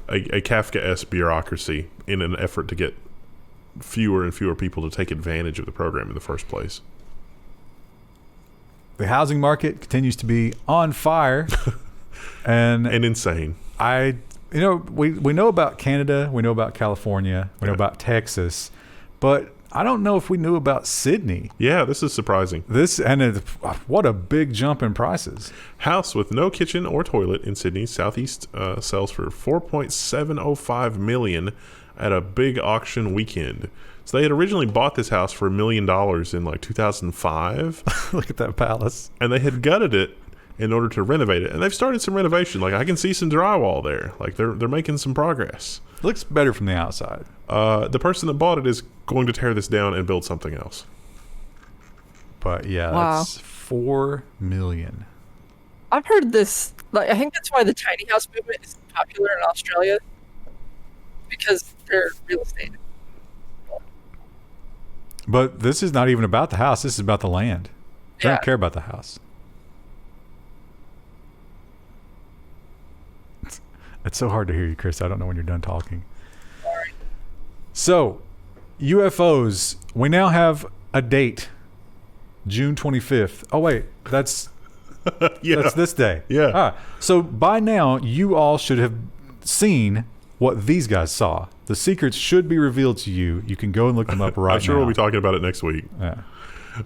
Kafka-esque bureaucracy in an effort to get fewer and fewer people to take advantage of the program in the first place. The housing market continues to be on fire and insane. We know about Canada, we know about California, we know about Texas, but I don't know if we knew about Sydney. Yeah, this is surprising. What a big jump in prices. House with no kitchen or toilet in Sydney's southeast sells for $4.705 million at a big auction weekend. So they had originally bought this house for $1 million in like 2005. Look at that palace. And they had gutted it in order to renovate it. And they've started some renovation. Like I can see some drywall there. Like they're making some progress. Looks better from the outside. The person that bought it is going to tear this down and build something else. But yeah, that's $4 million. I've heard this. Like, I think that's why the tiny house movement is popular in Australia, because they're real estate. But this is not even about the house. This is about the land. They don't care about the house. It's so hard to hear you, Chris. I don't know when you're done talking. Sorry. So, UFOs. We now have a date. June 25th. Oh, wait. That's that's this day. Yeah. So, by now, you all should have seen what these guys saw. The secrets should be revealed to you. You can go and look them up right now. I'm sure we'll be talking about it next week. Yeah.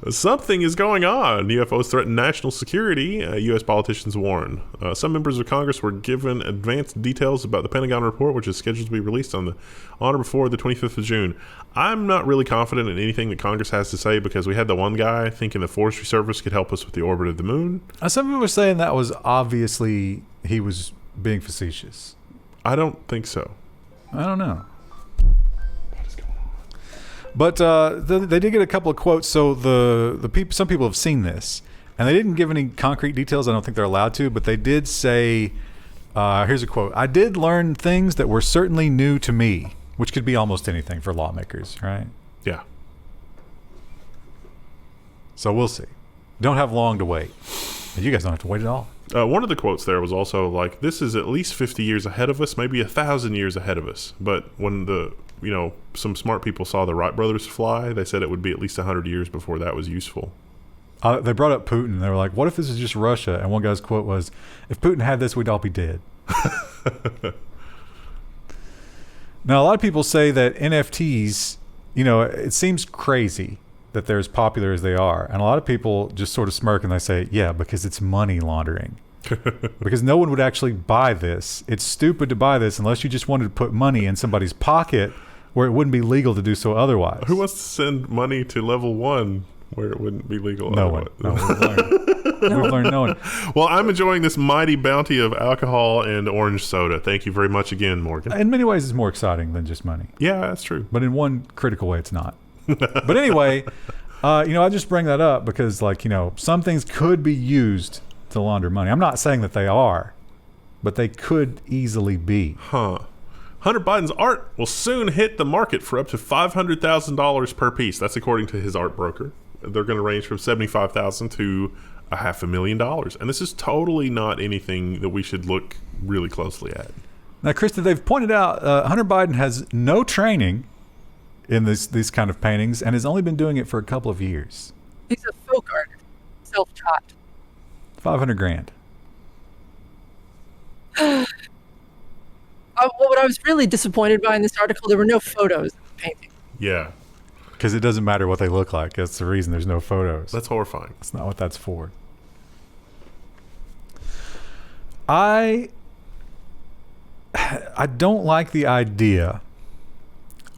Something is going on. UFOs threaten national security, U.S. politicians warn. Some members of Congress were given advanced details about the Pentagon report, which is scheduled to be released on or before the 25th of June. I'm not really confident in anything that Congress has to say because we had the one guy thinking the Forestry Service could help us with the orbit of the moon. Some people were saying that was obviously he was being facetious. I don't think so. I don't know. But they did get a couple of quotes. So some people have seen this, and they didn't give any concrete details. I don't think they're allowed to, but they did say, here's a quote: "I did learn things that were certainly new to me," which could be almost anything for lawmakers, right? Yeah. So we'll see. Don't have long to wait. You guys don't have to wait at all. One of the quotes there was also like, "This is at least 50 years ahead of us, maybe 1,000 years ahead of us." But when some smart people saw the Wright brothers fly, they said it would be at least 100 years before that was useful. They brought up Putin. They were like, what if this is just Russia? And one guy's quote was, "If Putin had this, we'd all be dead." Now, a lot of people say that NFTs, it seems crazy that they're as popular as they are. And a lot of people just sort of smirk and they say, yeah, because it's money laundering. Because no one would actually buy this. It's stupid to buy this unless you just wanted to put money in somebody's pocket where it wouldn't be legal to do so otherwise. Who wants to send money to Level 1 where it wouldn't be legal? No one. No, we've learned no one. Well, I'm enjoying this mighty bounty of alcohol and orange soda. Thank you very much again, Morgan. In many ways, it's more exciting than just money. Yeah, that's true. But in one critical way, it's not. But anyway, I just bring that up because, some things could be used to launder money. I'm not saying that they are, but they could easily be. Hunter Biden's art will soon hit the market for up to $500,000 per piece. That's according to his art broker. They're going to range from $75,000 to $500,000. And this is totally not anything that we should look really closely at. Now, Krista, they've pointed out Hunter Biden has no training in these kind of paintings and has only been doing it for a couple of years. He's a folk artist, self-taught. $500,000. What I was really disappointed by in this article, there were no photos of the painting. Yeah. Because it doesn't matter what they look like. That's the reason there's no photos. That's horrifying. That's not what that's for. I don't like the idea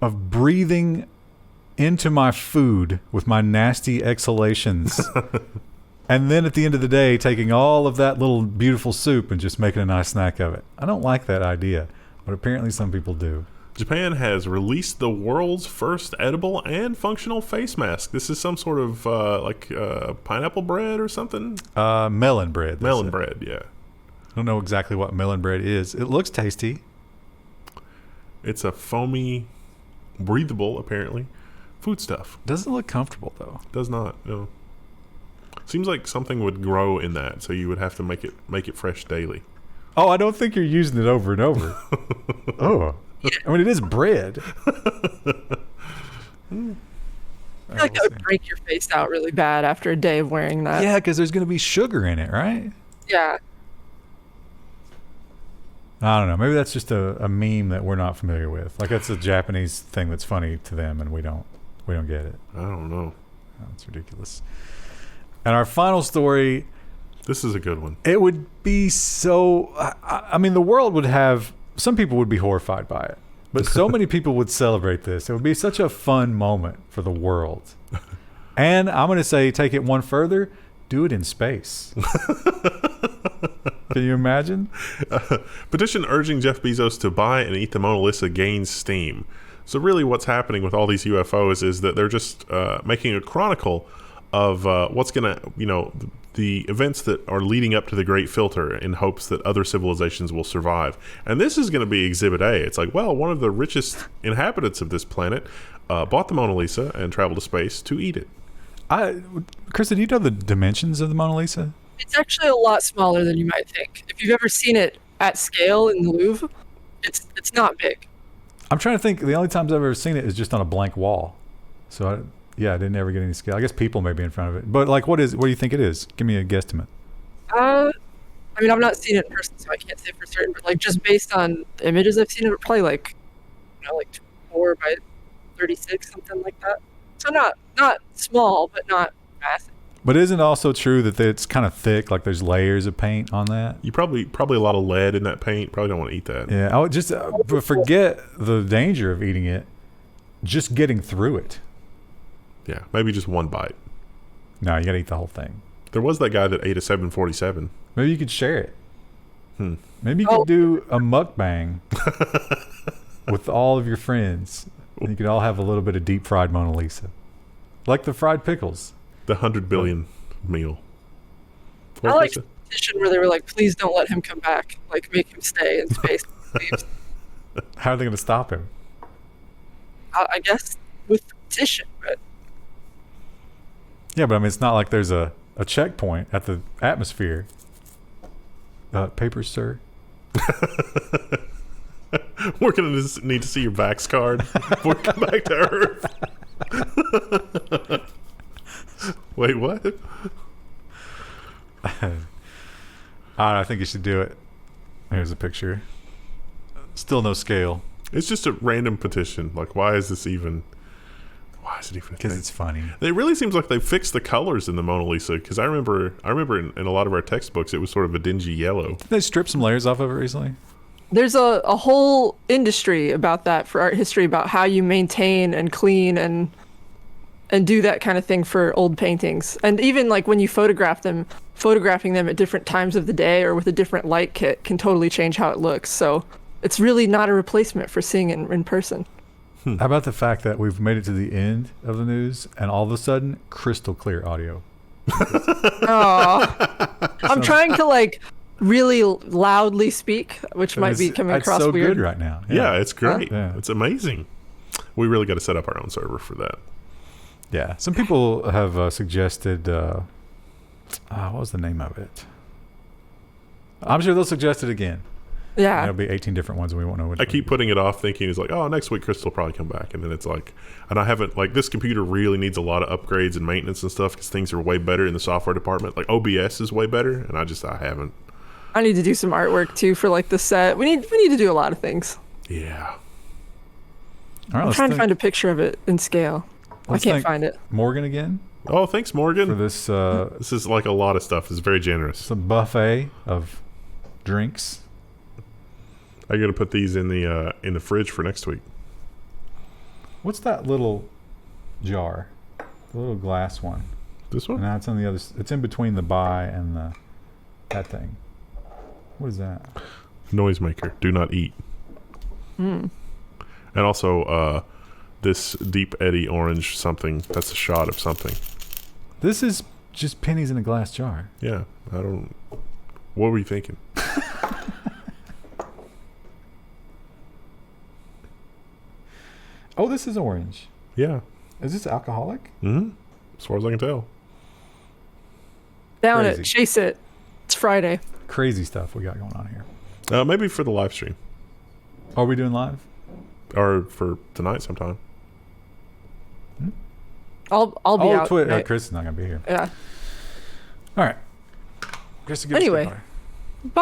of breathing into my food with my nasty exhalations and then at the end of the day taking all of that little beautiful soup and just making a nice snack of it. I don't like that idea, but apparently some people do. Japan has released the world's first edible and functional face mask. This is some sort of pineapple bread or something? Melon bread. Melon bread, yeah. I don't know exactly what melon bread is. It looks tasty. It's a foamy, breathable, apparently, food stuff. Doesn't look comfortable, though. Does not, no. Seems like something would grow in that, so you would have to make it fresh daily. Oh, I don't think you're using it over and over. Oh. I mean, it is bread. I feel like that would break your face out really bad after a day of wearing that. Yeah, because there's going to be sugar in it, right? Yeah. I don't know. Maybe that's just a meme that we're not familiar with. Like, that's a Japanese thing that's funny to them, and we don't We don't get it. I don't know. That's ridiculous. And our final story. This is a good one. It would be so... I mean, the world would have... Some people would be horrified by it. But so many people would celebrate this. It would be such a fun moment for the world. And I'm going to say, take it one further, do it in space. Can you imagine? Petition urging Jeff Bezos to buy and eat the Mona Lisa gains steam. So really what's happening with all these UFOs is that they're just making a chronicle of what's going to, the events that are leading up to the Great Filter in hopes that other civilizations will survive. And this is going to be Exhibit A. It's like, well, one of the richest inhabitants of this planet bought the Mona Lisa and traveled to space to eat it. Krista, do you know the dimensions of the Mona Lisa? It's actually a lot smaller than you might think. If you've ever seen it at scale in the Louvre, it's not big. I'm trying to think. The only times I've ever seen it is just on a blank wall. So, I didn't ever get any scale. I guess people may be in front of it. But, what do you think it is? Give me a guesstimate. I mean, I've not seen it in person, so I can't say for certain. But, just based on images I've seen, it probably, 4 by 36, something like that. So not small, but not massive. But isn't it also true that it's kind of thick, like there's layers of paint on that? You probably a lot of lead in that paint. Probably don't want to eat that. Yeah, I would just forget the danger of eating it. Just getting through it. Yeah, maybe just one bite. No, you got to eat the whole thing. There was that guy that ate a 747. Maybe you could share it. Maybe you could do a mukbang with all of your friends. And you could all have a little bit of deep fried Mona Lisa. Like the fried pickles. The 100 billion meal. I like the petition where they were like, please don't let him come back. Make him stay in space. Please. How are they going to stop him? I guess with the petition, but... Yeah, but I mean, it's not like there's a checkpoint at the atmosphere. Papers, sir? We're going to need to see your Vax card before we come back to Earth. Wait, what? I think you should do it. Here's a picture. Still no scale. It's just a random petition. Why is it even a thing? Because it's funny. It really seems like they fixed the colors in the Mona Lisa. Because I remember in a lot of our textbooks, it was sort of a dingy yellow. Did they strip some layers off of it recently? There's a whole industry about that for art history, about how you maintain and clean and do that kind of thing for old paintings. And even when you photograph them, photographing them at different times of the day or with a different light kit can totally change how it looks. So it's really not a replacement for seeing it in person. How about the fact that we've made it to the end of the news and all of a sudden, crystal clear audio? I'm trying to really loudly speak, which might be coming across so weird good right now. Yeah, it's great. Yeah. It's amazing. We really got to set up our own server for that. Yeah. Some people have suggested, what was the name of it? I'm sure they'll suggest it again. Yeah. There'll be 18 different ones and we won't know which I keep putting it off thinking it's next week Chris will probably come back. And then it's and I haven't, this computer really needs a lot of upgrades and maintenance and stuff because things are way better in the software department. OBS is way better. And I haven't. I need to do some artwork too for the set. We need to do a lot of things. Yeah. All right, I'm trying to find a picture of it in scale. I can't find it. Morgan again? Oh, thanks, Morgan. For this. This is a lot of stuff. It's very generous. It's a buffet of drinks. I'm going to put these in the fridge for next week. What's that little jar? The little glass one. This one? No, it's on the other. It's in between the buy and that thing. What is that? Noisemaker. Do not eat. And also, this Deep Eddy orange something. That's a shot of something. This is just pennies in a glass jar. Yeah. What were you thinking? Oh, this is orange. Yeah. Is this alcoholic? Mm-hmm. As far as I can tell. Down it. Chase it. It's Friday. Crazy stuff we got going on here. Maybe for the live stream. Are we doing live? Or for tonight sometime. I'll be out. Twitter. Chris is not going to be here. Yeah. All right. Chris, anyway. Bye.